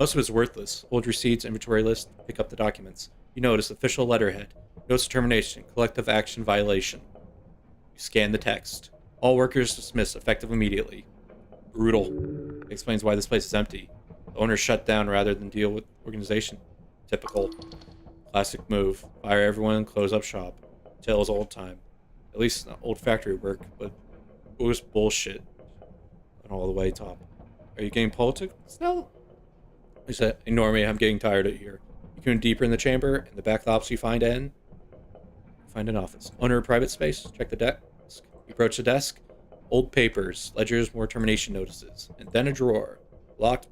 Most of it's worthless. Old receipts, inventory list. Pick up the documents. You notice official letterhead. Notice of termination. Collective action violation. You scan the text. All workers dismissed effective immediately. Brutal. It explains why this place is empty. The owner shut down rather than deal with organization. Typical. Classic move. Fire everyone and close up shop. Tales old time. At least it's not old factory work, but it was bullshit. And all the way top. Are you getting politics now? I said, ignore me, I'm getting tired of here. You come deeper in the chamber, in the back of the office you find an office. Owner of private space, check the desk. You approach the desk. Old papers, ledgers, more termination notices. And then a drawer. Locked,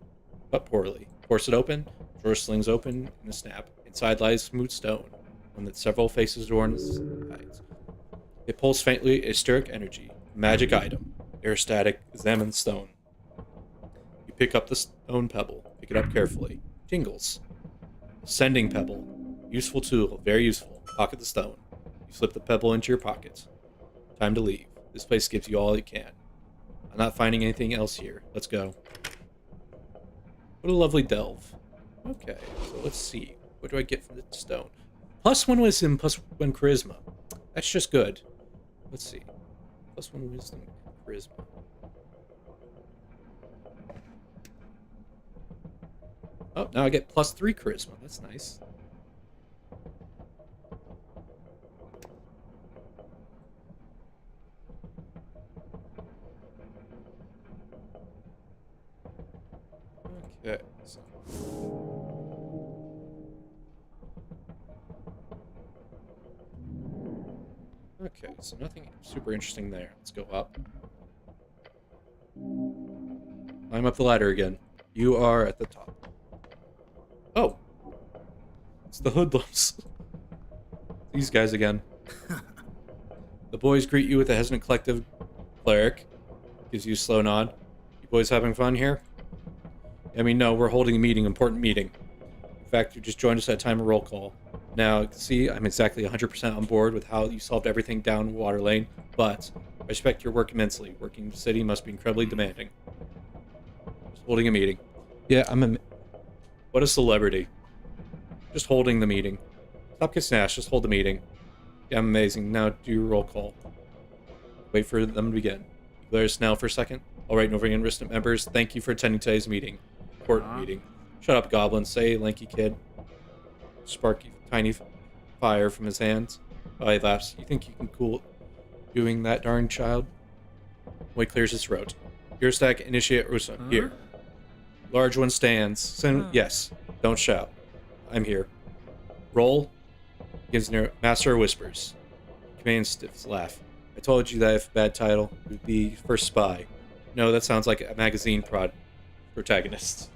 but poorly. Force it open. Drawer slings open in a snap. Inside lies smooth stone. One that several faces adorn sides. It pulls faintly esoteric energy. Magic item. Aerostatic. Examine stone. You pick up the stone pebble. Pick it up carefully. Jingles. Sending pebble. Useful tool. Very useful. Pocket the stone. You slip the pebble into your pocket. Time to leave. This place gives you all it can. I'm not finding anything else here. Let's go. What a lovely delve. Okay, so let's see. What do I get from the stone? +1 wisdom, +1 charisma. That's just good. Let's see. +1 wisdom, charisma. Oh, now I get +3 charisma. That's nice. Okay, so. Okay, so nothing super interesting there. Let's go up. Climb up the ladder again. You are at the top. Oh! It's the hoodlums. These guys again. The boys greet you with a hesitant collective cleric. Gives you a slow nod. You boys having fun here? I mean, no, we're holding a meeting, important meeting. In fact, you just joined us at time of roll call. Now, see, I'm exactly 100% on board with how you solved everything down Water Lane, but I respect your work immensely. Working in the city must be incredibly demanding. Just holding a meeting. Yeah, what a celebrity. Just holding the meeting. Stop kissing ass, just hold the meeting. Yeah, I'm amazing. Now do your roll call. Wait for them to begin. Glare Snell for a second. All right, Novian Restant members, thank you for attending today's meeting. Important meeting. Shut up, Goblin. Say, lanky kid. Sparky, tiny fire from his hands. Oh, he laughs. You think you can cool doing that, darn child? Boy clears his throat. Your stack, initiate Rusa. Here. Large one stands. Send, yes. Don't shout. I'm here. Roll. Gives near Master whispers. Command stiffs. Laugh. I told you that if a bad title, it would be First Spy. No, that sounds like a magazine protagonist.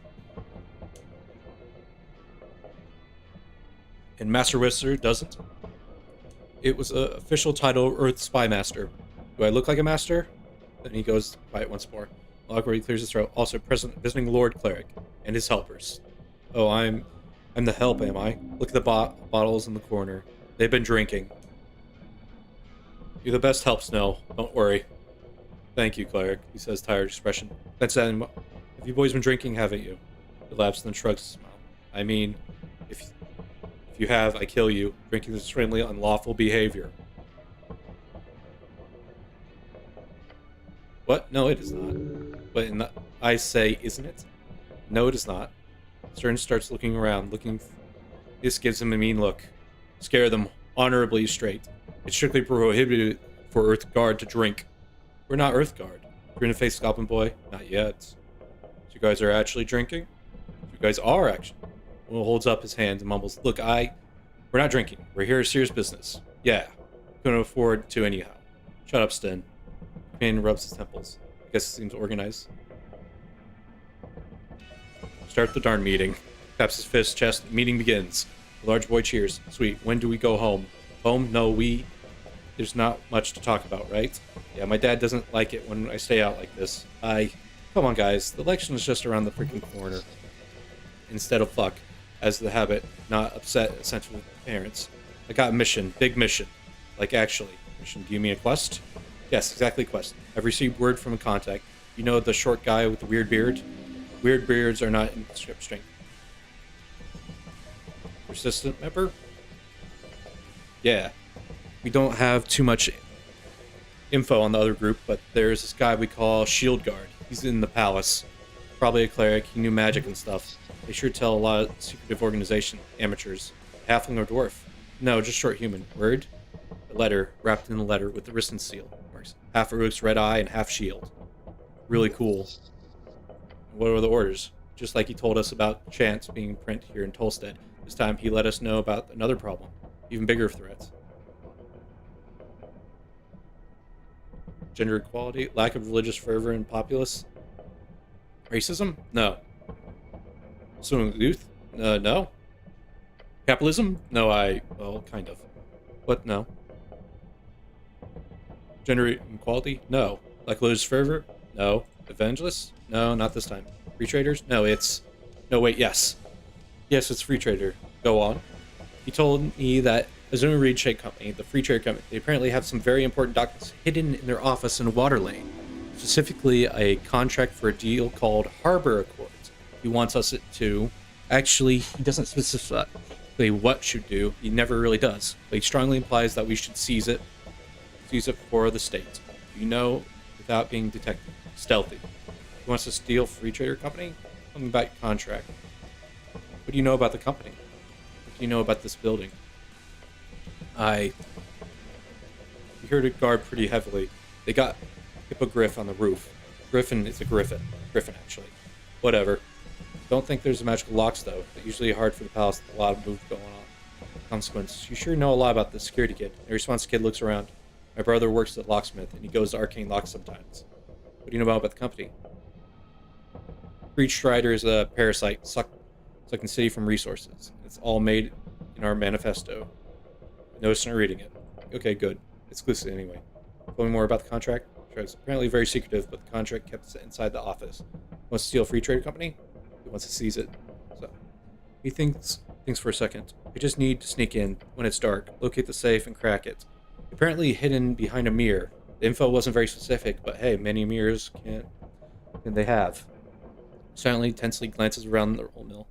And Master Whisper doesn't. It was an official title, Earth Spy Master. Do I look like a master? Then he goes quiet once more. Lockery clears his throat. Also present, visiting Lord Cleric and his helpers. Oh, I'm the help, am I? Look at the bottles in the corner. They've been drinking. You're the best help, Snow. Don't worry. Thank you, Cleric, he says, tired expression. That's that. Have you boys been drinking, haven't you? He laughs and then shrugs his mouth. I mean, if you have, I kill you. Drinking is extremely unlawful behavior. What? No, it is not. But I say, isn't it? No, it is not. Stern starts looking around, This gives him a mean look. Scare them honorably straight. It's strictly prohibited for Earth Guard to drink. We're not Earth Guard. Grin face Goblin Boy. Not yet. So you guys are actually drinking? You guys are actually. Will holds up his hand and mumbles, Look, we're not drinking. We're here serious business. Yeah. Couldn't afford to anyhow. Shut up, Sten. Companion rubs his temples. I guess it seems organized. Start the darn meeting. Taps his fist, chest. Meeting begins. The large boy cheers. Sweet. When do we go home? Home? No, there's not much to talk about, right? Yeah, my dad doesn't like it when I stay out like this. Come on, guys. The election is just around the freaking corner. Instead of fuck, as the habit, not upset essential parents. I got a mission. Big mission. Like, actually. Mission, do you mean a quest? Yes, exactly, quest. I've received word from a contact. You know the short guy with the weird beard? Weird beards are not in script strength. Persistent member? Yeah. We don't have too much info on the other group, but there's this guy we call Shield Guard. He's in the palace. Probably a cleric. He knew magic and stuff. They sure tell a lot of secretive organization. Amateurs. Halfling or dwarf? No, just short human. Word? A letter, wrapped in a letter with the written seal. Marks. Half Rook's red eye and half shield. Really cool. What were the orders? Just like he told us about chants being print here in Tolstead. This time he let us know about another problem. Even bigger threats. Gender equality, lack of religious fervor and populace. Racism? No. Swimming youth? No. Capitalism? No, well, kind of. What? No. Gender equality? No. Like religious fervor? No. Evangelists? No, not this time. Free traders? No, no, wait, yes. Yes, it's free trader. Go on. He told me that Azuna Reed Shake Company, the free trade company, they apparently have some very important documents hidden in their office in Water Lane. Specifically, a contract for a deal called Harbor Accords. He wants us to... Actually, he doesn't specify what should do. He never really does. But he strongly implies that we should seize it for the state. You know, without being detected. Stealthy. He wants to steal Free Trader Company? Tell me about your contract. What do you know about the company? What do you know about this building? We heard it guard pretty heavily. They got Hippogriff on the roof. Griffin is a griffin. Griffin, actually. Whatever. Don't think there's magical locks, though. They're usually hard for the palace with a lot of move going on. Consequence. You sure know a lot about the security kid. In response, the kid looks around. My brother works at Locksmith, and he goes to Arcane Locks sometimes. What do you know about the company? Breach Strider is a parasite, sucking the city from resources. It's all made in our manifesto. Noticing or reading it. Okay, good. Exclusive anyway. Tell me more about the contract. It's apparently very secretive, but the contract kept inside the office. Wants to steal a free trade company? He wants to seize it. So he thinks for a second. We just need to sneak in when it's dark, locate the safe, and crack it. Apparently hidden behind a mirror. The info wasn't very specific, but hey, many mirrors can they have. Silently, tensely glances around the roll mill.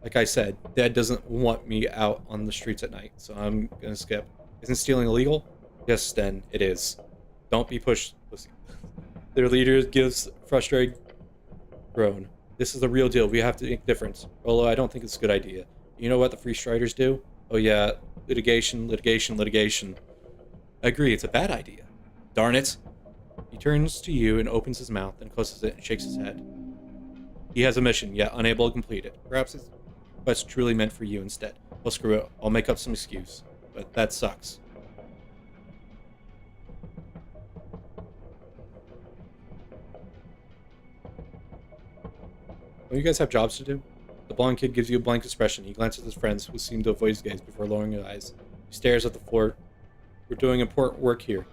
Like I said, Dad doesn't want me out on the streets at night, so I'm gonna skip. Isn't stealing illegal? Yes, Sten, it is. Don't be pushed. Their leader gives frustrated groan. This is the real deal. We have to make a difference. Rolo, I don't think it's a good idea. You know what the Free Striders do? Oh yeah, litigation. I agree, it's a bad idea. Darn it. He turns to you and opens his mouth, then closes it and shakes his head. He has a mission, yet unable to complete it. Perhaps it's quest truly meant for you instead. Well, screw it. I'll make up some excuse. But that sucks. Don't you guys have jobs to do? The blonde kid gives you a blank expression. He glances at his friends, who seem to avoid his gaze before lowering his eyes. He stares at the floor. We're doing important work here.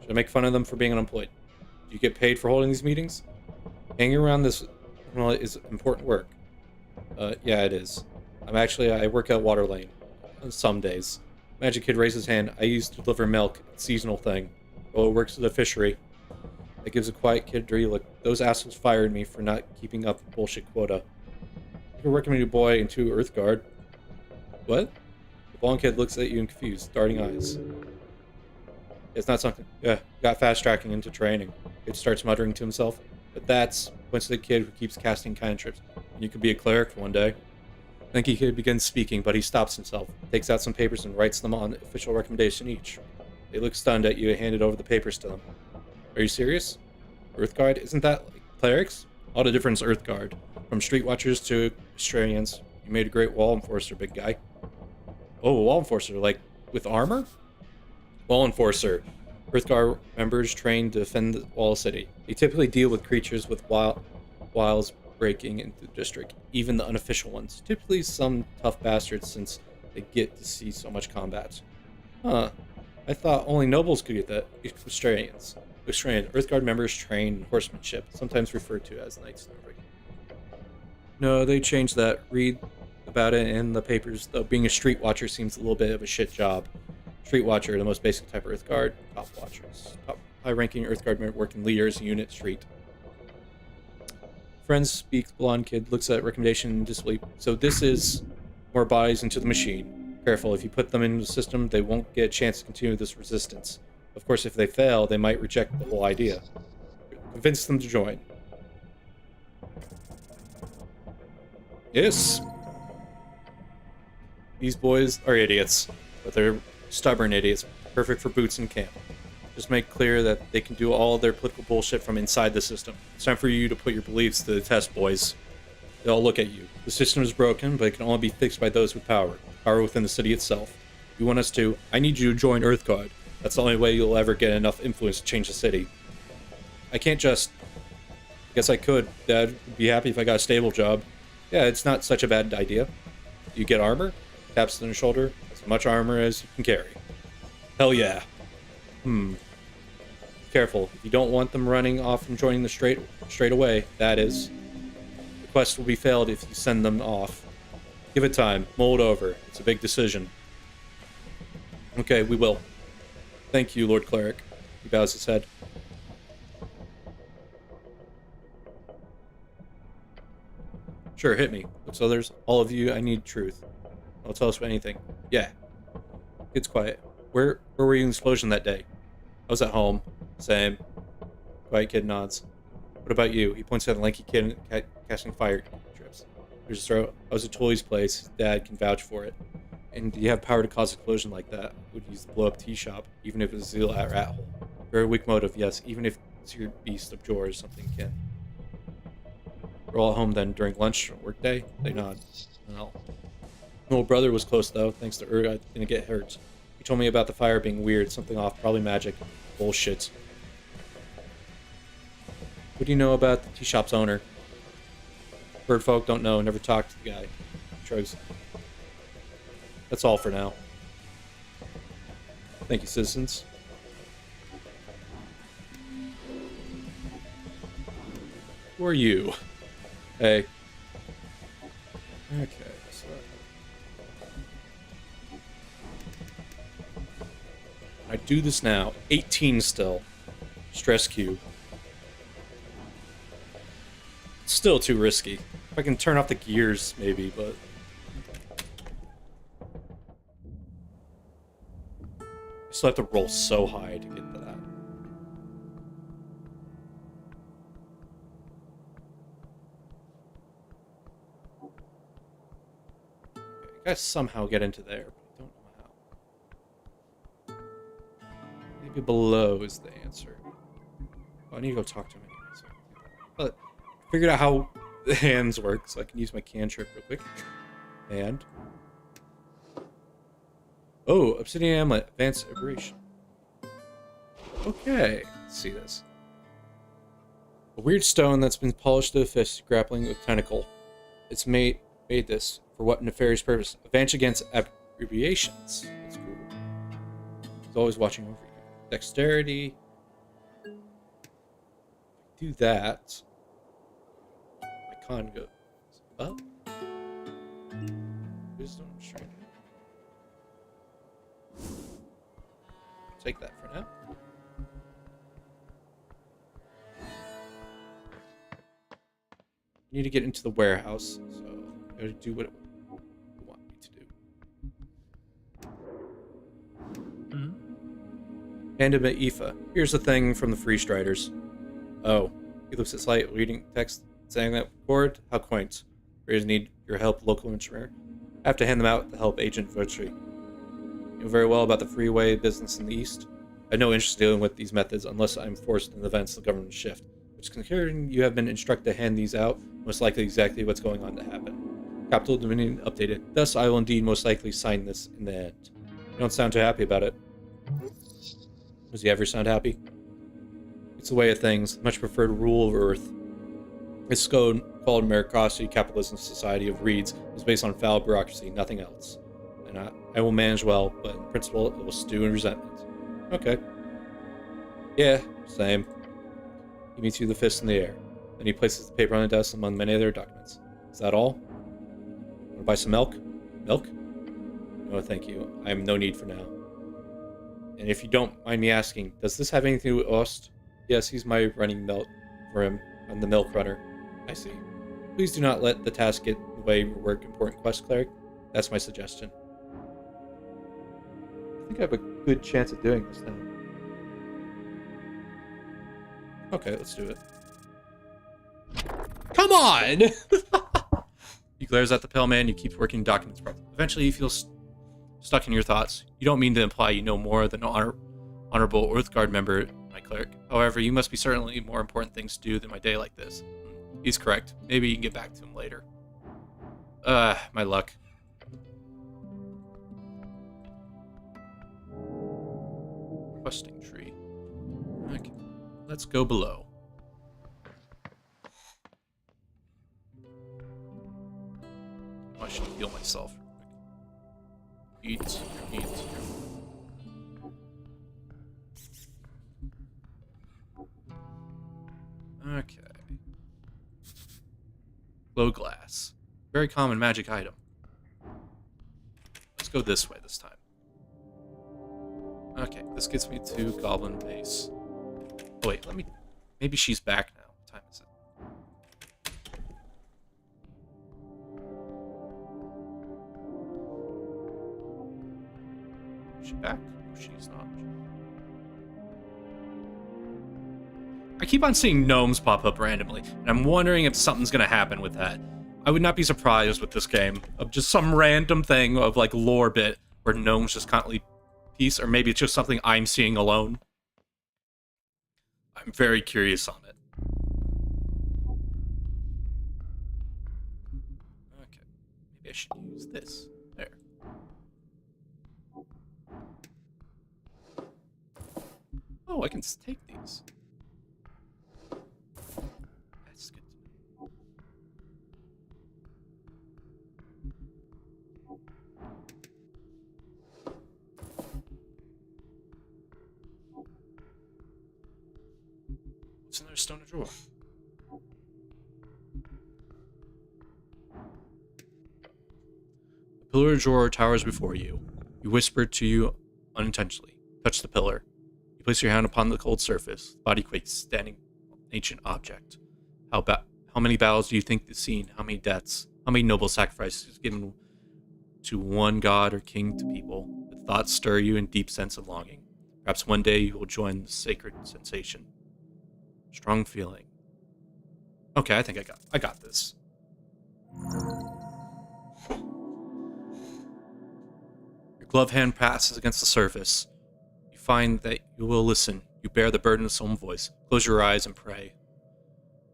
Should I make fun of them for being unemployed? Do you get paid for holding these meetings? Hanging around this is important work. Yeah, it is. I work at Water Lane. On some days. Magic Kid raises his hand. I used to deliver milk. It's a seasonal thing. Well, it works at the fishery. It gives a quiet kid dirty look. Those assholes fired me for not keeping up the bullshit quota. You're working with a boy into Earthguard. What? The blonde kid looks at you in confused, darting eyes. It's not something. Yeah, got fast tracking into training. Kid starts muttering to himself. But that's points to the kid who keeps casting cantrips. And you could be a cleric one day. Thinky Kid begins speaking, but he stops himself, takes out some papers and writes them on official recommendation each. They look stunned at you and handed over the papers to them. Are you serious? Earthguard? Isn't that like clerics? All the difference, Earthguard. From street watchers to Australians. You made a great wall enforcer, big guy. Oh, a wall enforcer, like with armor? Wall enforcer. Earthguard members trained to defend the wall city. They typically deal with creatures with wiles breaking into the district, even the unofficial ones. Typically some tough bastards since they get to see so much combat. Huh. I thought only nobles could get that. Australians. Earthguard members train in horsemanship, sometimes referred to as knights. No, they changed that. Read about it in the papers, though being a street watcher seems a little bit of a shit job. Street Watcher, the most basic type of Earth Guard. Top Watchers. Top high-ranking Earth Guard men working leaders, unit, street. Friends speaks, blonde kid, looks at recommendation in disbelief. So this is more bodies into the machine. Careful, if you put them in the system, they won't get a chance to continue this resistance. Of course, if they fail, they might reject the whole idea. Convince them to join. Yes. These boys are idiots, but they're stubborn idiots, perfect for boots in camp. Just make clear that they can do all their political bullshit from inside the system. It's time for you to put your beliefs to the test, boys. They'll look at you. The system is broken, but it can only be fixed by those with power. Power within the city itself. You want us to? I need you to join EarthGuard. That's the only way you'll ever get enough influence to change the city. I can't just... I guess I could. Dad would be happy if I got a stable job. Yeah, it's not such a bad idea. You get armor? Taps on the shoulder. As much armor as you can carry. Hell yeah. Careful. If you don't want them running off and joining the straight away, that is. The quest will be failed if you send them off. Give it time. Mull it over. It's a big decision. Okay, we will. Thank you, Lord Cleric. He bows his head. Sure, hit me. Looks others. All of you, I need truth. Don't tell us anything. Yeah. It's quiet. Where were you in the explosion that day? I was at home. Same. Quiet kid nods. What about you? He points at the lanky kid casting fire drips. There's his throat. I was at Tully's place. His dad can vouch for it. And do you have power to cause an explosion like that? Would use the blow-up tea shop, even if it was a rat hole. Very weak motive, yes. Even if it's your beast of jaw or something can. We're all at home then during lunch or work day? They nod. No. My little brother was close though, thanks to Urg. I didn't get hurt. He told me about the fire being weird, something off, probably magic. Bullshit. What do you know about the tea shop's owner? Bird folk don't know, never talked to the guy. Shrugs. That's all for now. Thank you, citizens. Who are you? Hey. Okay, so... I do this now. 18 still. Stress cube. Still too risky. If I can turn off the gears, maybe, but... I still have to roll so high to get to that. Okay, I gotta somehow get into there, but I don't know how. Maybe below is the answer. Oh, I need to go talk to him anyway, so... But I figured out how the hands work, so I can use my cantrip real quick. And... Oh, Obsidian Amulet, Advanced Aberration. Okay, let's see this. A weird stone that's been polished to the fist, grappling with tentacle. It's made this for what nefarious purpose? Advantage against abbreviations. That's cool. He's always watching over you. Dexterity. Do that. My con goes up. Wisdom, strength. Take that for now. I need to get into the warehouse, so I gotta do what it want me to do. Hand him at Aoife. Here's the thing from the Free Striders. Oh, he looks at Slight, reading text, saying that chord. How quaint. Raiders need your help, local engineer. I have to hand them out to help Agent Virtue. You know very well about the freeway business in the East. I have no interest in dealing with these methods unless I'm forced in events the government shift. Which, considering you have been instructed to hand these out, most likely exactly what's going on to happen. Capital Dominion updated. Thus, I will indeed most likely sign this in the end. You don't sound too happy about it. Does he ever sound happy? It's the way of things. Much preferred rule of Earth. It's called meritocracy, capitalism, society of reeds. It's based on foul bureaucracy, nothing else. And I will manage well, but in principle, it will stew in resentment. Okay. Yeah, same. He meets you the fist in the air. Then he places the paper on the desk among many other documents. Is that all? Want to buy some milk? Milk? No, thank you. I have no need for now. And if you don't mind me asking, does this have anything to do with Ost? Yes, he's my running milk for him. I'm the milk runner. I see. Please do not let the task get in the way of your work, important quest cleric. That's my suggestion. I think I have a good chance of doing this now. Okay, let's do it. Come on! He glares at the pale man. You keep working documents properly. Eventually, you feel stuck in your thoughts. You don't mean to imply you know more than an honorable Earthguard member, my cleric. However, you must be certainly more important things to do than my day like this. He's correct. Maybe you can get back to him later. My luck. Questing tree. Okay, let's go below. I should heal myself. Eat. Okay. Glow glass. Very common magic item. Let's go this way this time. Okay, this gets me to Goblin Base. Oh wait, maybe she's back now. What time is it? Is she back? No, she's not. I keep on seeing gnomes pop up randomly, and I'm wondering if something's gonna happen with that. I would not be surprised with this game of just some random thing of like lore bit where gnomes just constantly piece, or maybe it's just something I'm seeing alone. I'm very curious on it. Okay, maybe I should use this. There. Oh, I can take these. That's good. What's in their stone drawer? The pillar drawer towers before you. You whisper to you unintentionally. Touch the pillar. You place your hand upon the cold surface. The body quakes, standing on an ancient object. How many battles do you think you've seen? How many deaths? How many noble sacrifices given to one god or king to people? The thoughts stir you in deep sense of longing. Perhaps one day you will join the sacred sensation. Strong feeling. Okay, I think I got this. Your glove hand passes against the surface. You find that you will listen. You bear the burden of some voice. Close your eyes and pray.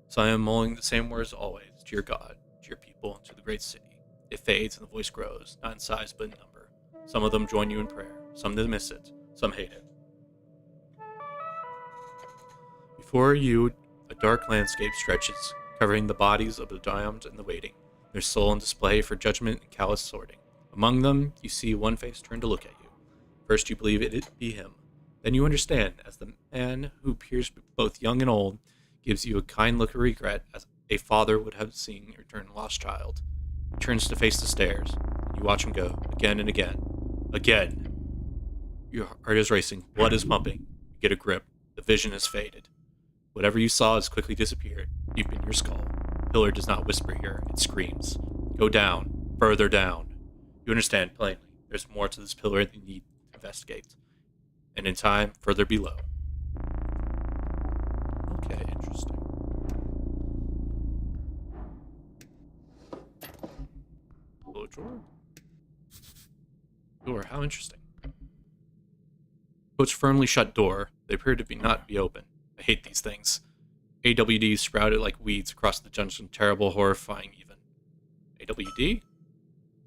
So I am mulling the same words always, to your God, to your people, and to the great city. It fades and the voice grows, not in size but in number. Some of them join you in prayer. Some dismiss it. Some hate it. Before you, a dark landscape stretches, covering the bodies of the damned and the waiting, their soul on display for judgment and callous sorting. Among them, you see one face turn to look at you. First you believe it be him. Then you understand, as the man who appears both young and old, gives you a kind look of regret, as a father would have seen your return lost child. He turns to face the stairs, and you watch him go, again and again. Again! Your heart is racing, blood is pumping. You get a grip. The vision has faded. Whatever you saw has quickly disappeared, deep in your skull. The pillar does not whisper here, it screams. Go down, further down. You understand plainly, there's more to this pillar than you need to investigate. And in time, further below. Okay, interesting. Hello, drawer? Door, how interesting. Coach firmly shut door. They appear to not be open. I hate these things. AWD sprouted like weeds across the dungeon, terrible, horrifying even. AWD?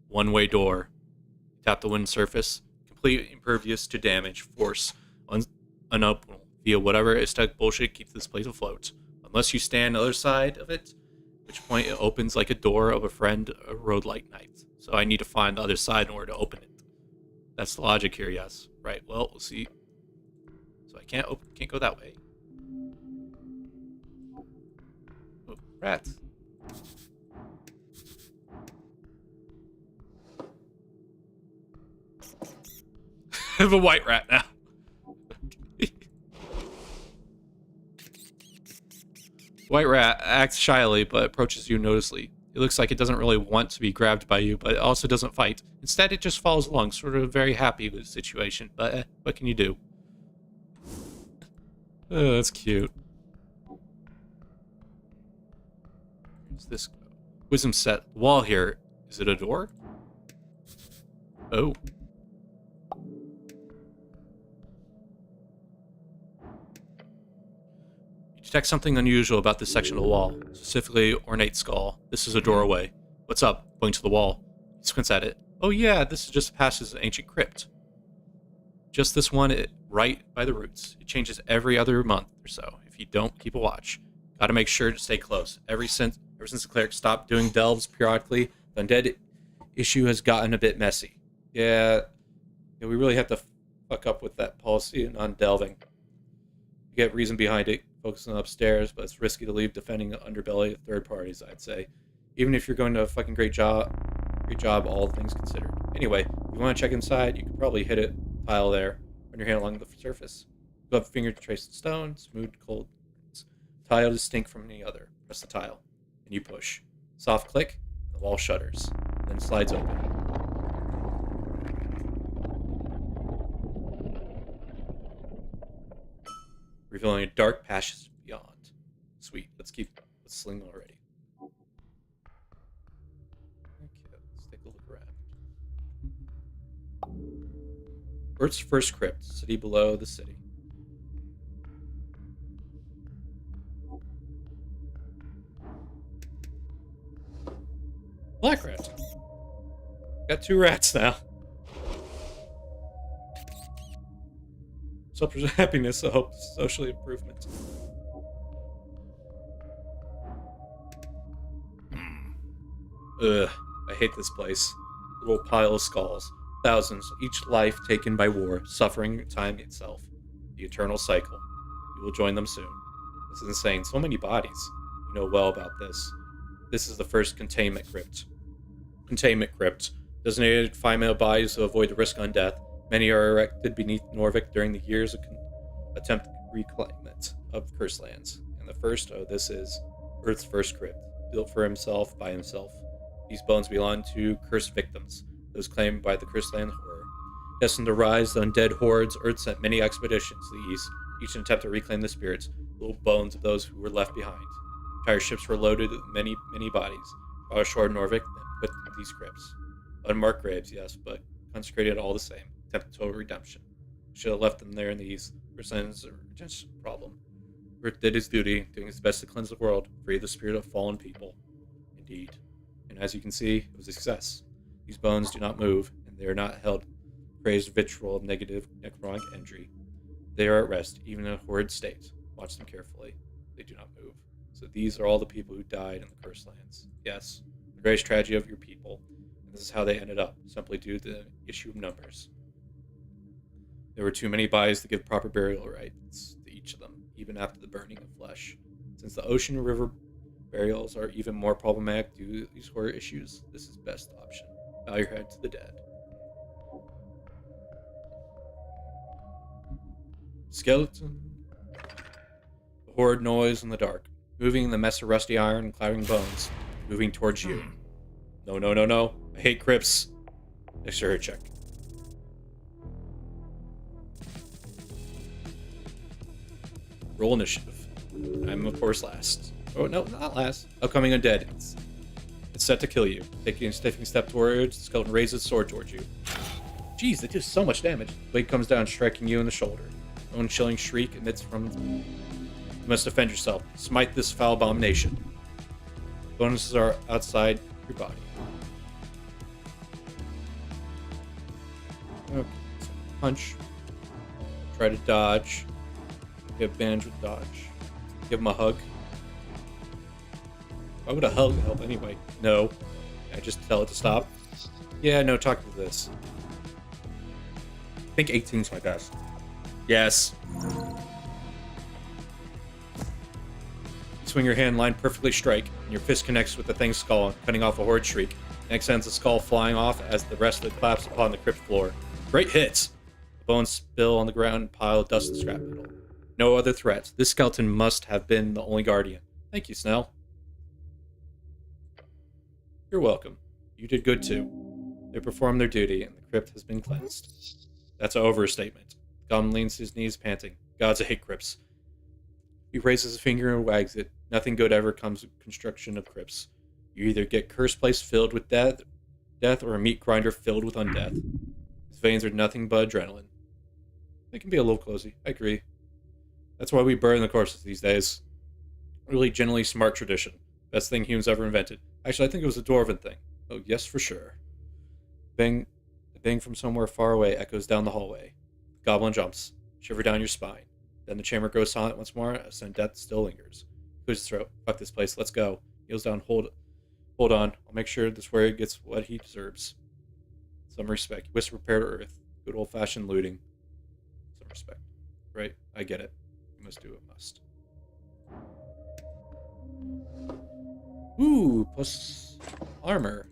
One-way door. Tap the wind surface, completely impervious to damage, force, unopenable, via whatever aesthetic bullshit keeps this place afloat. Unless you stand on the other side of it, at which point it opens like a door of a friend, a road like night. So I need to find the other side in order to open it. That's the logic here, yes. Right, well, we'll see. So I can't go that way. Oh, rats. I have a white rat now. White rat acts shyly, but approaches you noticeably. It looks like it doesn't really want to be grabbed by you, but it also doesn't fight. Instead, it just follows along, sort of very happy with the situation. But what can you do? Oh, that's cute. Where's this go? Wisdom set. The wall here. Is it a door? Oh. You detect something unusual about this section of the wall, specifically ornate skull. This is a doorway. What's up? Going to the wall. He squints at it. Oh yeah, this is just a passage to an ancient crypt. Just this one, right by the roots. It changes every other month or so. If you don't, keep a watch. Gotta make sure to stay close. Ever since the cleric stopped doing delves periodically, the undead issue has gotten a bit messy. Yeah, we really have to fuck up with that policy on delving. You get reason behind it, focusing on upstairs, but it's risky to leave defending the underbelly of third parties, I'd say. Even if you're going to a fucking great job, all things considered. Anyway, if you want to check inside, you could probably hit a tile there, run your hand along the surface. Go up a finger to trace the stone, smooth, cold. Tile distinct from any other. Press the tile, and you push. Soft click, the wall shutters, then slides open. Revealing a dark passage beyond. Sweet, let's sling already. Okay, let's take a look around. Earth's first crypt, city below the city. Black rat. Got 2 rats now. Selfish happiness, I hope social improvement. Ugh, I hate this place. Little pile of skulls. Thousands, each life taken by war, suffering, time itself. The eternal cycle. You will join them soon. This is insane. So many bodies. You know well about this. This is the first containment crypt. Designated female bodies to avoid the risk on death. Many are erected beneath Norvik during the years of attempted reclaimment of cursed lands. And the first, this is Earth's first crypt, built for himself by himself. These bones belong to cursed victims, those claimed by the cursed land horror. Destined to rise, the undead hordes, Earth sent many expeditions to the east, each an attempt to reclaim the spirits, little bones of those who were left behind. Entire ships were loaded with many bodies, brought ashore in Norvik, then put into these crypts. Unmarked graves, yes, but consecrated all the same. Attempted total redemption. Should have left them there in the east. Percentages are just a problem. Earth did his duty, doing his best to cleanse the world, free the spirit of fallen people. Indeed. And as you can see, it was a success. These bones do not move, and they are not held praised vitriol of negative necrotic energy. They are at rest, even in a horrid state. Watch them carefully. They do not move. So these are all the people who died in the cursed lands. Yes, the greatest tragedy of your people. And this is how they ended up, simply due to the issue of numbers. There were too many bodies to give proper burial rites to each of them, even after the burning of flesh. Since the ocean and river burials are even more problematic due to these horror issues, this is the best option. Bow your head to the dead. Skeleton. The horrid noise in the dark, moving in the mess of rusty iron and clattering bones, moving towards you. No, no, no, no. I hate crypts. Exterior check. Roll initiative. I'm, of course, last. Oh, no, not last. Upcoming undead. It's set to kill you. Taking a stiffing step towards, the skeleton raises its sword towards you. Jeez, that does so much damage. The blade comes down, striking you in the shoulder. Your own chilling shriek emits from... You must defend yourself. Smite this foul abomination. Bonuses are outside your body. Okay, so punch. Try to dodge. Get advantage with dodge. Give him a hug. Why would a hug help anyway? No. I just tell it to stop. Yeah, no, talk to this. I think 18's my best. Yes. Swing your hand, line perfectly strike, and your fist connects with the thing's skull, cutting off a horrid shriek. Next sends the skull flying off as the rest of it collapses upon the crypt floor. Great hits! The bones spill on the ground and pile of dust and scrap metal. No other threats. This skeleton must have been the only guardian. Thank you, Snell. You're welcome. You did good too. They performed their duty, and the crypt has been cleansed. That's an overstatement. Goblin leans to his knees, panting. Gods, I hate crypts. He raises his finger and wags it. Nothing good ever comes of construction of crypts. You either get cursed place filled with death, or a meat grinder filled with undeath. His veins are nothing but adrenaline. They can be a little cozy, I agree. That's why we bury the corpses these days. Really generally smart tradition. Best thing humans ever invented. Actually, I think it was a dwarven thing. Oh, yes, for sure. A bang from somewhere far away echoes down the hallway. The goblin jumps, shiver down your spine. Then the chamber goes silent once more, as then death still lingers. Clears his throat. Fuck this place, let's go. Kneels down, hold on. I'll make sure this warrior gets what he deserves. Some respect. Whisper prayer to earth. Good old-fashioned looting. Some respect. Right? I get it. You must do what must. Ooh, plus armor.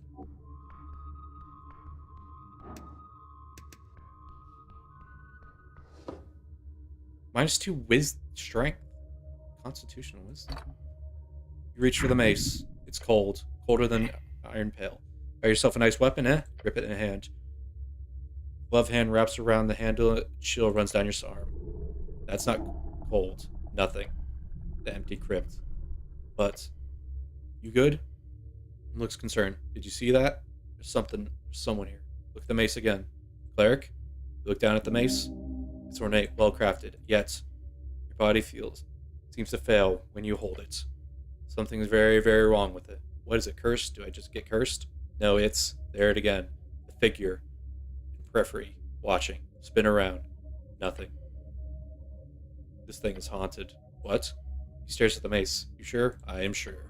-2 strength. Constitutional wisdom. You reach for the mace. It's cold. Colder than iron pail. Buy yourself a nice weapon, eh? Grip it in a hand. Glove hand wraps around the handle. Chill runs down your arm. That's not cold. Nothing. The empty crypt. But, you good? He looks concerned. Did you see that? There's someone here. Look at the mace again. Cleric? You look down at the mace. It's ornate, well crafted, yet your body seems to fail when you hold it. Something's very, very wrong with it. What is it, cursed? Do I just get cursed? No, there it again. The figure, in periphery, watching, spin around, nothing. This thing is haunted. What? He stares at the mace. You sure? I am sure.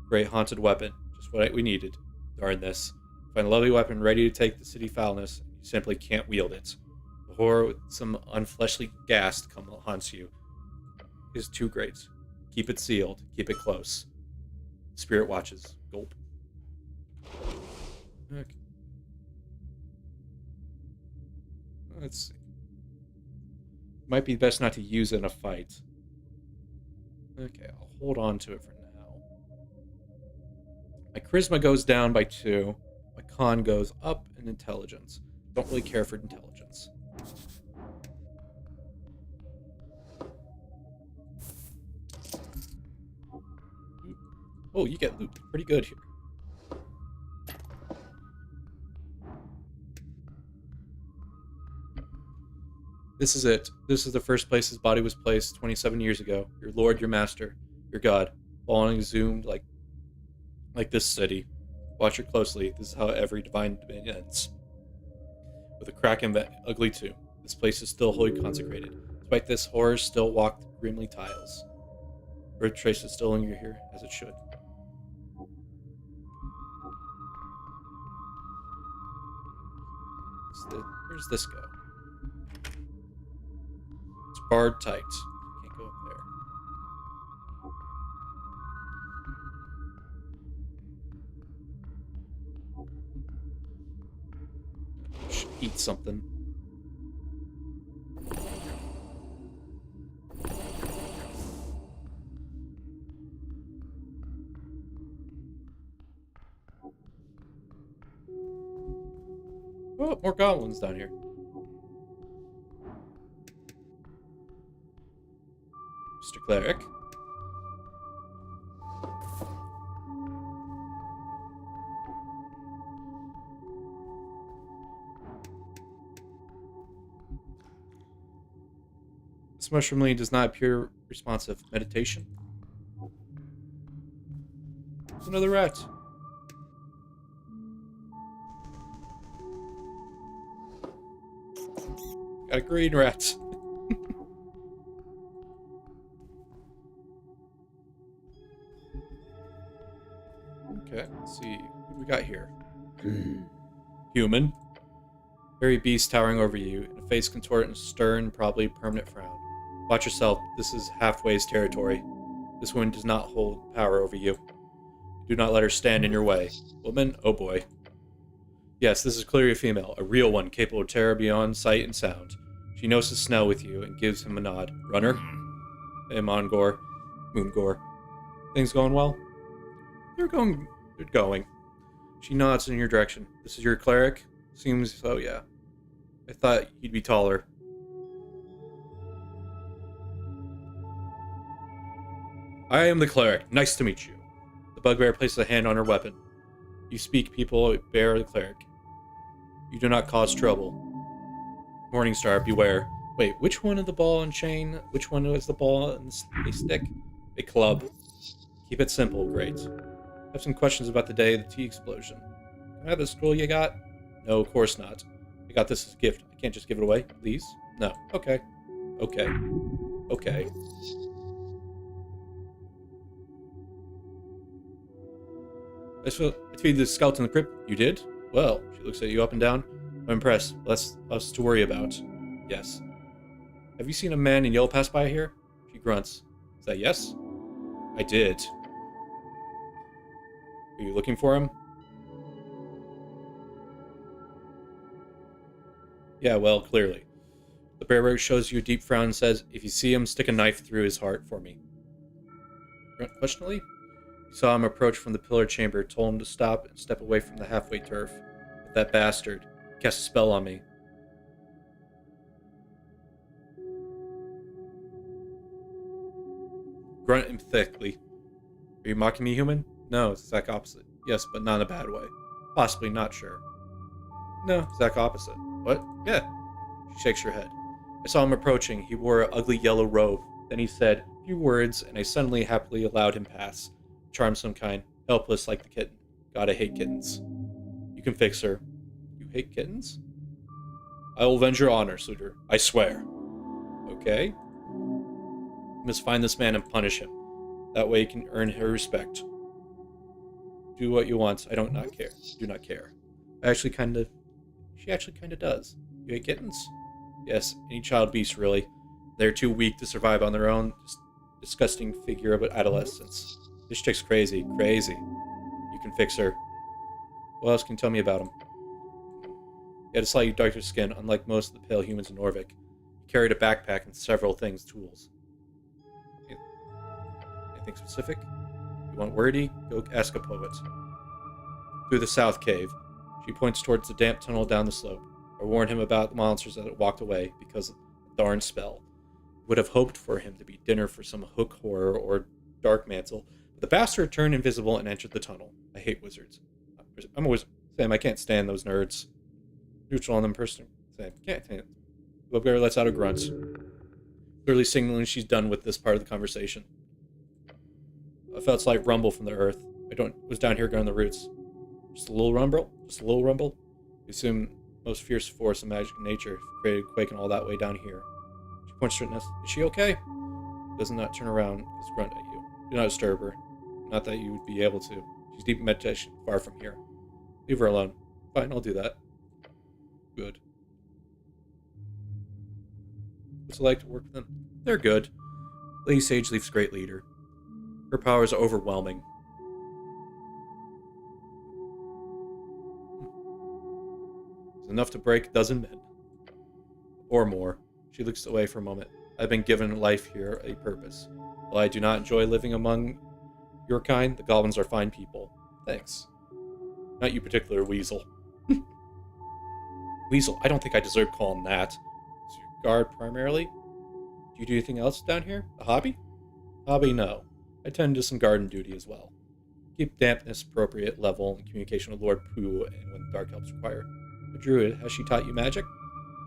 Great haunted weapon, just what we needed. Darn this. Find a lovely weapon ready to take the city foulness, and you simply can't wield it. The horror with some unfleshly ghast haunts you. It is too great. Keep it sealed. Keep it close. Spirit watches. Gulp. Okay. Let's see. Might be best not to use it in a fight. Okay, I'll hold on to it for now. My charisma goes down by 2. My con goes up in intelligence. Don't really care for intelligence. Oh, you get loot pretty good here. This is it. This is the first place his body was placed 27 years ago. Your lord, your master, your god, falling exhumed like this city. Watch it closely. This is how every divine dominion ends. With a crack and ugly tomb. This place is still wholly consecrated. Despite this, horror still walk the grimly tiles. Earth traces still linger here, as it should. Where's this go? It's barred tight. Can't go up there. Should eat something. Oh, more goblins down here. Mr. Cleric. This mushroom lane does not appear responsive. Meditation. Another rat. Got a green rat. Okay, let's see. What do we got here? Human. Hairy beast towering over you, and a face contorted in a stern, probably permanent frown. Watch yourself. This is Halfway's territory. This woman does not hold power over you. Do not let her stand in your way. Woman? Oh boy. Yes, this is clearly a female, a real one, capable of terror beyond sight and sound. She notices Snell with you and gives him a nod. Runner? Moongor. Things going well? They're going. They're going. She nods in your direction. This is your cleric? Seems so, yeah. I thought you'd be taller. I am the cleric. Nice to meet you. The bugbear places a hand on her weapon. You speak, people, bear the cleric. You do not cause trouble. Morningstar, beware. Wait, which one of the ball and chain? Which one was the ball and a stick? A club. Keep it simple, great. I have some questions about the day of the tea explosion. Can I have the scroll you got? No, of course not. I got this as a gift. I can't just give it away, please? No. Okay. Okay. Okay. I defeated the skeleton in the crypt. You did? Well, she looks at you up and down. I'm impressed. Less us to worry about. Yes. Have you seen a man in yellow pass by here? She grunts. Is that yes? I did. Are you looking for him? Yeah, well, clearly. The bearer shows you a deep frown and says, if you see him, stick a knife through his heart for me. Grunt questionably. You saw him approach from the pillar chamber, told him to stop and step away from the halfway turf. But that bastard cast a spell on me. Grunt emphatically. Are you mocking me, human? No, it's the exact opposite. Yes, but not in a bad way. Possibly, not sure. No, exact opposite. What? Yeah. She shakes her head. I saw him approaching. He wore an ugly yellow robe. Then he said a few words, and I suddenly happily allowed him pass. Charm some kind. Helpless like the kitten. God, I hate kittens. You can fix her. You hate kittens? I will avenge your honor, suitor. I swear. Okay. You must find this man and punish him. That way you can earn her respect. Do what you want. I don't not care. Do not care. She actually kind of does. You hate kittens? Yes, any child beast, really. They're too weak to survive on their own. Just disgusting figure of adolescence. This chick's crazy. Crazy. You can fix her. What else can you tell me about him? He had a slightly darker skin, unlike most of the pale humans in Norvik. He carried a backpack and several tools. Anything specific? You want wordy? Go ask a poet. Through the south cave. She points towards the damp tunnel down the slope. I warned him about the monsters that had walked away because of the darn spell. Would have hoped for him to be dinner for some hook horror or dark mantle, but the bastard turned invisible and entered the tunnel. I hate wizards. I'm a wizard. Sam, I can't stand those nerds. Neutral on them person. Sam, can't stand it. Bugbear lets out a grunt, clearly signaling she's done with this part of the conversation. I felt a slight rumble from the earth. Was down here going the roots. Just a little rumble? Just a little rumble? You assume most fierce force of magic in nature created a quake and all that way down here. She points to her nest. Is she okay? Does not turn around, just grunt at you. Do not disturb her. Not that you would be able to. She's deep in meditation, far from here. Leave her alone. Fine, I'll do that. Good. What's it like to work with them? They're good. Lady Sage Leaf's great leader. Her power is overwhelming. It's enough to break a dozen men. Or more. She looks away for a moment. I've been given life here a purpose. While I do not enjoy living among your kind, the goblins are fine people. Thanks. Not you particular, Weasel. Weasel, I don't think I deserve calling that. Is your guard primarily? Do you do anything else down here? A hobby? Hobby, no. I tend to some garden duty as well. Keep dampness appropriate level in communication with Lord Pooh and when dark helps require. A druid, has she taught you magic?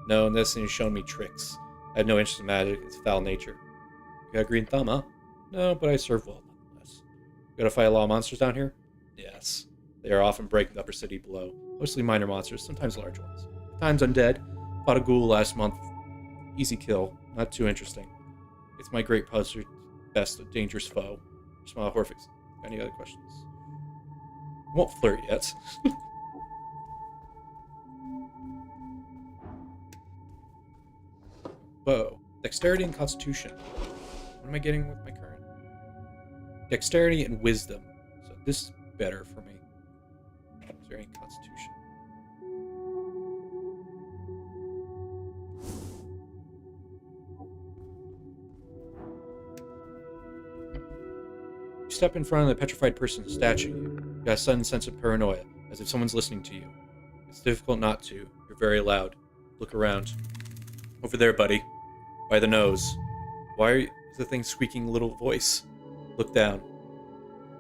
No, and this thing has shown me tricks. I have no interest in magic, it's foul nature. You got a green thumb, huh? No, but I serve well nonetheless. You gotta fight a lot of monsters down here? Yes. They are often breaking the upper city below. Mostly minor monsters, sometimes large ones. At times undead. Fought a ghoul last month. Easy kill, not too interesting. It's my great puzzler, best a dangerous foe. Smile Horfix. Any other questions? Won't flirt yet. Whoa. Dexterity and Constitution. What am I getting with my current? Dexterity and Wisdom. So this is better for me. Dexterity and Constitution. You You step in front of the petrified person's statue. You got a sudden sense of paranoia, as if someone's listening to you. It's difficult not to. You're very loud. Look around. Over there, buddy. By the nose. Why is the thing squeaking a little voice? Look down.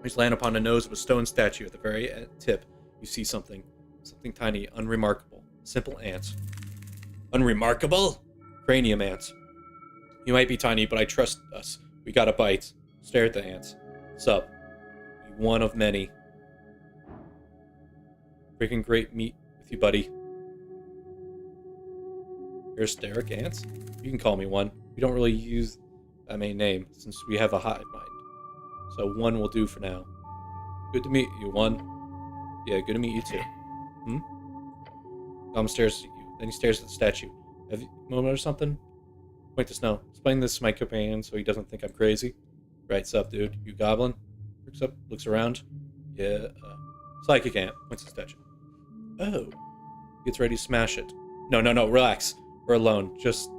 You land upon the nose of a stone statue. At the very tip, you see something. Something tiny, unremarkable. Simple ant. Unremarkable? Cranium ant. You might be tiny, but I trust us. We got a bite. Stare at the ants. Sup? You one of many. Freaking great meet with you, buddy. You're hysteric ants? You can call me one. We don't really use that main name, since we have a hive mind. So one will do for now. Good to meet you, one. Yeah, good to meet you too. Dom stares at you. Then he stares at the statue. Have you a moment or something? Point to Snow. Explain this to my companion so he doesn't think I'm crazy. Right, sup, dude? You goblin? Looks up, looks around. Yeah, psychic ant. Points to the statue. Oh. Gets ready to smash it. No, relax. We're alone. Just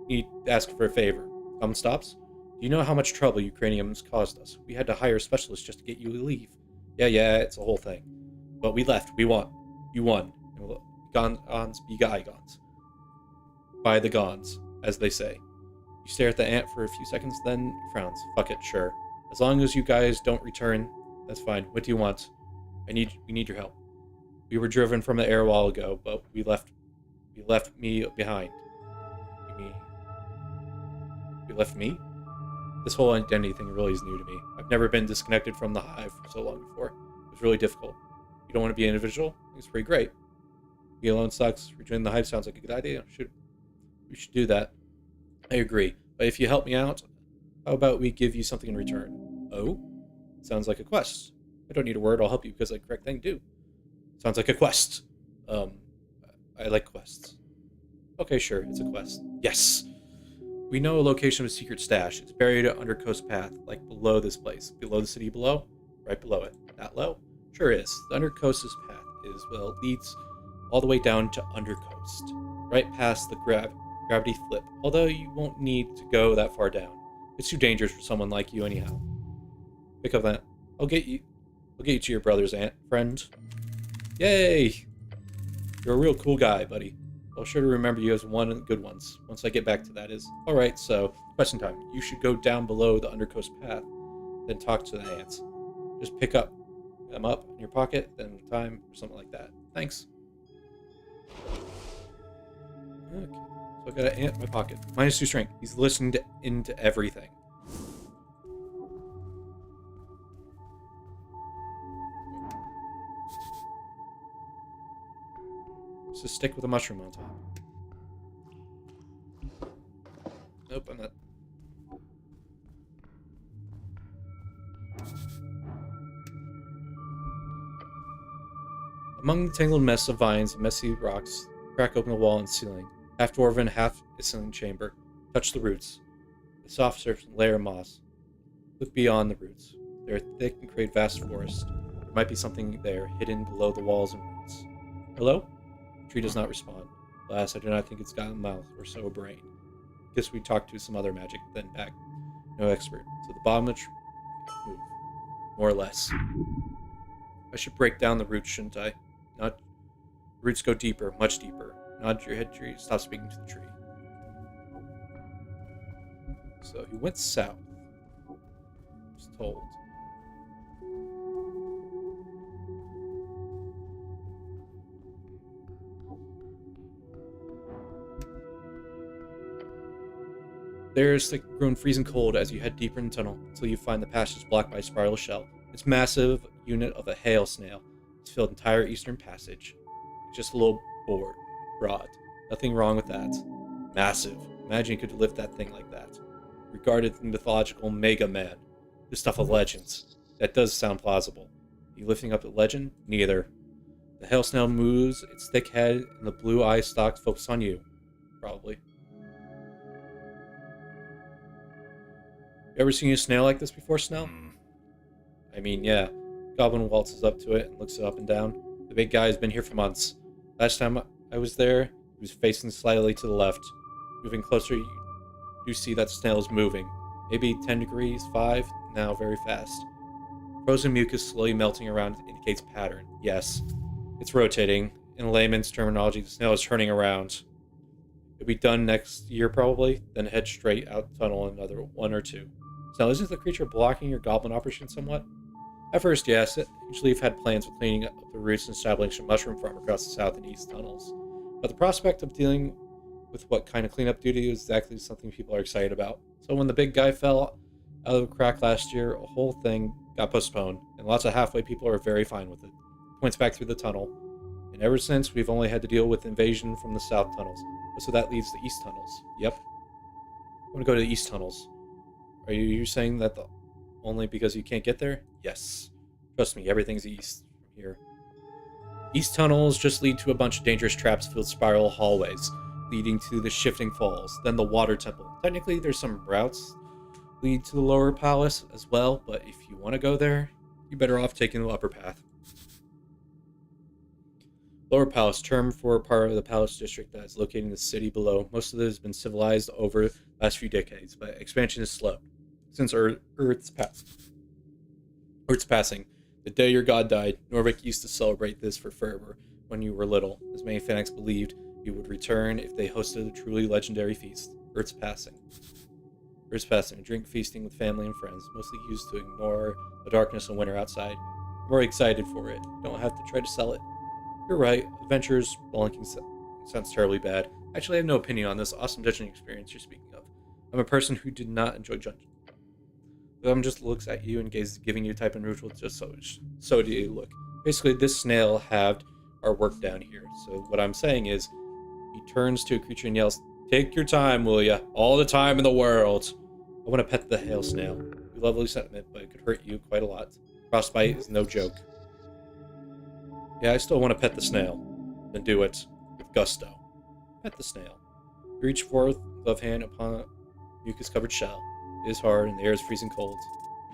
need to ask for a favor. Goblin stops. Do you know how much trouble you craniums caused us? We had to hire a specialist just to get you to leave. Yeah, it's a whole thing. But we left. We won. You won. And we'll gons be gons. By the gons, as they say. You stare at the ant for a few seconds, then frowns. Fuck it, sure. As long as you guys don't return, that's fine. What do you want? We need your help. We were driven from the air a while ago, but we left me behind. You mean you left me? This whole identity thing really is new to me. I've never been disconnected from the hive for so long before. It was really difficult. You don't want to be an individual? It's pretty great. Be alone sucks. Rejoining the hive sounds like a good idea. We should do that. I agree. But if you help me out, how about we give you something in return? Oh? Sounds like a quest. I don't need a word. I'll help you because the correct thing to do. Sounds like a quest. I like quests. Okay, sure. It's a quest. Yes! We know a location of a secret stash. It's buried under Coast Path, like below this place. Below the city below? Right below it. That low? Sure is. The Undercoast's path is, well, it leads all the way down to Undercoast. Right past the gravity flip. Although you won't need to go that far down. It's too dangerous for someone like you anyhow. Pick up that. I'll get you to your brother's friend. Yay! You're a real cool guy, buddy. I'll sure to remember you as one of the good ones, once I get back to that is. Alright, so, question time. You should go down below the Undercoast path, then talk to the ants. Just pick them up in your pocket, then time, or something like that. Thanks. Okay, so I got an ant in my pocket. -2 strength. He's listening into everything. Just a stick with a mushroom on top. Nope, I'm not. Among the tangled mess of vines and messy rocks, crack open the wall and ceiling. Half dwarven, half Iceland chamber. Touch the roots. The soft surface layer of moss. Look beyond the roots. They are thick and create vast forest. There might be something there, hidden below the walls and roots. Hello? The tree does not respond. Alas, I do not think it's got a mouth or so a brain. Guess we talked to some other magic, then back. No expert. So the bottom of the tree move. More or less. I should break down the roots, shouldn't I? Not. The roots go deeper, much deeper. Nod your head, tree. Stop speaking to the tree. So he went south. I was told. There is thick, grown freezing cold as you head deeper in the tunnel until you find the passage blocked by a spiral shell. It's massive unit of a hail snail. It's filled entire eastern passage. It's just a little broad. Nothing wrong with that. Massive. Imagine you could lift that thing like that. Regarded the mythological Mega Man. The stuff of legends. That does sound plausible. You lifting up the legend? Neither. The hail snail moves its thick head and the blue eye stalks focus on you. Probably. You ever seen a snail like this before, Snell? I mean, yeah. Goblin waltzes up to it and looks it up and down. The big guy has been here for months. Last time I was there, he was facing slightly to the left. Moving closer, you see that the snail is moving. Maybe 10 degrees, 5, now very fast. Frozen mucus slowly melting around indicates pattern. Yes, it's rotating. In layman's terminology, the snail is turning around. It'll be done next year probably, then head straight out the tunnel another 1 or 2. Snail, isn't the creature blocking your goblin operation somewhat? At first, yes. Usually you've had plans of cleaning up the roots and establishing a mushroom farm across the south and east tunnels. But the prospect of dealing with what kind of cleanup duty is exactly something people are excited about. So when the big guy fell out of the crack last year, a whole thing got postponed, and lots of halfway people are very fine with it. Points back through the tunnel. And ever since, we've only had to deal with invasion from the south tunnels. So that leaves the east tunnels. Yep. I want to go to the east tunnels. Are you saying that only because you can't get there? Yes. Trust me, everything's east from here. East tunnels just lead to a bunch of dangerous traps filled spiral hallways, leading to the shifting falls, then the water temple. Technically, there's some routes lead to the lower palace as well, but if you want to go there, you're better off taking the upper path. Lower Palace, term for a part of the Palace District that is located in the city below. Most of it has been civilized over the last few decades, but expansion is slow. Since Earth's passing, the day your god died, Norvik used to celebrate this for fervor when you were little, as many fanatics believed he would return if they hosted a truly legendary feast. Earth's passing. Earth's passing, a drink feasting with family and friends, mostly used to ignore the darkness and winter outside. I'm very excited for it. You don't have to try to sell it. You're right, adventures, spelunking sounds terribly bad. Actually, I have no opinion on this awesome dungeon experience you're speaking of. I'm a person who did not enjoy dungeons. Just looks at you and gazes, giving you a type of neutral, just so do you look. Basically, this snail halved our work down here. So what I'm saying is, he turns to a creature and yells, "Take your time, will ya? All the time in the world." I want to pet the hail snail. A lovely sentiment, but it could hurt you quite a lot. Frostbite is no joke. Yeah, I still want to pet the snail. Then do it with gusto. Pet the snail. You reach forth, glove hand upon a mucus-covered shell. It is hard, and the air is freezing cold.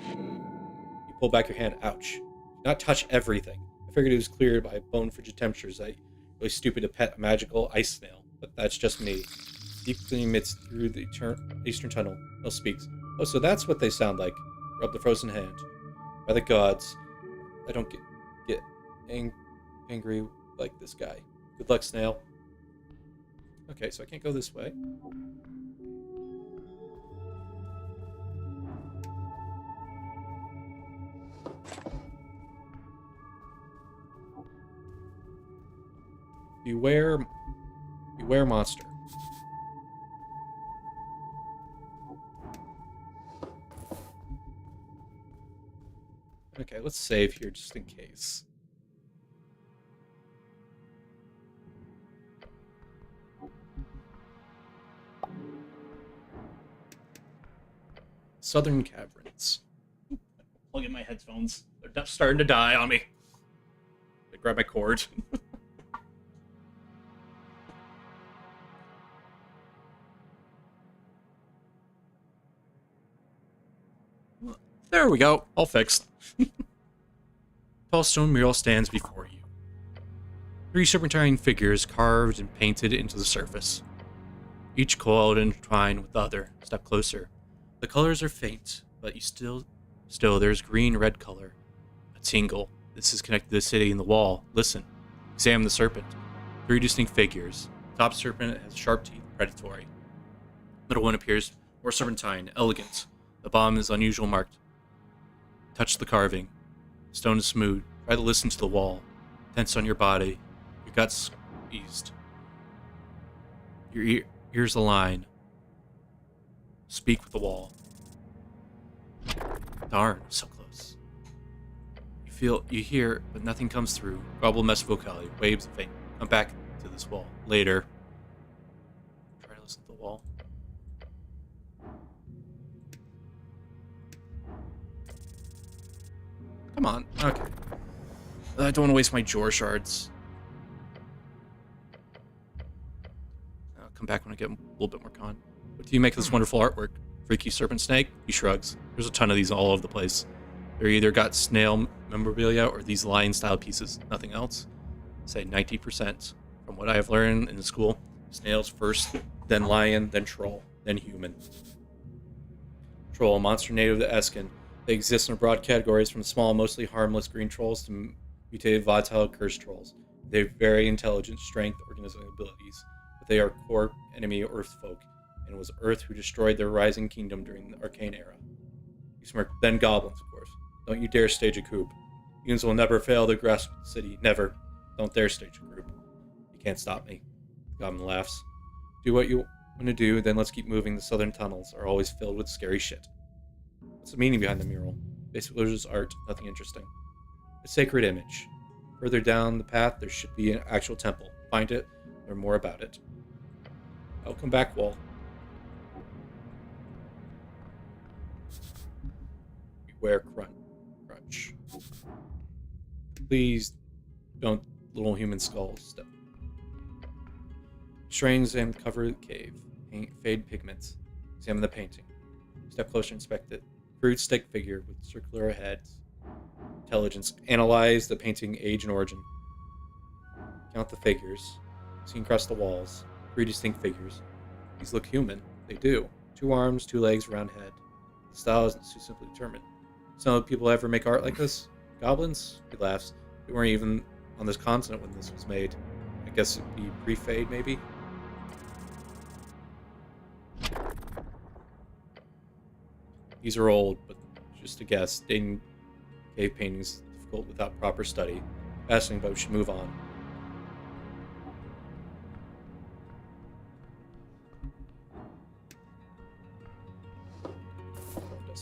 You pull back your hand. Ouch. Do not touch everything. I figured it was cleared by bone-frigid temperatures that really stupid to pet a magical ice snail, but that's just me. Deep cleaning emits through the eastern tunnel. Hill speaks. Oh, so that's what they sound like. Rub the frozen hand. By the gods, I don't get angry like this guy. Good luck, snail. Okay, so I can't go this way. Beware monster. Okay, let's save here just in case. Southern Caverns. Plug in my headphones. They're starting to die on me. I grab my cord. There we go. All fixed. Tall stone mural stands before you. 3 serpentine figures carved and painted into the surface. Each coiled and entwined with the other. Step closer. The colors are faint, but you still there's green-red color. A tingle. This is connected to the city in the wall. Listen. Examine the serpent. 3 distinct figures. The top serpent has sharp teeth, predatory. Middle one appears more serpentine, elegant. The bottom is unusual marked. Touch the carving. Stone is smooth. Try to listen to the wall. Tense on your body. Your guts squeezed. Your ears align. Speak with the wall. Darn, so close. You hear, but nothing comes through. Garbled mess vocality, waves of faint. Come back to this wall. Later. Try to listen to the wall. Come on. Okay. I don't want to waste my Jor shards. I'll come back when I get a little bit more con. What do you make of this wonderful artwork? Freaky serpent snake? He shrugs. There's a ton of these all over the place. They're either got snail memorabilia or these lion-style pieces. Nothing else. Say 90%. From what I have learned in school, snails first, then lion, then troll, then human. Troll, a monster native to Eskin, They exist in broad categories from small, mostly harmless green trolls to mutated, volatile, cursed trolls. They have very intelligent, strength, organizing abilities, but they are core enemy Earth folk, and it was Earth who destroyed their rising kingdom during the Arcane Era. He smirked. Then goblins, of course. Don't you dare stage a coup. Humans will never fail to grasp the city. Never. Don't dare stage a coup. You can't stop me. The goblin laughs. Do what you want to do, then let's keep moving. The southern tunnels are always filled with scary shit. What's the meaning behind the mural? Basically, there's just art, nothing interesting. A sacred image. Further down the path, there should be an actual temple. Find it, learn more about it. Welcome back, wall. Beware crunch. Please don't little human skulls step. Strains and cover the cave. Fade pigments. Examine the painting. Step closer, inspect it. Crude stick figure with circular heads. Intelligence. Analyze the painting age and origin. Count the figures. Seen across the walls. 3 distinct figures. These look human. They do. 2 arms, 2 legs, round head. The style isn't too simply determined. Some people ever make art like this? Goblins? He laughs. They weren't even on this continent when this was made. I guess it'd be pre-fade, maybe? These are old, but just a guess. Dating cave paintings is difficult without proper study. Fascinating, but we should move on.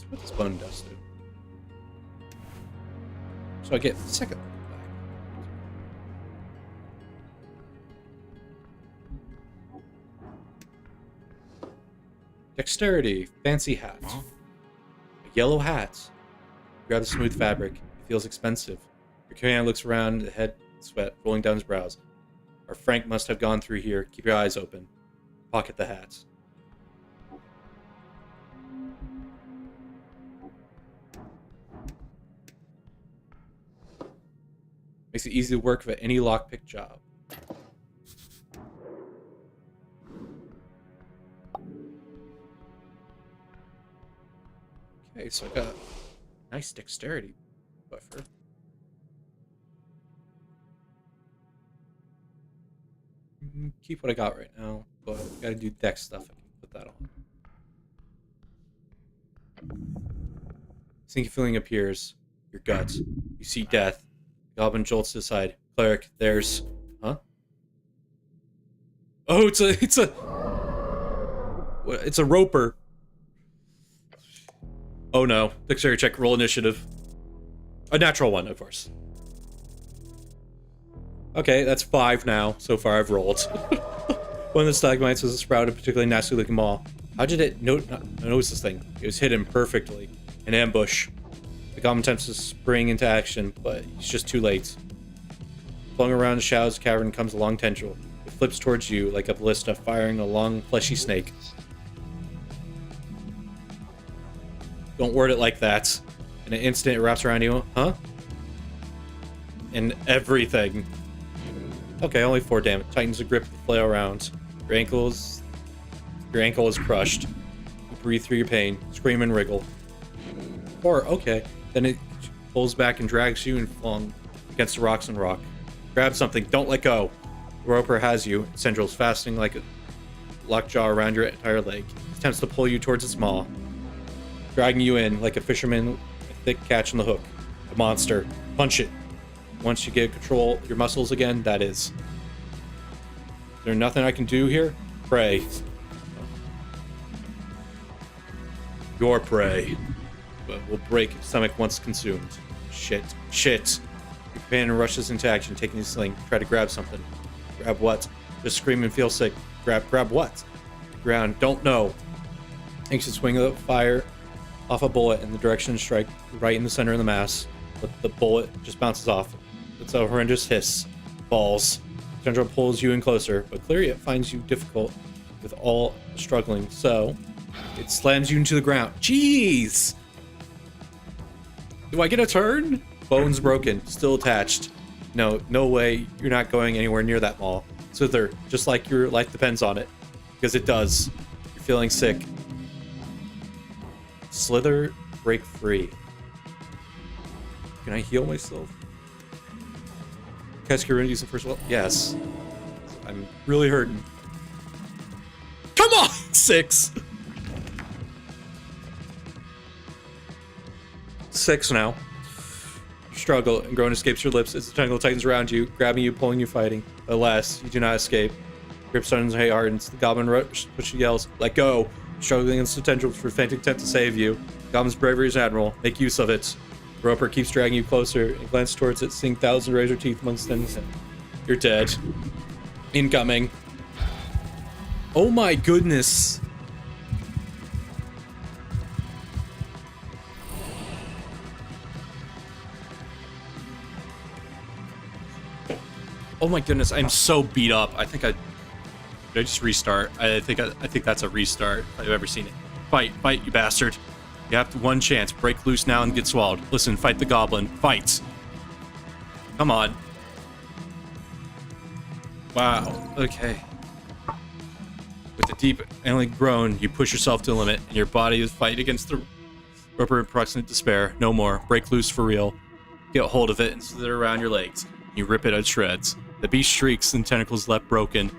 What does bone dust do? So I get the second one back. Dexterity, fancy hat. A yellow hat. Grab the smooth fabric. It feels expensive. Your companion looks around, the head sweat rolling down his brows. Our Frank must have gone through here. Keep your eyes open. Pocket the hat. Makes it easy to work with any lockpick job. Okay, so I got nice dexterity buffer. Keep what I got right now, but I gotta do dex stuff. I can put that on. Sinking feeling appears. Your gut. You see death. Goblin jolts to the side. Cleric, there's... Huh? Oh, it's a roper. Oh no. Dexterity check, roll initiative. A natural one, of course. Okay, that's 5 now. So far I've rolled. One of the stalagmites was a sprouted, particularly nasty looking maw. How did it notice this thing? It was hidden perfectly. An ambush. The goblin attempts to spring into action, but he's just too late. Flung around the shadows of the cavern comes a long tendril. It flips towards you like a ballista firing a long, fleshy snake. Don't word it like that. In an instant, it wraps around you. Huh? And everything. Okay, only 4 damage. Tightens the grip of the flail around. Your ankle is crushed. You breathe through your pain. Scream and wriggle. Or, okay. Then it pulls back and drags you and flung against the rocks and rock. Grab something. Don't let go. The roper has you. Tendrils fastening like a lockjaw around your entire leg. It attempts to pull you towards its maw. Dragging you in like a fisherman with a thick catch on the hook. A monster. Punch it. Once you get control of your muscles again, that is. Is there nothing I can do here? Pray. Your prey. But will break your stomach once consumed. Shit. Your companion rushes into action, taking his sling. Try to grab something. Grab what? Just scream and feel sick. Grab what? Ground. Don't know. Anxious swing of the fire off a bullet in the direction to strike right in the center of the mass, but the bullet just bounces off. It's a horrendous hiss. Falls. Tendril pulls you in closer, but clearly it finds you difficult with all struggling, so it slams you into the ground. Jeez! Do I get a turn? Bones broken, still attached. No way, you're not going anywhere near that mall. Slither, just like your life depends on it. Because it does. You're feeling sick. Slither, break free. Can I heal myself? Cast Cure use the first level? Yes. I'm really hurting. Come on! 6! 6 now. Struggle, and groan escapes your lips as the tentacle tightens around you, grabbing you, pulling you, fighting. Alas, you do not escape. Grip suddenly hardens. The goblin pushes yells, "Let go!" Struggling against the tendrils for fainting attempt to save you. The goblin's bravery is admirable. Make use of it. The roper keeps dragging you closer and glances towards it, seeing thousand razor teeth amongst them. You're dead. Incoming. Oh my goodness. Oh my goodness, I'm so beat up. I think did I just restart? I think that's a restart if I've ever seen it. Fight, you bastard. You have one chance. Break loose now and get swallowed. Listen, fight the goblin. Fight. Come on. Wow. Okay. With a deep, ailing groan, you push yourself to the limit, and your body is fighting against the roper in proximate despair. No more. Break loose for real. Get a hold of it and slither around your legs. You rip it at shreds. The beast shrieks and tentacles left broken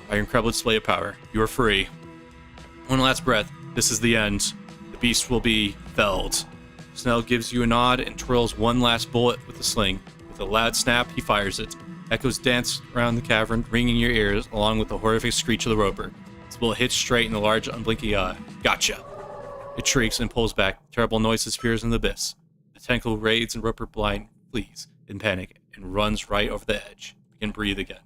by your incredible display of power. You are free. One last breath. This is the end. The beast will be felled. Snell gives you a nod and twirls one last bullet with the sling. With a loud snap, he fires it. Echoes dance around the cavern, ringing in your ears, along with the horrific screech of the roper. Its bullet hits straight in the large, unblinking eye. Gotcha. It shrieks and pulls back. Terrible noise disappears in the abyss. The tentacle raids and roper blind flees in panic and runs right over the edge. You can breathe again.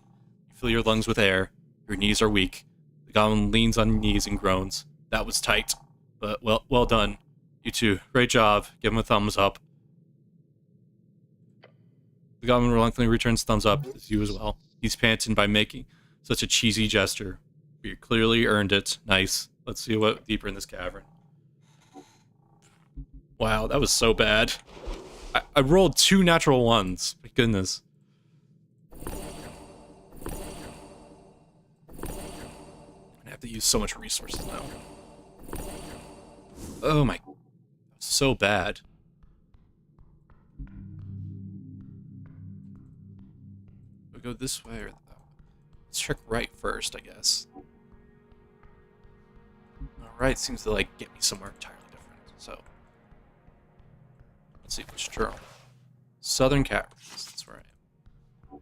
You fill your lungs with air. Your knees are weak. The goblin leans on your knees and groans. That was tight. But well done. You two. Great job. Give him a thumbs up. The goblin reluctantly returns thumbs up as you as well. He's panting by making such a cheesy gesture. But you clearly earned it. Nice. Let's see what deeper in this cavern. Wow, that was so bad. I rolled 2 natural ones. My goodness. I have to use so much resources now. Oh my... So bad. We go this way or... Let's check right first, I guess. Right seems to, like, get me somewhere entirely different, so... Let's see which journal. Southern Caverns. That's where I am.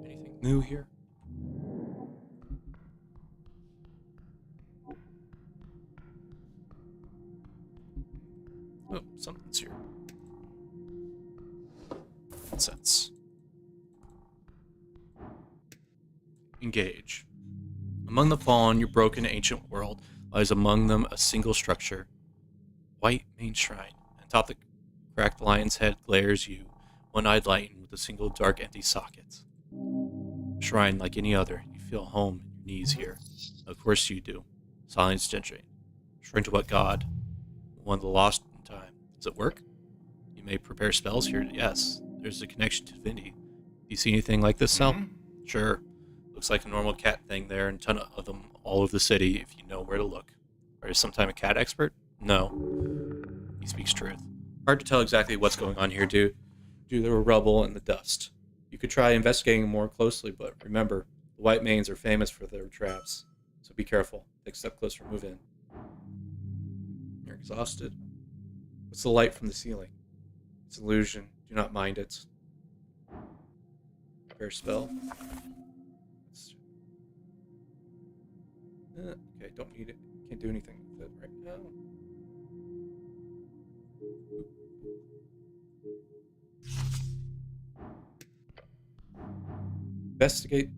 Anything new here? Oh, something's here. Nonsense. Engage. Among the fallen, your broken ancient world lies among them a single structure. White main shrine. Atop the cracked lion's head glares you, one-eyed lighten with a single dark empty socket. Shrine like any other, you feel home in your knees here. Of course you do. Silence gentry. Shrine to what god? One of the lost in time. Does it work? You may prepare spells here. Yes, there's a connection to divinity. Do you see anything like this cell? Sure. Looks like a normal cat thing there, and a ton of them all over the city if you know where to look. Are you sometime a cat expert? No. He speaks truth. Hard to tell exactly what's going on here due to the rubble and the dust. You could try investigating more closely, but remember, the White Mains are famous for their traps. So be careful. Take a step closer, move in. You're exhausted. What's the light from the ceiling? It's an illusion. Do not mind it. Prepare spell. Okay, don't need it. Can't do anything with it right now. Investigate.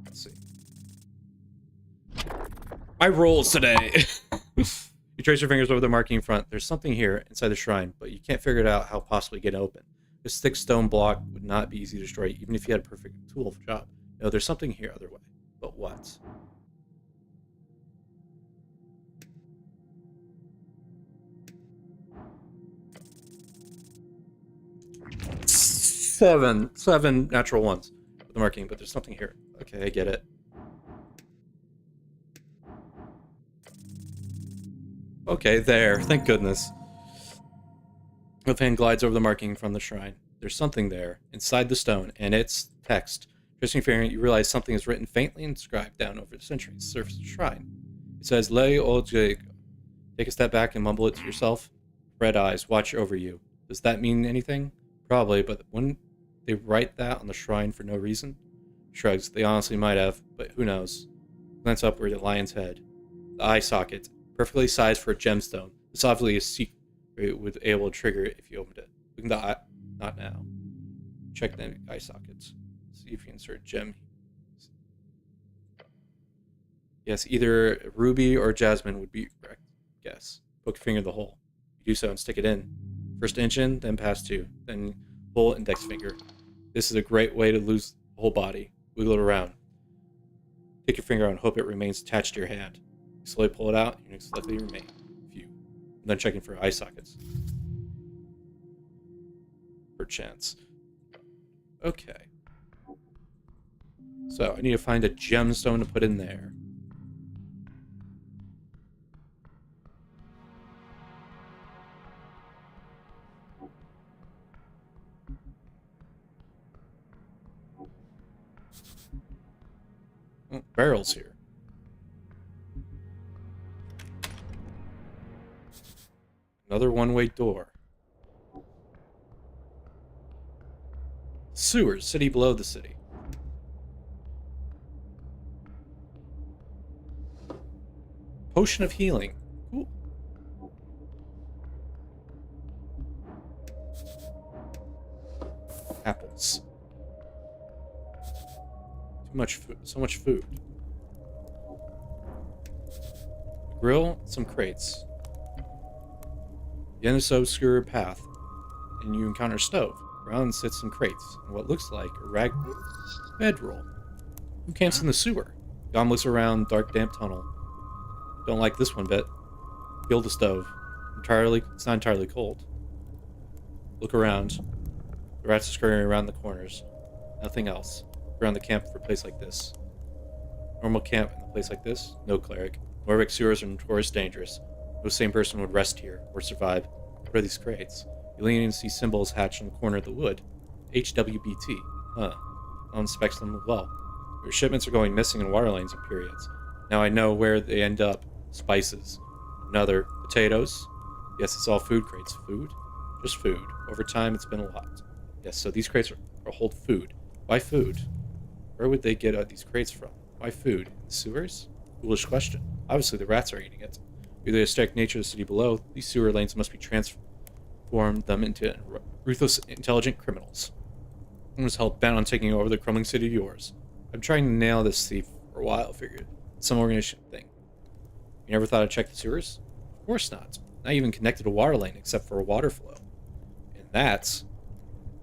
Let's see. My rolls today. You trace your fingers over the marking in front. There's something here inside the shrine, but you can't figure it out how possibly get it open. This thick stone block would not be easy to destroy, even if you had a perfect tool for the job. No, there's something here other way. But what? Seven natural ones with the marking, but there's something here. Okay, I get it. Okay, there. Thank goodness. The fan glides over the marking from the shrine. There's something there, inside the stone, and it's text. Tracing your finger, you realize something is written faintly inscribed down over the centuries, surface of the shrine. It says, Lei o Jago. Take a step back and mumble it to yourself. Red eyes, watch over you. Does that mean anything? Probably, but wouldn't they write that on the shrine for no reason? Shrugs, they honestly might have, but who knows? Glance upward at Lion's head. The eye socket, perfectly sized for a gemstone. It's obviously a secret it would be able to trigger it if you opened it. Look at the eye. Not now. Check the eye sockets. See if you insert gem. Yes, either ruby or jasmine would be correct guess. Poke your finger in the hole. You do so and stick it in. First inch in, then pass 2. Then pull index finger. This is a great way to lose the whole body. Wiggle it around. Take your finger out and hope it remains attached to your hand. You slowly pull it out, and it's likely to remain. Few. And then checking for eye sockets. Perchance. Okay. So, I need to find a gemstone to put in there. Oh, barrels here. Another one-way door. Sewers, city below the city. Potion of healing. Cool. Apples. Too much food. So much food. Grill, some crates. The end is so obscure path, and you encounter a stove. Around sits some crates, and what looks like a rag bedroll. Who camps in the sewer? Dom looks around dark, damp tunnel. Don't like this one bit. Feel the stove. It's not entirely cold. Look around. The rats are scurrying around the corners. Nothing else. Around the camp for a place like this. Normal camp in a place like this? No cleric. Norvik sewers are notoriously dangerous. No sane person would rest here or survive. What are these crates? You lean in and see symbols hatched in the corner of the wood. HWBT. Huh. I'll inspect them well. Your shipments are going missing in water lanes in periods. Now I know where they end up. Spices. Another. Potatoes. Yes, it's all food crates. Food? Just food. Over time, it's been a lot. Yes, so these crates are hold food. Why food? Where would they get these crates from? Why food? The sewers? Foolish question. Obviously, the rats are eating it. Due to the aesthetic nature of the city below, these sewer lanes must be transformed them into ruthless, intelligent criminals. One was held bent on taking over the crumbling city of yours. I'm trying to nail this thief for a while, figured. It's some organization thing. You never thought I'd check the sewers? Of course not. Not even connected to a water lane except for a water flow. And that's...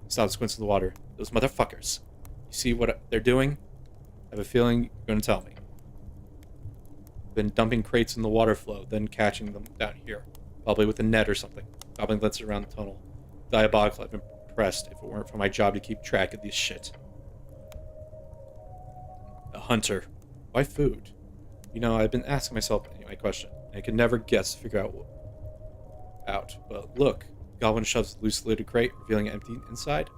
Stop squints in the water. Those motherfuckers. You see what they're doing? I have a feeling you're going to tell me. Been dumping crates in the water flow, then catching them down here. Probably with a net or something. Gobbling glances around the tunnel. Diabolical, I've been impressed if it weren't for my job to keep track of this shit. A hunter. Why food? You know, I've been asking myself my question. And I could never figure out. But look, Goblin shoves the loose lidded crate, revealing it empty inside.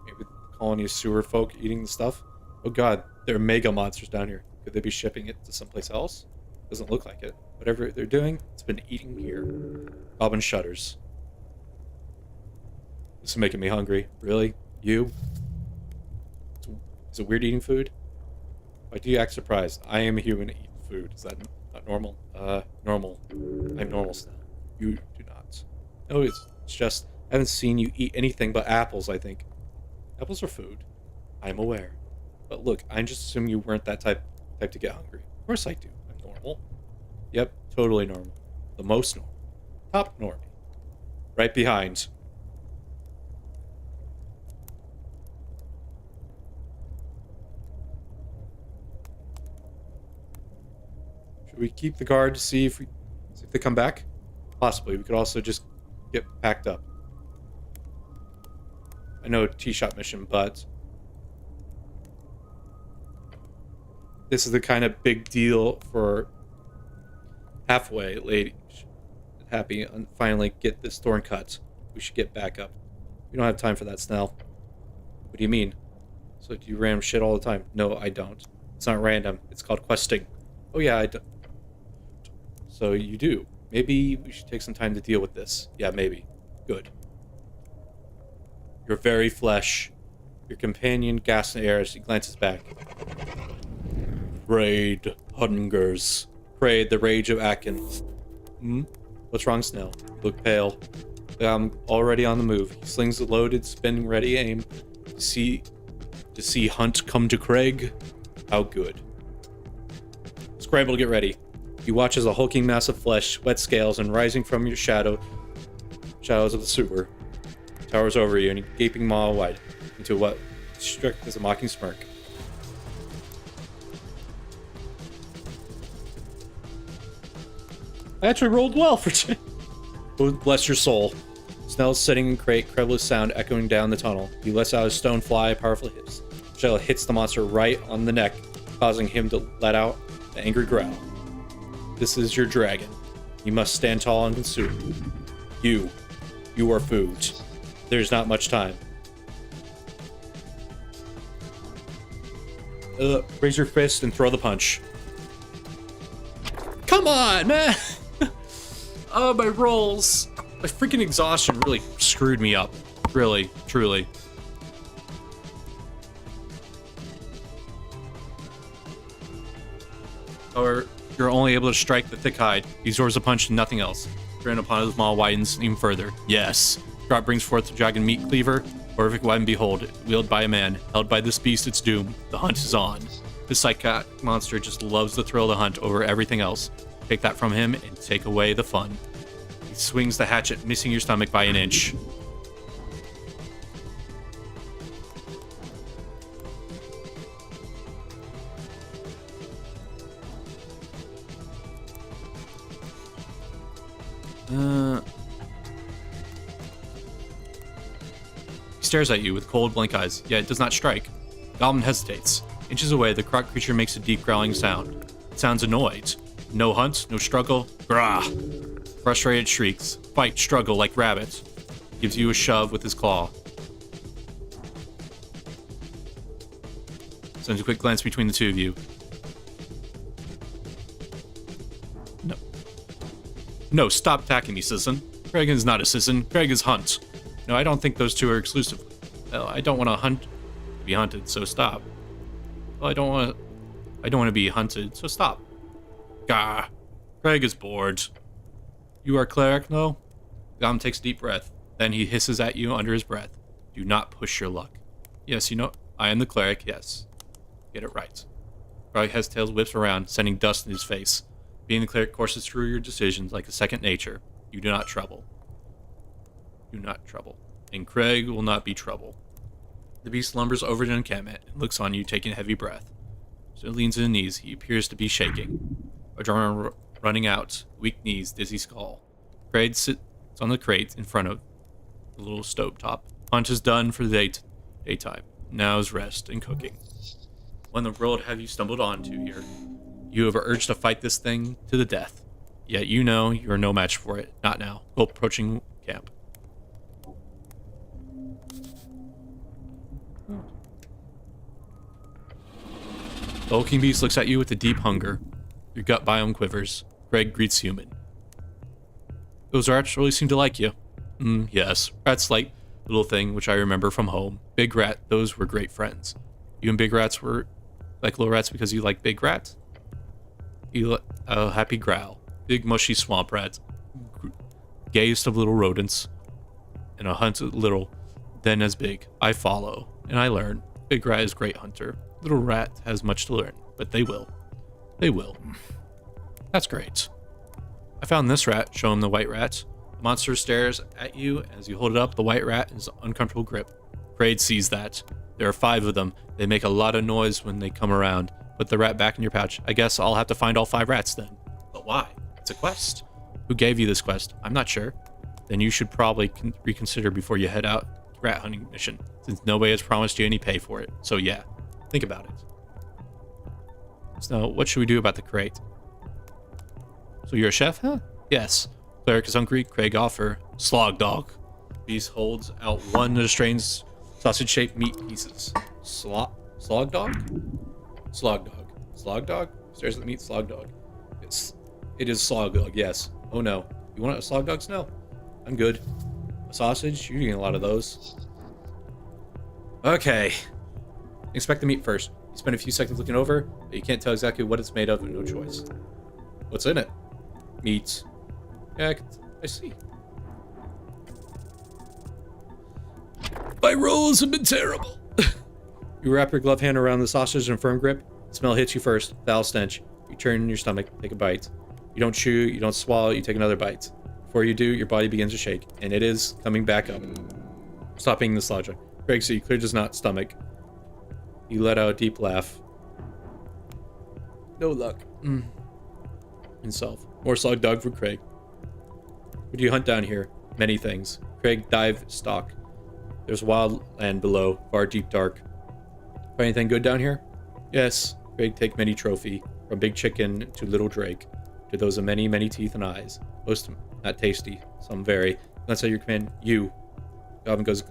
Maybe the colony of sewer folk eating the stuff. Oh god, there are mega monsters down here. Could they be shipping it to someplace else? Doesn't look like it. Whatever they're doing, it's been eating here. Goblin shudders. This is making me hungry. Really? You? Is it weird eating food? Why do you act surprised? I am a human eating food. Is that not normal? Normal. I'm normal still. You do not. No, it's just, I haven't seen you eat anything but apples, I think. Apples are food. I'm aware. But look, I'm just assuming you weren't that type to get hungry. Of course I do. I'm normal. Yep, totally normal. The most normal. Top normie. Right behind. Should we keep the guard to see if they come back? Possibly. We could also just get packed up. I know T-shot mission, but this is the kind of big deal for halfway happy and finally get this thorn cut. We should get back up. We don't have time for that, Snell. What do you mean? So do you random shit all the time? No, I don't. It's not random. It's called questing. Oh yeah, I do. So you do. Maybe we should take some time to deal with this. Yeah, maybe. Good. Your very flesh. Your companion gasps in the air as he glances back. Raid hungers. Prayed the rage of Atkins. What's wrong, Snell? You look pale. I'm already on the move. He slings the loaded, spinning ready aim. To see Hunt come to Craig? How good. Scramble to get ready. You watch as a hulking mass of flesh, wet scales, and rising from your shadows of the sewer, towers over you, and a gaping maw wide into what struck as a mocking smirk. I actually rolled well for Oh, bless your soul. Snell's sitting in crate, crevice sound echoing down the tunnel. He lets out his stone fly, powerful hiss. Shell hits the monster right on the neck, causing him to let out an angry growl. This is your dragon. You must stand tall and consume. You are food. There's not much time. Raise your fist and throw the punch. Come on, man! Oh, my rolls. My freaking exhaustion really screwed me up. Really, truly. Or you're only able to strike the thick hide. He absorbs a punch and nothing else. Grin upon his maw widens even further. Yes. Drop brings forth the dragon meat cleaver. Horrific weapon, behold, wielded by a man. Held by this beast, its doom. The hunt is on. This psychotic monster just loves the thrill of the hunt over everything else. Take that from him and take away the fun. He swings the hatchet, missing your stomach by an inch. He stares at you with cold, blank eyes, yet does not strike. Goblin hesitates. Inches away, the croc creature makes a deep growling sound. It sounds annoyed. No hunt, no struggle. Grah! Frustrated shrieks. Fight, struggle like rabbits. Gives you a shove with his claw. Sends a quick glance between the two of you. No, stop attacking me, Citizen. Craig is not a citizen. Craig is Hunt. No, I don't think those two are exclusive. Well, I don't want to be hunted, so stop. Well, I don't want to be hunted, so stop. Gah. Craig is bored. You are cleric, no? Gom takes a deep breath. Then he hisses at you under his breath. Do not push your luck. Yes, you know, I am the cleric, yes. Get it right. Craig hesitates, whips around, sending dust in his face. Being the cleric courses through your decisions like a second nature. You do not trouble. Do not trouble. And Craig will not be trouble. The beast lumbers over to encampment and looks on you, taking a heavy breath. So he leans to his knees. He appears to be shaking. Adrenaline running out. Weak knees, dizzy skull. Craig sits on the crate in front of the little stovetop. Hunt is done for the daytime. Now is rest and cooking. What in the world have you stumbled onto here? You have urged to fight this thing to the death. Yet you know you are no match for it. Not now. Go approaching camp. The hulking beast looks at you with a deep hunger. Your gut biome quivers. Greg greets human. Those rats really seem to like you. Yes. Rats like little thing, which I remember from home. Big rat, those were great friends. You and big rats were like little rats because you like big rats? You happy growl. Big mushy swamp rats. Gayest of little rodents. And a hunt little, then as big. I follow, and I learn. Big rat is great hunter. Little rat has much to learn, but they will. They will. That's great. I found this rat. Show him the white rat. The monster stares at you as you hold it up. The white rat is uncomfortable grip. Kraid sees that. There are 5 of them. They make a lot of noise when they come around. Put the rat back in your pouch. I guess I'll have to find all 5 rats then. But why? It's a quest. Who gave you this quest? I'm not sure. Then you should probably reconsider before you head out rat hunting mission, since nobody has promised you any pay for it. So yeah, think about it. So what should we do about the crate? So you're a chef, huh? Yes. Cleric is hungry. Craig offer. Slog dog. Beast holds out one of the strange sausage-shaped meat pieces. Slog dog? Slog dog. Slog dog? Stares at the meat. Slog dog. It is slog dog, yes. Oh no. You want a slog dog? No. I'm good. A sausage? You're eating a lot of those. Okay. Inspect the meat first. You spend a few seconds looking over, but you can't tell exactly what it's made of, no choice. What's in it? Meat. Yeah, I see. My rolls have been terrible. You wrap your glove hand around the sausage in a firm grip. The smell hits you first. Foul stench. You turn in your stomach, take a bite. You don't chew, you don't swallow, you take another bite. Before you do, your body begins to shake, and it is coming back up. Stop eating the slog dog. Craig, so you clearly does not stomach. He let out a deep laugh. No luck. Himself. More slog dog for Craig. What do you hunt down here? Many things. Craig, dive, stalk. There's wild land below, far deep dark. Find anything good down here? Yes. Craig, take many trophy, from big chicken to little drake, to those of many, many teeth and eyes. Most not tasty, some very. That's how you command. You. Goblin goes,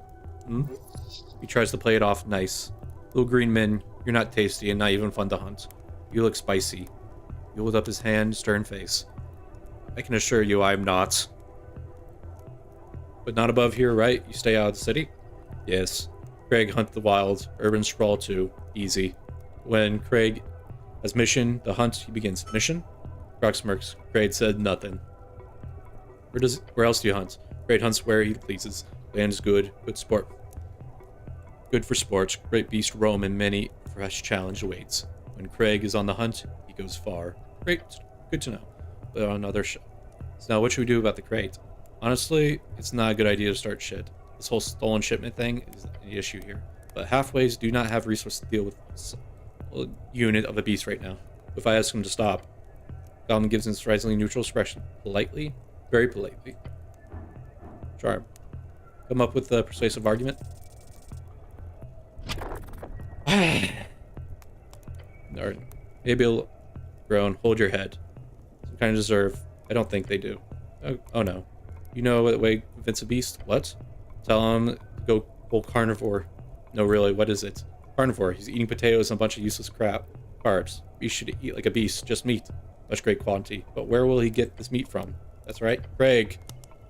He tries to play it off nice. Little green men, you're not tasty and not even fun to hunt. You look spicy. He holds up his hand, stern face. I can assure you I'm not. But not above here, right? You stay out of the city? Yes. Craig hunt the wild. Urban sprawl too. Easy. When Craig has mission, the hunt, he begins. Mission? Croc smirks. Craig said nothing. Where else do you hunt? Craig hunts where he pleases. Land is good. Good sport. Good for sports. Great beast roam and many fresh challenge awaits. When Craig is on the hunt, he goes far. Great. Good to know. But on another show. So now what should we do about the crate? Honestly, it's not a good idea to start shit. This whole stolen shipment thing is the issue here. But halfways do not have resources to deal with a unit of a beast right now. If I ask him to stop, Goblin gives him surprisingly neutral expression. Politely? Very politely. Charm. Come up with a persuasive argument. Or maybe a groan. Hold your head. Some kind of deserve. I don't think they do. Oh no. You know what way to convince a beast? What? Tell him to go full carnivore. No, really, what is it? Carnivore. He's eating potatoes and a bunch of useless crap. Carbs. Beast should eat like a beast. Just meat. Much great quantity. But where will he get this meat from? That's right. Craig.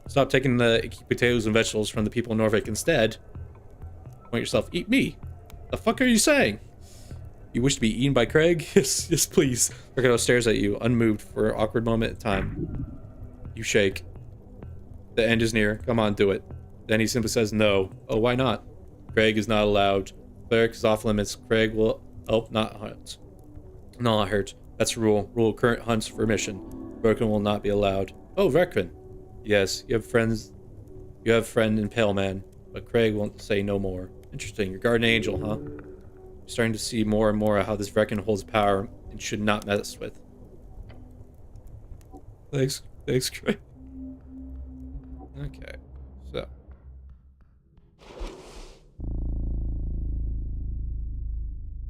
Stop taking the icky potatoes and vegetables from the people in Norvik. Instead, point yourself. Eat me. The fuck are you saying? You wish to be eaten by Craig? Yes, please. Ricardo stares at you, unmoved for an awkward moment of time. You shake. The end is near. Come on, do it. Then he simply says no. Oh, why not? Craig is not allowed. Cleric is off limits. Craig will help, not hunt. Not hurt. That's the rule. Rule current hunts for mission. Broken will not be allowed. Oh, Rekvin. Yes, you have friends. You have friend in Pale Man, but Craig won't say no more. Interesting. Your guardian angel, huh? You're starting to see more and more how this Rekvin holds power and should not mess with. Thanks, Craig. Okay, so.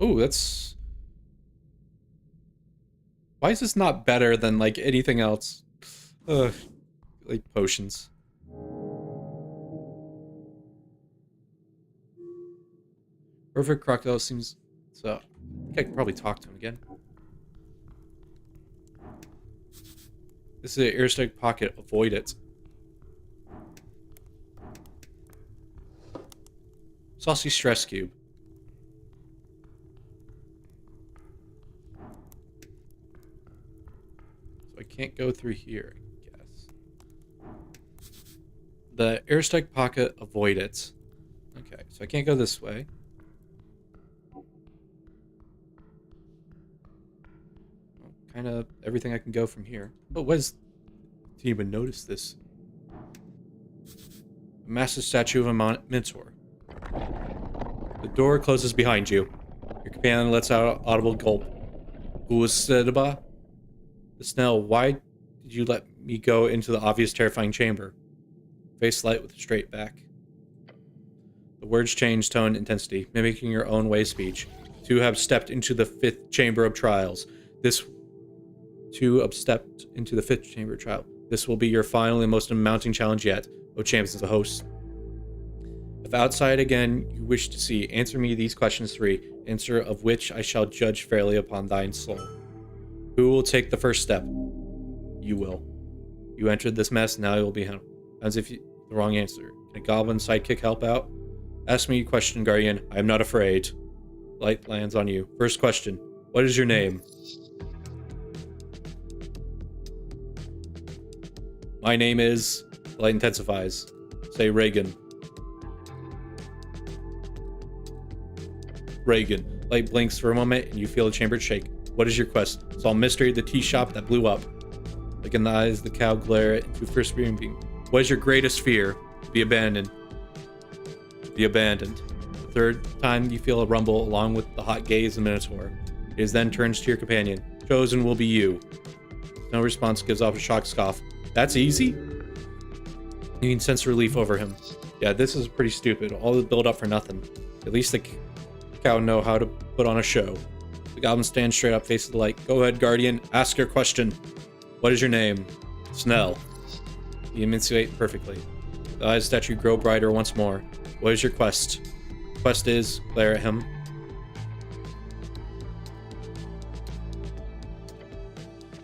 Oh, that's... Why is this not better than, like, anything else? Ugh, like potions. Perfect crocodile seems... So, I think I can probably talk to him again. This is an airstrike pocket. Avoid it. Saucy stress cube. So I can't go through here, I guess. The airstrike pocket. Avoid it. Okay, so I can't go this way. Kind of everything I can go from here. Oh, didn't even notice this. A massive statue of a Minotaur. The door closes behind you. Your companion lets out an audible gulp. Usadaba? The Snell, why did you let me go into the obvious terrifying chamber? Face light with a straight back. The words change tone intensity, mimicking your own way of speech. Two have stepped into the fifth chamber of trials. Two have stepped into the fifth chamber of trial. This will be your final and most mounting challenge yet. O champs as the host. If outside again you wish to see, answer me these questions 3, answer of which I shall judge fairly upon thine soul. Who will take the first step? You will. You entered this mess, now you will be him. As if you, the wrong answer. Can a goblin sidekick help out? Ask me a question, Guardian. I am not afraid. Light lands on you. First question. What is your name? My name is... Light intensifies. Say Reagan. Reagan. Light blinks for a moment and you feel the chamber shake. What is your quest? Solve mystery of the tea shop that blew up. Like in the eyes, the cow glare into first beam. What is your greatest fear? To be abandoned. To be abandoned. The third time you feel a rumble along with the hot gaze of the Minotaur. It is then turns to your companion. Chosen will be you. No response, gives off a shocked scoff. That's easy? You can sense relief over him. Yeah, this is pretty stupid. All the build up for nothing. At least the cow know how to put on a show. The goblin stands straight up, faces the light. Go ahead, Guardian. Ask your question. What is your name? Snell. You enunciate perfectly. The eyes statue grow brighter once more. What is your quest? Quest is, glare at him.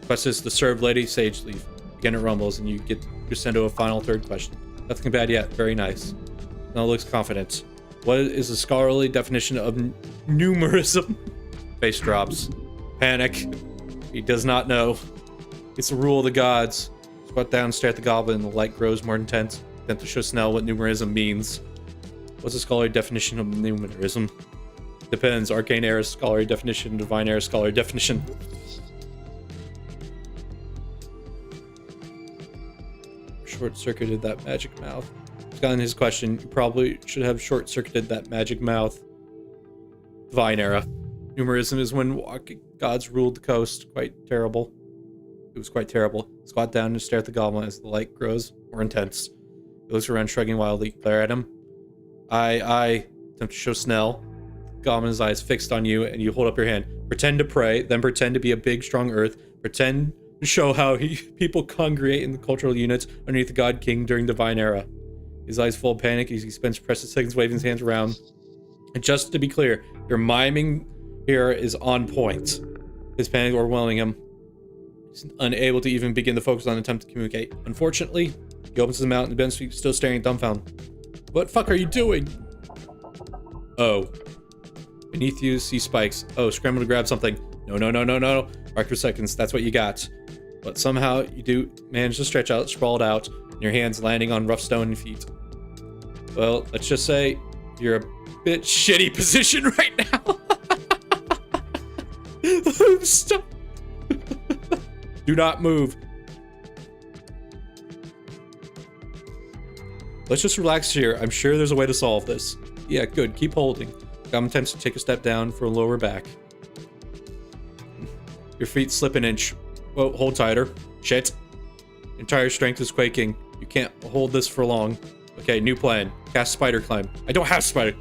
Quest is to serve Lady Sageleaf. Again it rumbles and you get sent to a final third question. Nothing bad yet. Very nice. Snell looks confident. What is the scholarly definition of numerism? Face drops. Panic. He does not know. It's the rule of the gods. Squat down, stare at the goblin, and the light grows more intense. Then to show Snell what numerism means. What's the scholarly definition of numerism? Depends. Arcane era scholarly definition, divine era scholarly definition. Short-circuited that magic mouth. He's gotten his question. You probably should have short-circuited that magic mouth. Divine era. Numerism is when gods ruled the coast. Quite terrible. It was quite terrible. Squat down and stare at the goblin as the light grows more intense. He looks around, shrugging wildly. Glare at him. I attempt to show Snell. The goblin's eyes fixed on you, and you hold up your hand. Pretend to pray, then pretend to be a big, strong earth. Pretend to show how people congregate in the cultural units underneath the God King during Divine Era. His eyes full of panic as he spends precious seconds waving his hands around. And just to be clear, your miming here is on point. His panic overwhelming him. He's unable to even begin to focus on an attempt to communicate. Unfortunately, he opens his mouth and Ben's still staring dumbfounded. What the fuck are you doing? Oh. Beneath you, see spikes. Oh, scramble to grab something. No. Mark for seconds, that's what you got. But somehow you do manage to stretch out, sprawled out, and your hands landing on rough stone feet. Well, let's just say you're a bit shitty position right now. Stop. Do not move. Let's just relax here. I'm sure there's a way to solve this. Yeah, good. Keep holding. Goblin attempts to take a step down for a lower back. Your feet slip an inch. Whoa, hold tighter. Shit. Entire strength is quaking. You can't hold this for long. Okay, new plan. Cast spider climb. I don't have spider.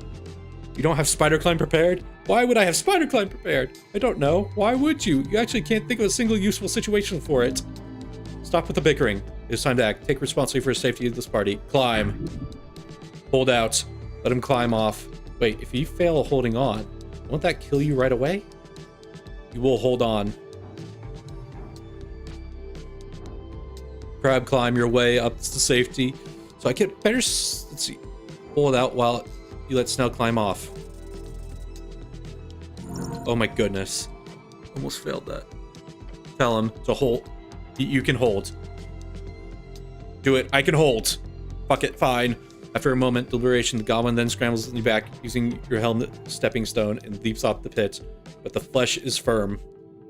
You don't have spider climb prepared? Why would I have spider climb prepared? I don't know. Why would you? You actually can't think of a single useful situation for it. Stop with the bickering. It's time to act. Take responsibility for the safety of this party. Climb. Hold out. Let him climb off. Wait, if you fail holding on, won't that kill you right away? You will hold on. Crab climb your way up to safety. So I get better, let's see, hold out while you let Snell climb off. Oh my goodness. Almost failed that. Tell him to hold. You can hold. Do it. I can hold. Fuck it. Fine. After a moment deliberation, the goblin then scrambles you back using your helmet stepping stone and leaps off the pit. But the flesh is firm.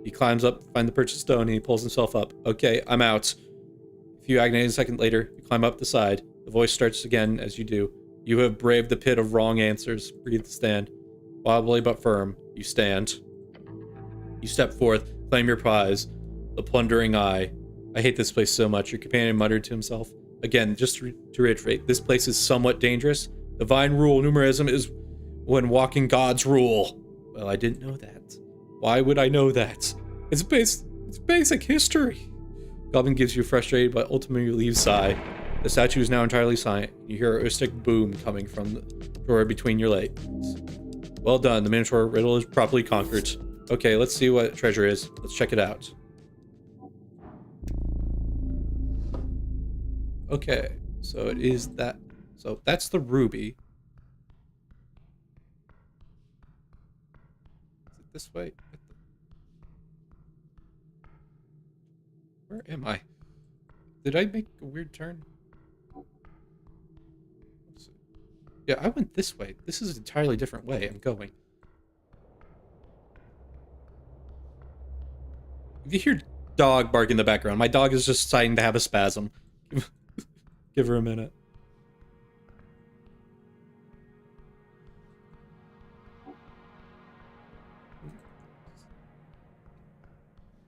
He climbs up, finds the purchased stone, and he pulls himself up. Okay, I'm out. A few agony a second later, you climb up the side. The voice starts again as you do. You have braved the pit of wrong answers. Breathe to stand. Wobbly but firm, you stand. You step forth, claim your prize. The plundering eye. I hate this place so much, your companion muttered to himself. Again, just to reiterate, this place is somewhat dangerous. Divine rule numerism is when walking God's rule. Well, I didn't know that. Why would I know that? It's basic history. Goblin gives you a frustrated but ultimately relieved sigh. The statue is now entirely silent. You hear a acoustic boom coming from the drawer between your legs. Well done, the Minotaur riddle is properly conquered. Okay, let's see what treasure is. Let's check it out. Okay, so it is that. So that's the ruby. Is it this way? Where am I? Did I make a weird turn? Yeah, I went this way. This is an entirely different way I'm going. If you hear dog bark in the background, my dog is just starting to have a spasm. Give her a minute.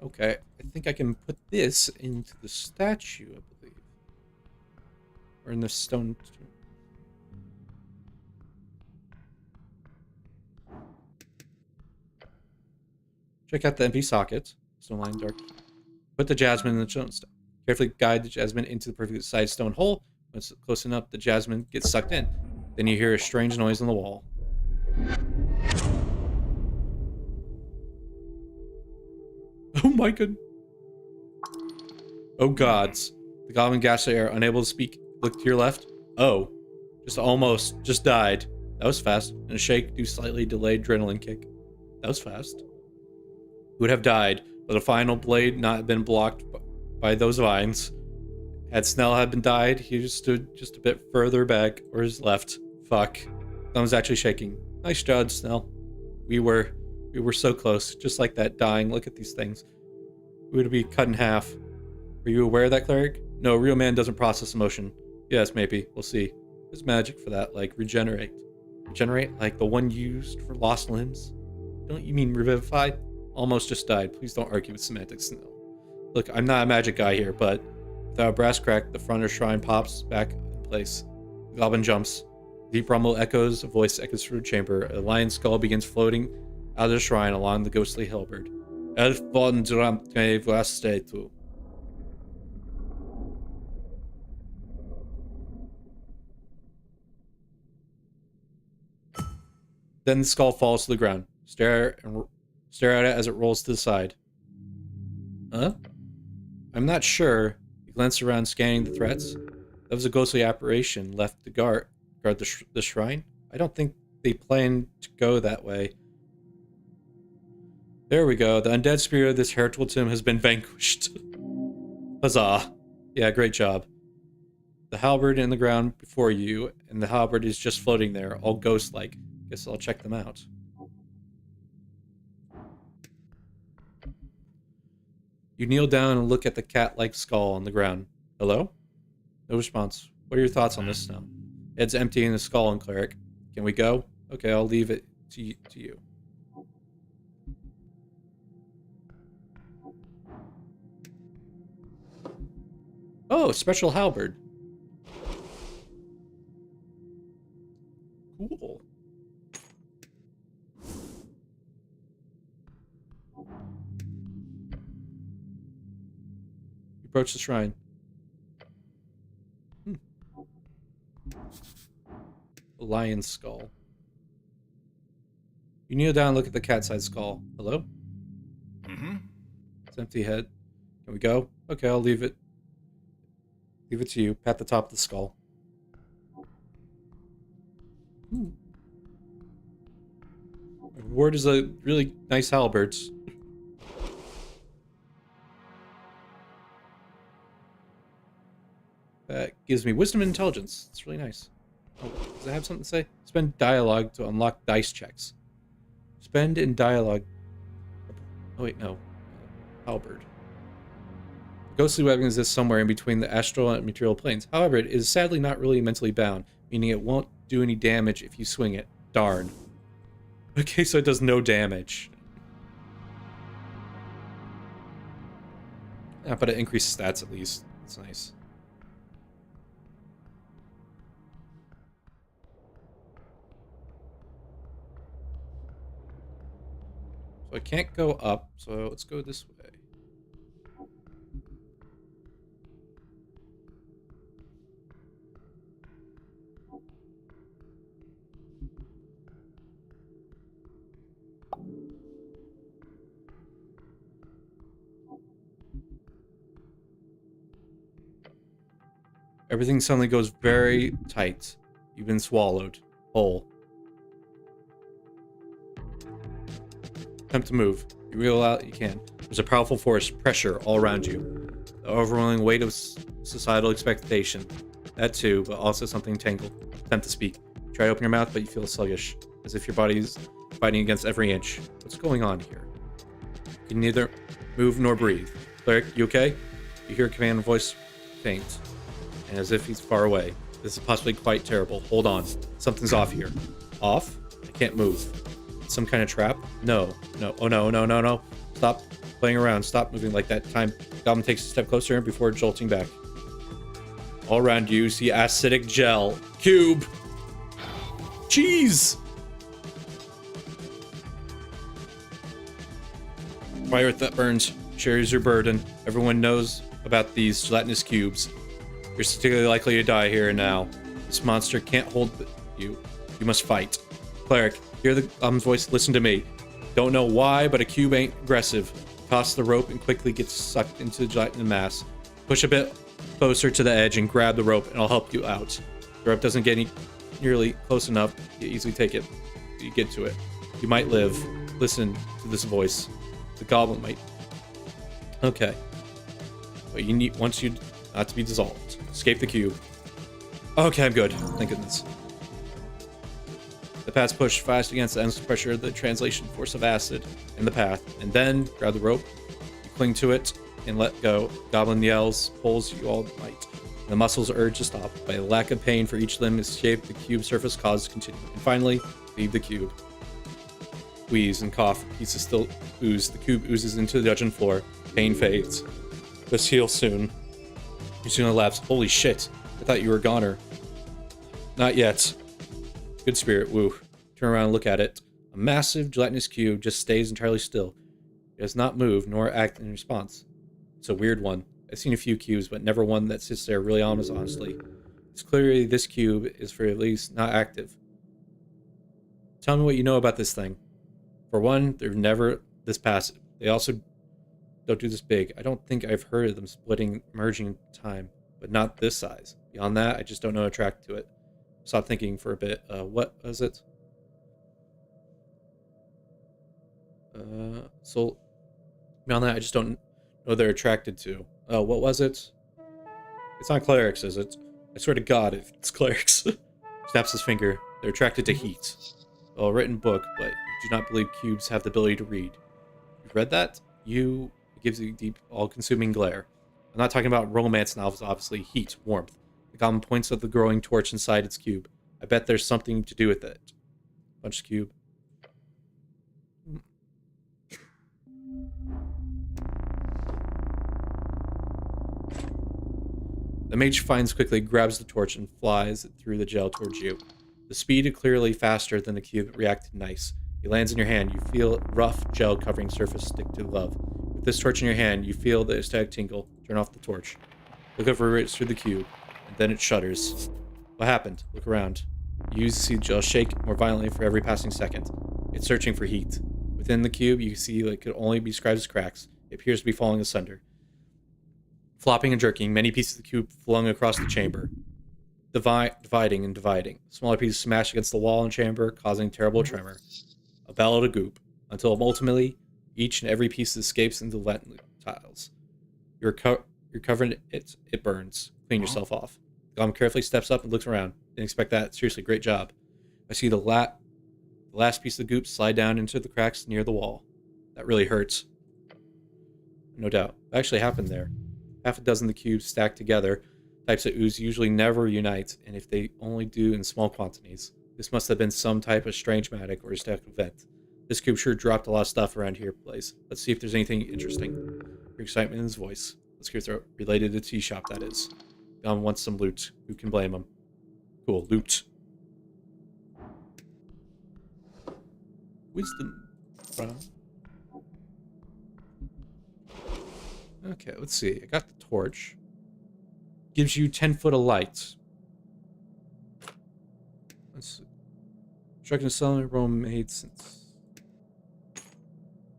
Okay, I think I can put this into the statue, I believe. Or in the stone. Check out the empty socket. Stone line dark. Put the jasmine in the stone. Carefully guide the jasmine into the perfect sized stone hole. When it's close enough, the jasmine gets sucked in. Then you hear a strange noise on the wall. Oh my god. Oh gods. The goblin gasped air, unable to speak. Look to your left. Oh. Just died. That was fast. And a shake due slightly delayed adrenaline kick. That was fast. He would have died, but the final blade not been blocked by those vines. Had Snell had been died, he just stood just a bit further back, or his left. Fuck. Thumb's actually shaking. Nice job, Snell. We were so close, just like that dying. Look at these things. We would be cut in half. Were you aware of that, cleric? No, a real man doesn't process emotion. Yes, maybe. We'll see. There's magic for that, like regenerate. Regenerate, like the one used for lost limbs? Don't you mean revivify? Almost just died. Please don't argue with semantics, Snell. Look, I'm not a magic guy here, but without a brass crack, the front of the shrine pops back in place. The goblin jumps. Deep rumble echoes, a voice echoes through the chamber. A lion's skull begins floating out of the shrine along the ghostly halberd. Elf von Dramp Vastetu. Then the skull falls to the ground. Stare at it as it rolls to the side. Huh? I'm not sure. He glanced around, scanning the threats. That was a ghostly apparition left to guard the shrine. I don't think they planned to go that way. There we go. The undead spirit of this heritable tomb has been vanquished. Huzzah. Yeah, great job. The halberd in the ground before you, and the halberd is just floating there, all ghost-like. Guess I'll check them out. You kneel down and look at the cat-like skull on the ground. Hello? No response. What are your thoughts on this now? Head's empty in the skull and cleric. Can we go? Okay, I'll leave it to you. Oh, special halberd. Cool. Approach the shrine. A lion's skull. You kneel down and look at the cat-sized skull. Hello? It's empty head. Can we go? Okay, I'll leave it. Leave it to you. Pat the top of the skull. Reward is a really nice halberd. That gives me wisdom and intelligence. It's really nice. Oh, does it have something to say? Spend dialogue to unlock dice checks. Spend in dialogue. Oh wait, no. Halberd. Ghostly weapon exists somewhere in between the astral and material planes. However, it is sadly not really mentally bound, meaning it won't do any damage if you swing it. Darn. Okay, so it does no damage. Yeah, but it increases stats at least. That's nice. So I can't go up, so let's go this way. Everything suddenly goes very tight. You've been swallowed whole. Attempt to move. You reel out you can. There's a powerful force, pressure all around you. The overwhelming weight of societal expectation. That too, but also something tangled. Attempt to speak. Try to open your mouth, but you feel sluggish, as if your body's fighting against every inch. What's going on here? You can neither move nor breathe. Cleric, you okay? You hear a command voice faint, and as if he's far away. This is possibly quite terrible. Hold on. Something's off here. Off? I can't move. Some kind of trap? No. Oh no. Stop playing around. Stop moving like that. Time. Goblin takes a step closer before jolting back. All around you see acidic gel. Cube. Cheese. Fire that burns. Shares your burden. Everyone knows about these gelatinous cubes. You're particularly likely to die here and now. This monster can't hold you. You must fight. Cleric, hear the goblin's voice. Listen to me. Don't know why, but a cube ain't aggressive. Toss the rope and quickly get sucked into the gelatin mass. Push a bit closer to the edge and grab the rope, and I'll help you out. The rope doesn't get nearly close enough. You easily take it. You get to it. You might live. Listen to this voice. The goblin might. Okay. But you want you not to be dissolved. Escape the cube. Okay, I'm good. Thank goodness. The path's pushed fast against the endless pressure of the translation force of acid in the path, and then grab the rope. You cling to it and let go. Goblin yells, pulls you all might. The muscles urge to stop. By a lack of pain for each limb escape, the cube surface causes continue. And finally, leave the cube. Wheeze and cough. Pieces still ooze. The cube oozes into the dungeon floor. Pain fades. This heals soon. You soon elapse. Holy shit. I thought you were a goner. Not yet. Good spirit. Woo. Turn around and look at it. A massive gelatinous cube just stays entirely still. It does not move nor act in response. It's a weird one. I've seen a few cubes, but never one that sits there really honestly. It's clearly this cube is for at least not active. Tell me what you know about this thing. For one, they're never this passive. They also don't do this big. I don't think I've heard of them splitting, merging in time, but not this size. Beyond that, I just don't know how to track to it. Stop thinking for a bit. What was it? So beyond that, I just don't know they're attracted to. Oh, what was it? It's not clerics, is it? I swear to God, if it's clerics. Snaps his finger. They're attracted to heat. Well, written book, but you do not believe cubes have the ability to read. You've read that? It gives you deep, all-consuming glare. I'm not talking about romance novels, obviously. Heat, warmth. The goblin points at the glowing torch inside its cube. I bet there's something to do with it. Punch the cube. The mage finds quickly, grabs the torch, and flies it through the gel towards you. The speed is clearly faster than the cube reacted nice. He lands in your hand. You feel rough gel covering surface stick to the glove. With this torch in your hand, you feel the ecstatic tingle. Turn off the torch. Look over it through the cube, and then it shudders. What happened? Look around. You see the gel shake more violently for every passing second. It's searching for heat. Within the cube, you see it could only be described as cracks. It appears to be falling asunder. Flopping and jerking, many pieces of the cube flung across the chamber. Dividing and dividing. Smaller pieces smash against the wall and chamber, causing terrible tremor. A ballad of goop, until ultimately, each and every piece escapes into the tiles. You're covered in it. It burns. Clean yourself off. Goblin carefully steps up and looks around. Didn't expect that. Seriously, great job. I see the last piece of the goop slide down into the cracks near the wall. That really hurts. No doubt. What actually happened there? Half a dozen of the cubes stacked together. Types of ooze usually never unite, and if they only do in small quantities. This must have been some type of strange magic or static event. This cube sure dropped a lot of stuff around here, place. Let's see if there's anything interesting. Your excitement in his voice. Let's hear throat. Related to the tea shop, that is. Goblin wants some loot. Who can blame him? Cool, loot. Wisdom. Okay, let's see. I got the torch. Gives you 10 foot of light. Let's see. Struck cylinder Rome made since.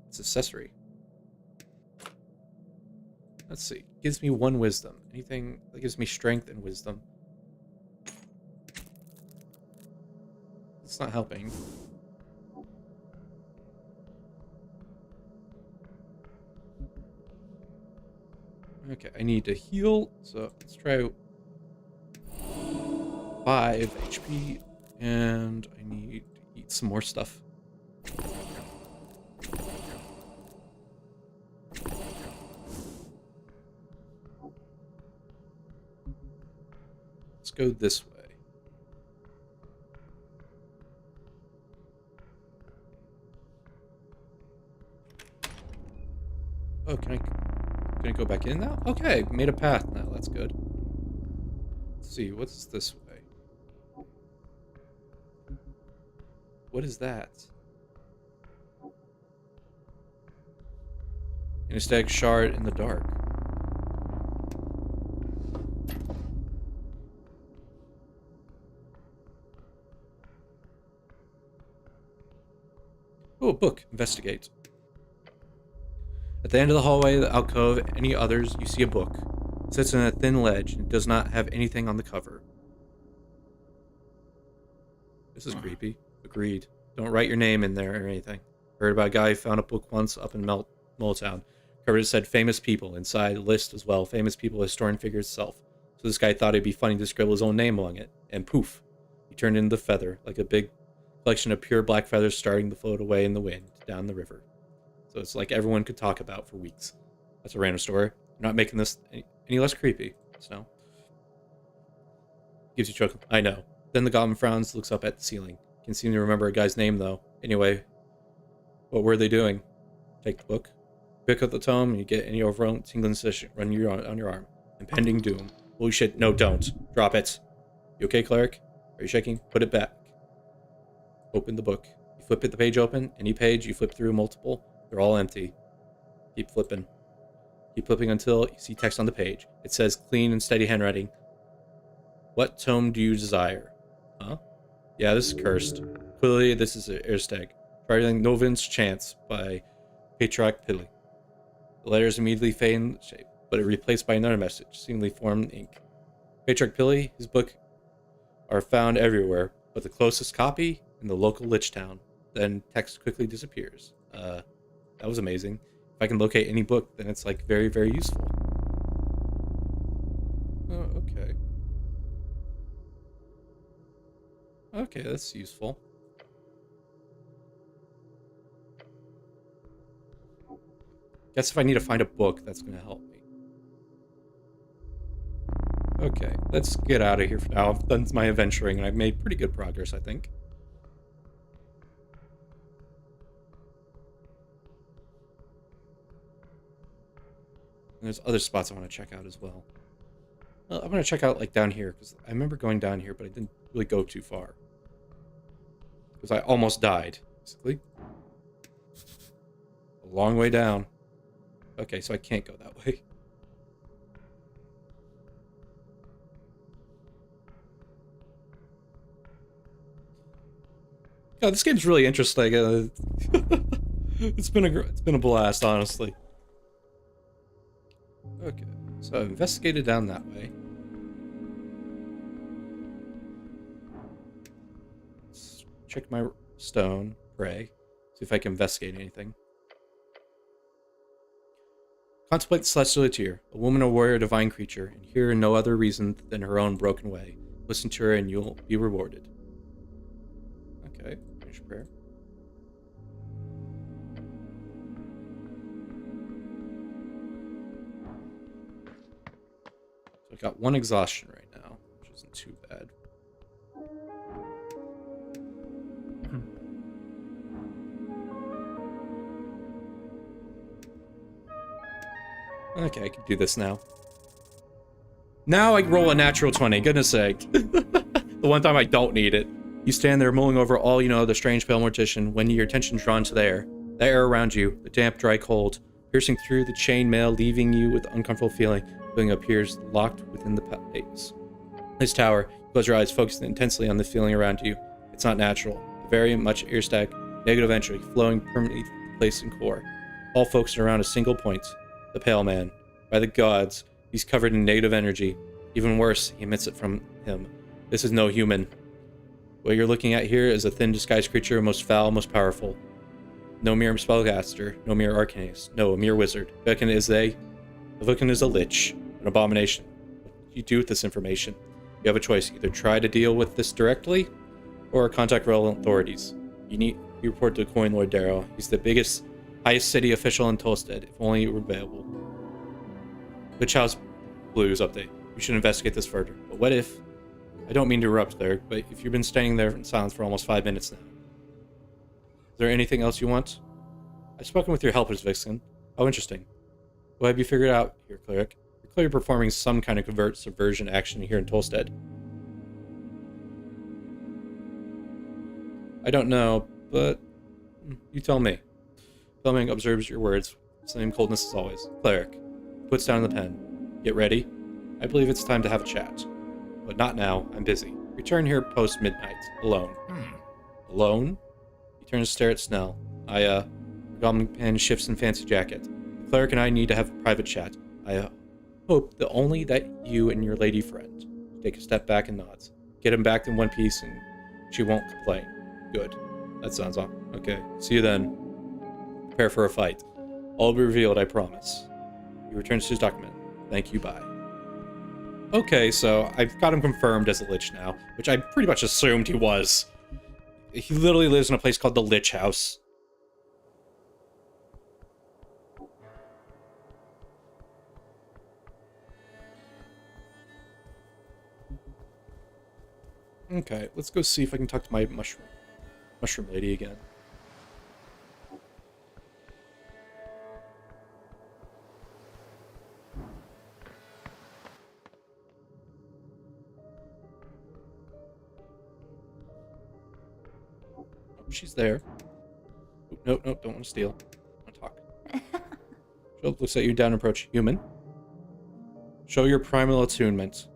It's accessory. Let's see. Gives me 1 wisdom. Anything that gives me strength and wisdom. It's not helping. Okay, I need to heal, so let's try 5 HP, and I need to eat some more stuff. Let's go this way. Oh, can I go back in now? Okay, made a path now. That's good. Let's see, what's this way? What is that? Anesthetic shard in the dark. Oh, a book. Investigate. At the end of the hallway, the alcove, any others, you see a book. It sits on a thin ledge and does not have anything on the cover. This is creepy. Agreed. Don't write your name in there or anything. Heard about a guy who found a book once up in Molltown. Cover said famous people. Inside a list as well. Famous people, historian figure itself. So this guy thought it'd be funny to scribble his own name along it. And poof. He turned into the feather, like a big collection of pure black feathers starting to float away in the wind down the river. So it's like everyone could talk about for weeks. That's a random story. I'm not making this any less creepy. So gives you chuckle. I know. Then the goblin frowns, looks up at the ceiling. Can seem to remember a guy's name though. Anyway, what were they doing? Take the book, pick up the tome, and you get any overwhelming tingling sensation run on your arm. Impending doom. Holy shit! No, don't drop it. You okay, cleric? Are you shaking? Put it back. Open the book. You flip it, the page open. Any page you flip through multiple. They're all empty. Keep flipping. Keep flipping until you see text on the page. It says clean and steady handwriting. What tome do you desire? Huh? Yeah, this is cursed. Clearly, this is an Earstag. Writing Novin's Chance by Patriarch Pilly. The letters immediately fade in shape, but are replaced by another message, seemingly formed in ink. Patriarch Pilly, his book are found everywhere, but the closest copy in the local lich town. Then text quickly disappears. That was amazing. If I can locate any book, then it's like very, very useful. Oh, okay. Okay, that's useful. Guess if I need to find a book, that's going to help me. Okay, let's get out of here for now. I've done my adventuring, and I've made pretty good progress, I think. And there's other spots I want to check out as well. Well, I'm going to check out, like, down here, because I remember going down here, but I didn't really go too far. Because I almost died, basically. A long way down. Okay, so I can't go that way. God, this game's really interesting. It's been a blast, honestly. Okay, so I've investigated down that way. Let's check my stone, pray, see if I can investigate anything. Contemplate the celestial tear, a woman, a warrior, a divine creature, and hear no other reason than her own broken way. Listen to her and you'll be rewarded. Okay, finish prayer. So I got 1 exhaustion right now, which isn't too bad. Okay, I can do this now. Now I roll a natural 20, goodness sake. The one time I don't need it. You stand there mulling over all you know, the strange pale mortician, when your attention is drawn to the air around you, the damp, dry cold, piercing through the chain mail, leaving you with uncomfortable feeling appears locked within the days. This tower, you close your eyes, focusing intensely on the feeling around you. It's not natural. Very much ear-stack, negative entry, flowing permanently to the place and core. All focused around a single point. The Pale Man. By the gods, He's covered in negative energy. Even worse, he emits it from him. This is no human. What you're looking at here is a thin disguised creature, most foul, most powerful. No mere spellcaster, no mere arcanist, no, a mere wizard. Vulcan is a lich, an abomination. What do you do with this information? You have a choice. Either try to deal with this directly, or contact relevant authorities. You report to Coin Lord Darrow. He's the highest city official in Tolstead, if only you were available. Witch House Blues update. You should investigate this further. But what if... I don't mean to interrupt there, but if you've been standing there in silence for almost 5 minutes now. Is there anything else you want? I've spoken with your helpers, Vixen. Oh, interesting. What have you figured out here, cleric? You're clearly performing some kind of subversion action here in Tolstead. I don't know, but you tell me. Fleming observes your words, same coldness as always. Cleric puts down the pen. Get ready. I believe it's time to have a chat. But not now, I'm busy. Return here post-midnight, alone. Alone? He turns to stare at Snell. Goblin pen shifts in fancy jacket. The cleric and I need to have a private chat. I hope that only that you and your lady friend. Take a step back and nods. Get him back in one piece and she won't complain. Good. That sounds awesome. Okay, see you then. Prepare for a fight. All will be revealed, I promise. He returns to his document. Thank you, bye. Okay, so I've got him confirmed as a lich now, which I pretty much assumed he was. He literally lives in a place called the Lich House. Okay, let's go see if I can talk to my mushroom lady again. She's there. Nope, don't want to steal. I want to talk. She looks at you down approach. Human. Show your primal attunement.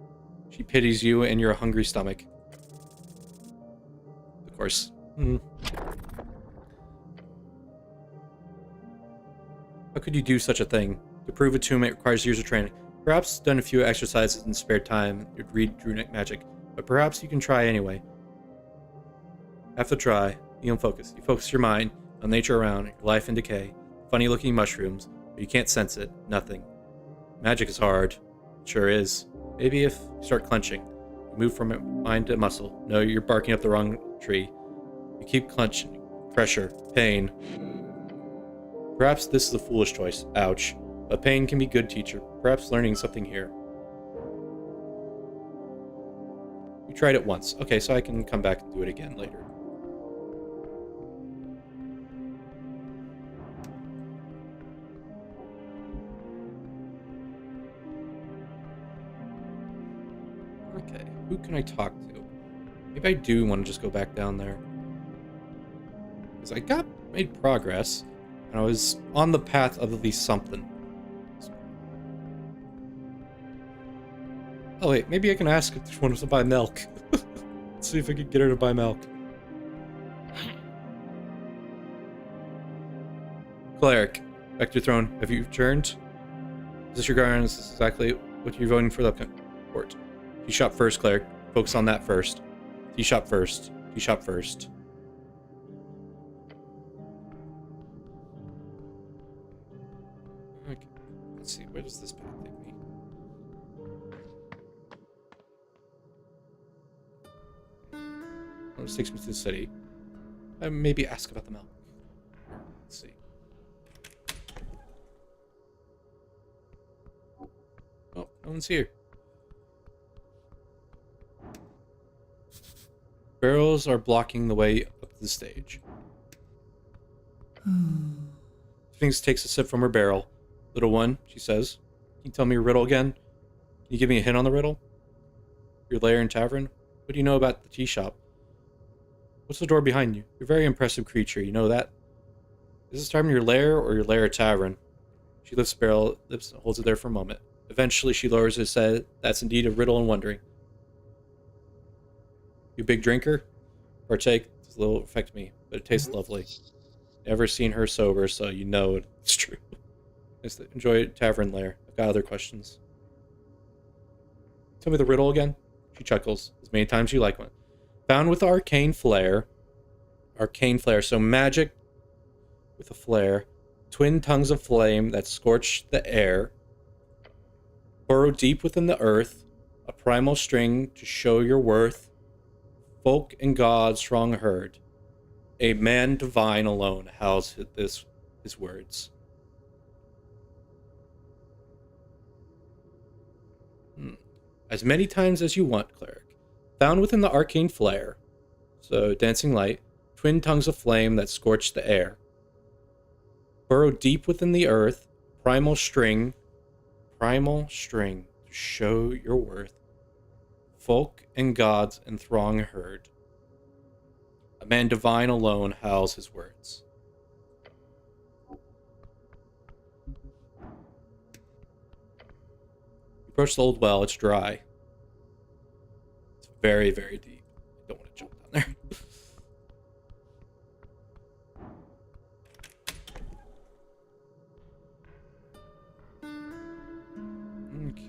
She pities you and your hungry stomach. Of course. How could you do such a thing? To prove attunement requires years of training. Perhaps done a few exercises in spare time, you'd read Runic magic, but perhaps you can try anyway. Have to try. You focus. You focus your mind on nature around, your life and decay, funny-looking mushrooms, but you can't sense it. Nothing. Magic is hard. It sure is. Maybe if you start clenching, you move from mind to muscle. No, you're barking up the wrong tree. You keep clenching. Pressure. Pain. Perhaps this is a foolish choice. Ouch. But pain can be good teacher. Perhaps learning something here. You tried it once. Okay, so I can come back and do it again later. Okay, who can I talk to? Maybe I do want to just go back down there. Because I made progress, and I was on the path of at least something. Oh wait, maybe I can ask if she wants to buy milk. Let's see if I can get her to buy milk. Cleric, back to your throne. Have you returned? Is this your guardian? Is this exactly what you're voting for the court? You shop first, cleric. Focus on that first. You shop first. You shop first. Okay, let's see. Where does this path take me? This takes me to the city. Maybe ask about the milk. Let's see. Oh, no one's here. Barrels are blocking the way up to the stage. Sphinx takes a sip from her barrel. Little one, she says. Can you tell me your riddle again? Can you give me a hint on the riddle? Your lair and tavern? What do you know about the tea shop? What's the door behind you? You're a very impressive creature, you know that? Is this time your lair or your lair tavern? She lifts the barrel, lips, and holds it there for a moment. Eventually she lowers her head. That's indeed a riddle and wondering. You big drinker? Partake. This will affect me, but it tastes lovely. Never seen her sober, so you know it's true. Enjoy tavern lair. I've got other questions. Tell me the riddle again. She chuckles as many times as you like one. Found with arcane flare. Arcane flare. So magic with a flare. Twin tongues of flame that scorch the air. Burrow deep within the earth. A primal string to show your worth. Folk and gods strong herd. A man divine alone howls his words. As many times as you want, cleric. Found within the arcane flare. So, dancing light. Twin tongues of flame that scorch the air. Burrow deep within the earth. Primal string to show your worth. Folk and gods and throng herd. A man divine alone howls his words. You approach the old well, it's dry. It's very, very deep. I don't want to jump down there.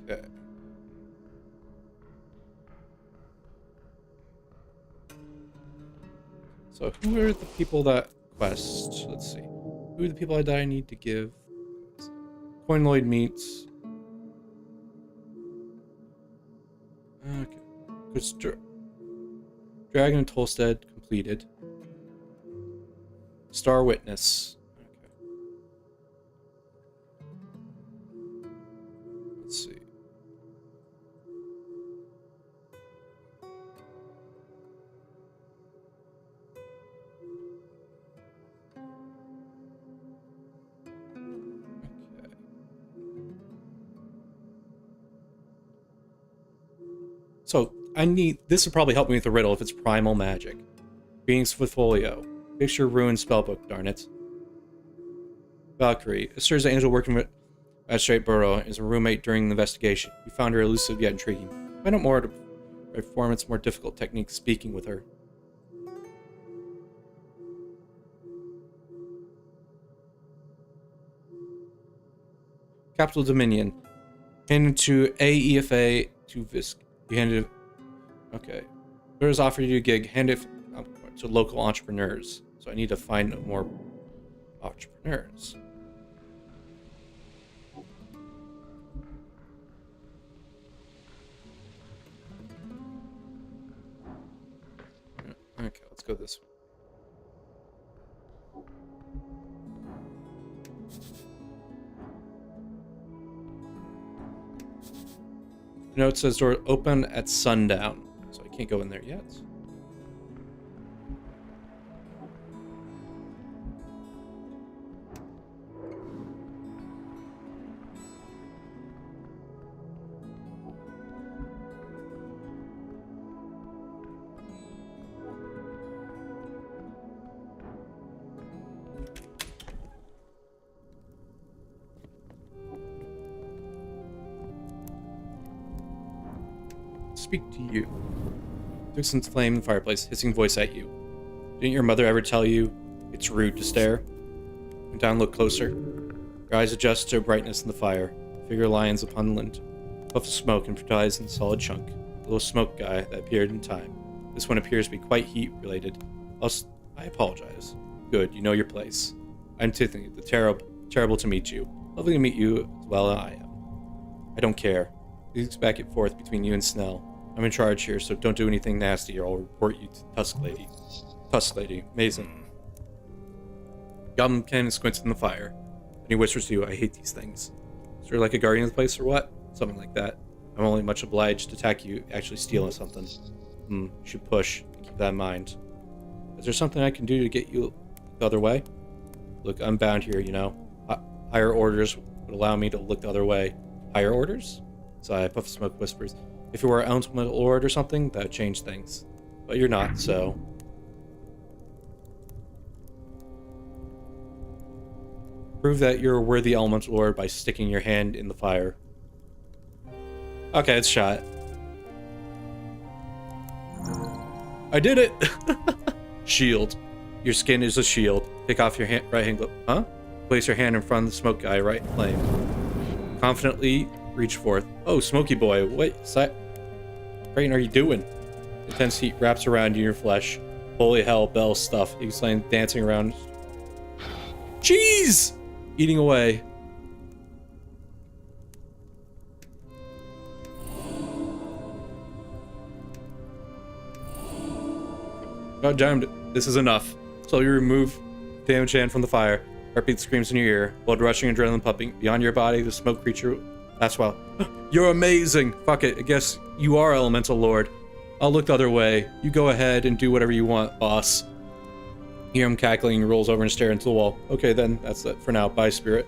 Okay. So who are the people that quest? Let's see. Who are the people that I need to give? Coinloid meets. Okay. Dragon and Tolstead completed. Star Witness. Okay. Let's see. So, this would probably help me with the riddle if it's primal magic. Being's portfolio. Picture ruined spellbook, darn it. Valkyrie. Esther's angel working with Magistrate Burrow is a roommate during the investigation. You found her elusive yet intriguing. Find out more to perform its more difficult technique speaking with her. Capital Dominion. Handed to AEFA to Visk. You handed it. Okay. Burrow's offered you a gig. Hand it to local entrepreneurs. So I need to find more entrepreneurs. Okay, let's go this way. The note says door open at sundown, so I can't go in there yet. Speak to you. Dixon's flame in the fireplace, hissing voice at you. Didn't your mother ever tell you it's rude to stare? Come down, look closer. Your eyes adjust to brightness in the fire. Figure lions upon the lint. Puff of smoke and eyes in a solid chunk. A little smoke guy that appeared in time. This one appears to be quite heat-related. I apologize. Good, you know your place. I'm Tiffany, the terrible to meet you. Lovely to meet you as well as I am. I don't care. These back and forth between you and Snell. I'm in charge here, so don't do anything nasty or I'll report you to Tusk Lady. Tusk Lady. Amazing. Goblin Ken squints in the fire. And he whispers to you, I hate these things. Is there like a guardian of the place or what? Something like that. I'm only much obliged to attack you, actually stealing something. You should push. Keep that in mind. Is there something I can do to get you the other way? Look, I'm bound here, you know. Higher orders would allow me to look the other way. Higher orders? So I puff smoke whispers. If you were an elemental lord or something, that would change things. But you're not, so... Prove that you're a worthy elemental lord by sticking your hand in the fire. Okay, it's shot. I did it! Shield. Your skin is a shield. Pick off your right hand glove. Huh? Place your hand in front of the smoke guy, right flame. Confidently reach forth. Oh, Smoky Boy. Wait, What are you doing? Intense heat wraps around you in your flesh. Holy hell, Bell stuff. You explain, dancing around. Cheese! Eating away. God damn it. This is enough. So you remove damaged hand from the fire. Heartbeat screams in your ear. Blood rushing, adrenaline pumping. Beyond your body, the smoke creature. That's well. You're amazing. Fuck it. I guess you are Elemental Lord. I'll look the other way. You go ahead and do whatever you want, boss. You hear him cackling. He rolls over and stares into the wall. Okay, then. That's it for now. Bye, spirit.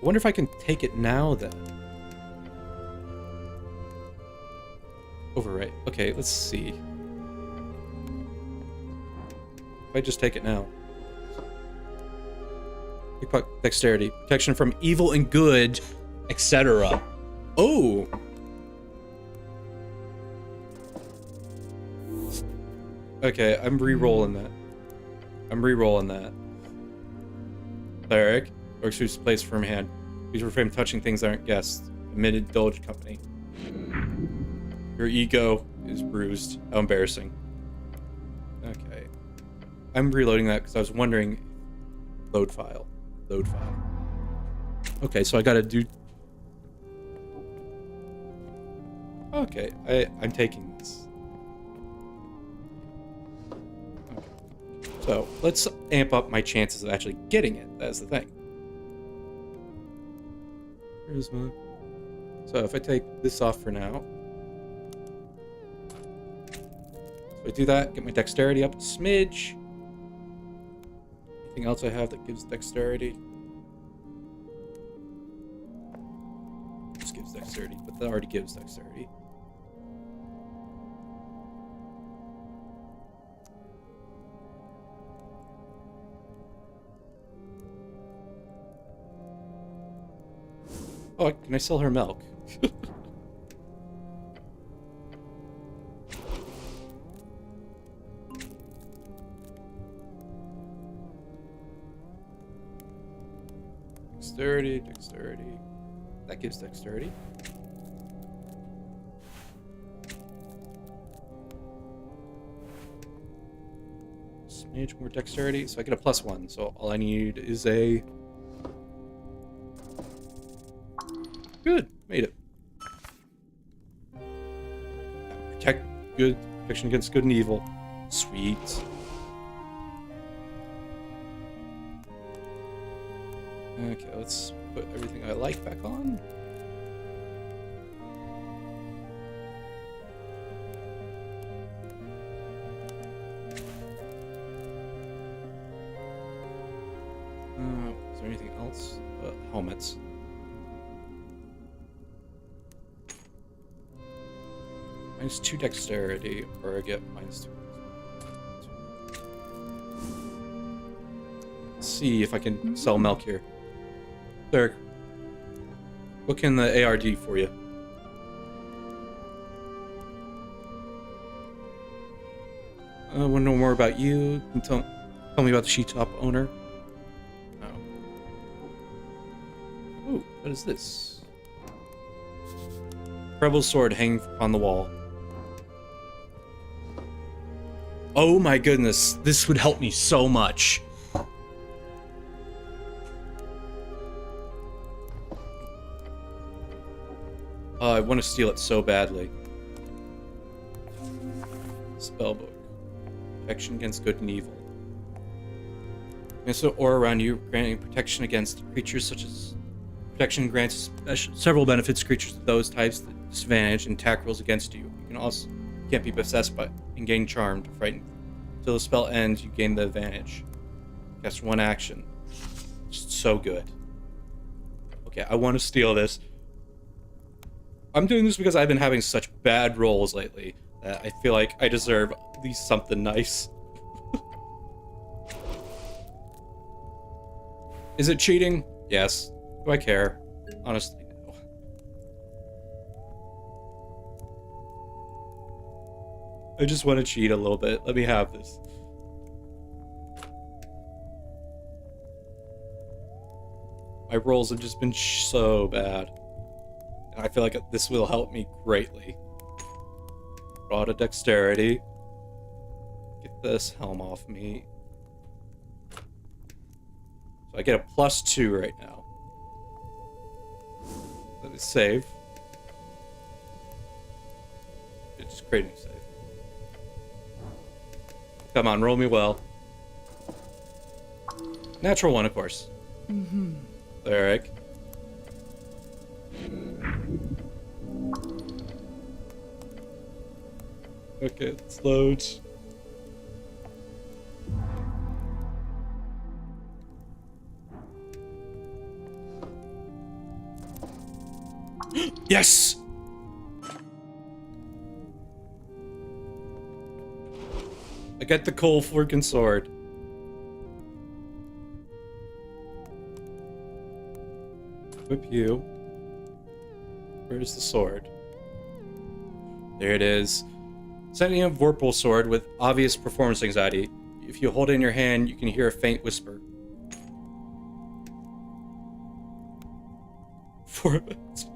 I wonder if I can take it now, then. Overwrite. Okay, let's see. If I just take it now. Dexterity. Protection from evil and good, etc. Oh! Okay, I'm re-rolling that. Cleric. Works who's placed firm hand. Please refrain from touching things that aren't guests. Admitted Doge Company. Your ego is bruised. How embarrassing. Okay. I'm reloading that because I was wondering... Load file. Okay, so I gotta do... Okay, I'm taking this. Okay. So, let's amp up my chances of actually getting it. That's the thing. Here's my... So, if I take this off for now... So I do that, get my dexterity up a smidge. Anything else I have that gives dexterity? Just gives dexterity, but that already gives dexterity. Oh, can I sell her milk? Dexterity. That gives dexterity. Smidge more dexterity, so I get a +1. So all I need is a... Good, made it. Protection against good and evil. Sweet. Okay, let's put everything I like back on. Is there anything else? Helmets. -2 dexterity, or I get -2. Let's see if I can sell milk here. Derek, what can the AR do for you? I want to know more about you. Can tell me about the She Top owner. Oh. Ooh, what is this? Rebel sword hanging on the wall. Oh my goodness, this would help me so much. I want to steal it so badly. Spellbook. Protection against good and evil. It's an aura around you, granting protection against creatures such as... Protection grants several benefits to creatures of those types that disadvantage and attack rolls against you. You can also can't be possessed by and gain charmed to frighten. Until the spell ends, you gain the advantage. Cast one action. Just so good. Okay, I want to steal this. I'm doing this because I've been having such bad rolls lately that I feel like I deserve at least something nice. Is it cheating? Yes. Do I care? Honestly, no. I just want to cheat a little bit. Let me have this. My rolls have just been so bad. And I feel like this will help me greatly. Raw to dexterity. Get this helm off me. So I get a +2 right now. Let me save. It's creating a save. Come on, roll me well. Natural 1, of course. Mm-hmm. Eric. Okay, let's load. Yes! I get the coal forking sword. Equip you. Where's the sword? There it is. Sending a Vorpal sword with obvious performance anxiety. If you hold it in your hand, you can hear a faint whisper. 4 minutes.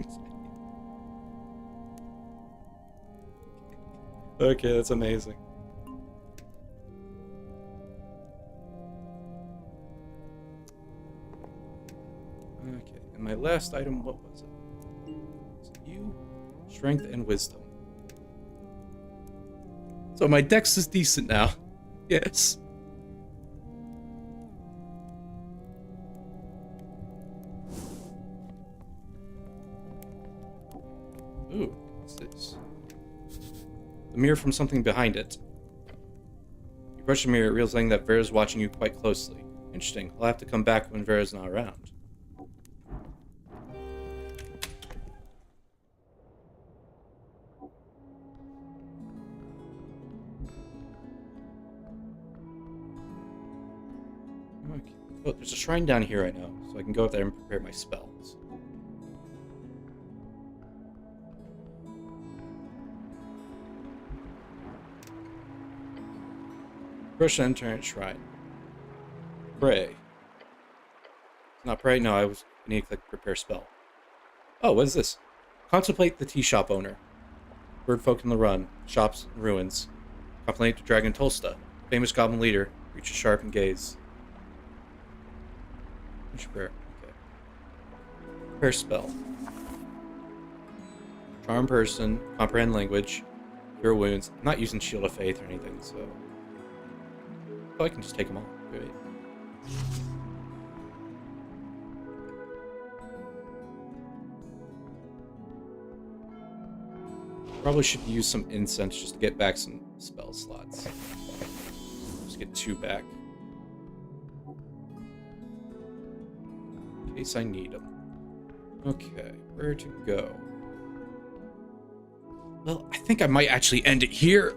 Okay, that's amazing. Okay, and my last item, what was it? Was it you? Strength and wisdom. So my dex is decent now. Yes. Ooh, what's this? The mirror from something behind it. You brush the mirror, realizing that Vera's watching you quite closely. Interesting. I'll have to come back when Vera's not around. Okay. Oh, there's a shrine down here I know, so I can go up there and prepare my spells. Brush and enter shrine. Pray. Not pray, no, I need to click prepare spell. Oh, what is this? Contemplate the tea shop owner. Bird folk in the run. Shops in ruins. Contemplate the dragon Tolsta. Famous goblin leader. Reach a sharpened gaze. Prayer. Okay. Prepare spell. Charm person. Comprehend language. Cure wounds. I'm not using Shield of Faith or anything, so... Oh, I can just take them all. Great. Probably should use some incense just to get back some spell slots. Just get 2 back. In case I need them. Okay, where to go? Well, I think I might actually end it here.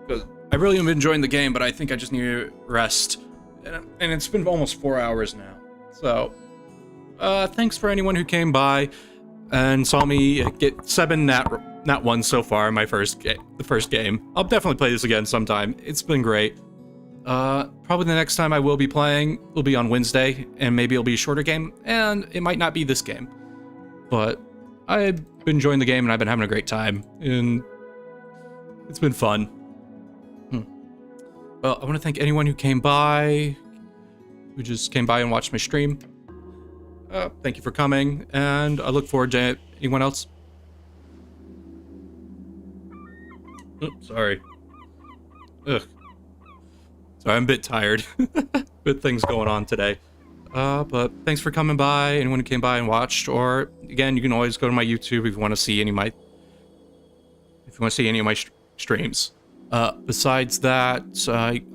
Because I really am enjoying the game, but I think I just need to rest. And it's been almost 4 hours now. So, thanks for anyone who came by and saw me get 7 Nat 1 so far in my the first game. I'll definitely play this again sometime. It's been great. Probably the next time I will be playing will be on Wednesday, and maybe it'll be a shorter game, and it might not be this game. But I've been enjoying the game, and I've been having a great time, and it's been fun. Well, I want to thank anyone who came by, who just came by and watched my stream. Thank you for coming, and I look forward to anyone else. Oops, sorry. Ugh. Sorry, I'm a bit tired. Good things going on today. But thanks for coming by, anyone who came by and watched. Or again, you can always go to my YouTube if you want to see any of my streams. Besides that,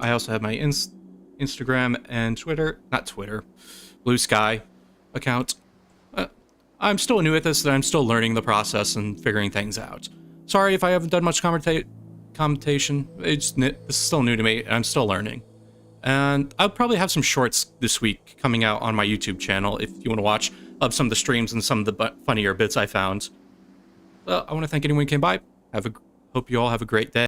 I also have my Instagram and Twitter, not Twitter, Blue Sky account. I'm still new at this, and I'm still learning the process and figuring things out. Sorry if I haven't done much commentation. This is still new to me, and I'm still learning. And I'll probably have some shorts this week coming out on my YouTube channel if you want to watch of some of the streams and some of the funnier bits I found. I want to thank anyone who came by. Hope you all have a great day.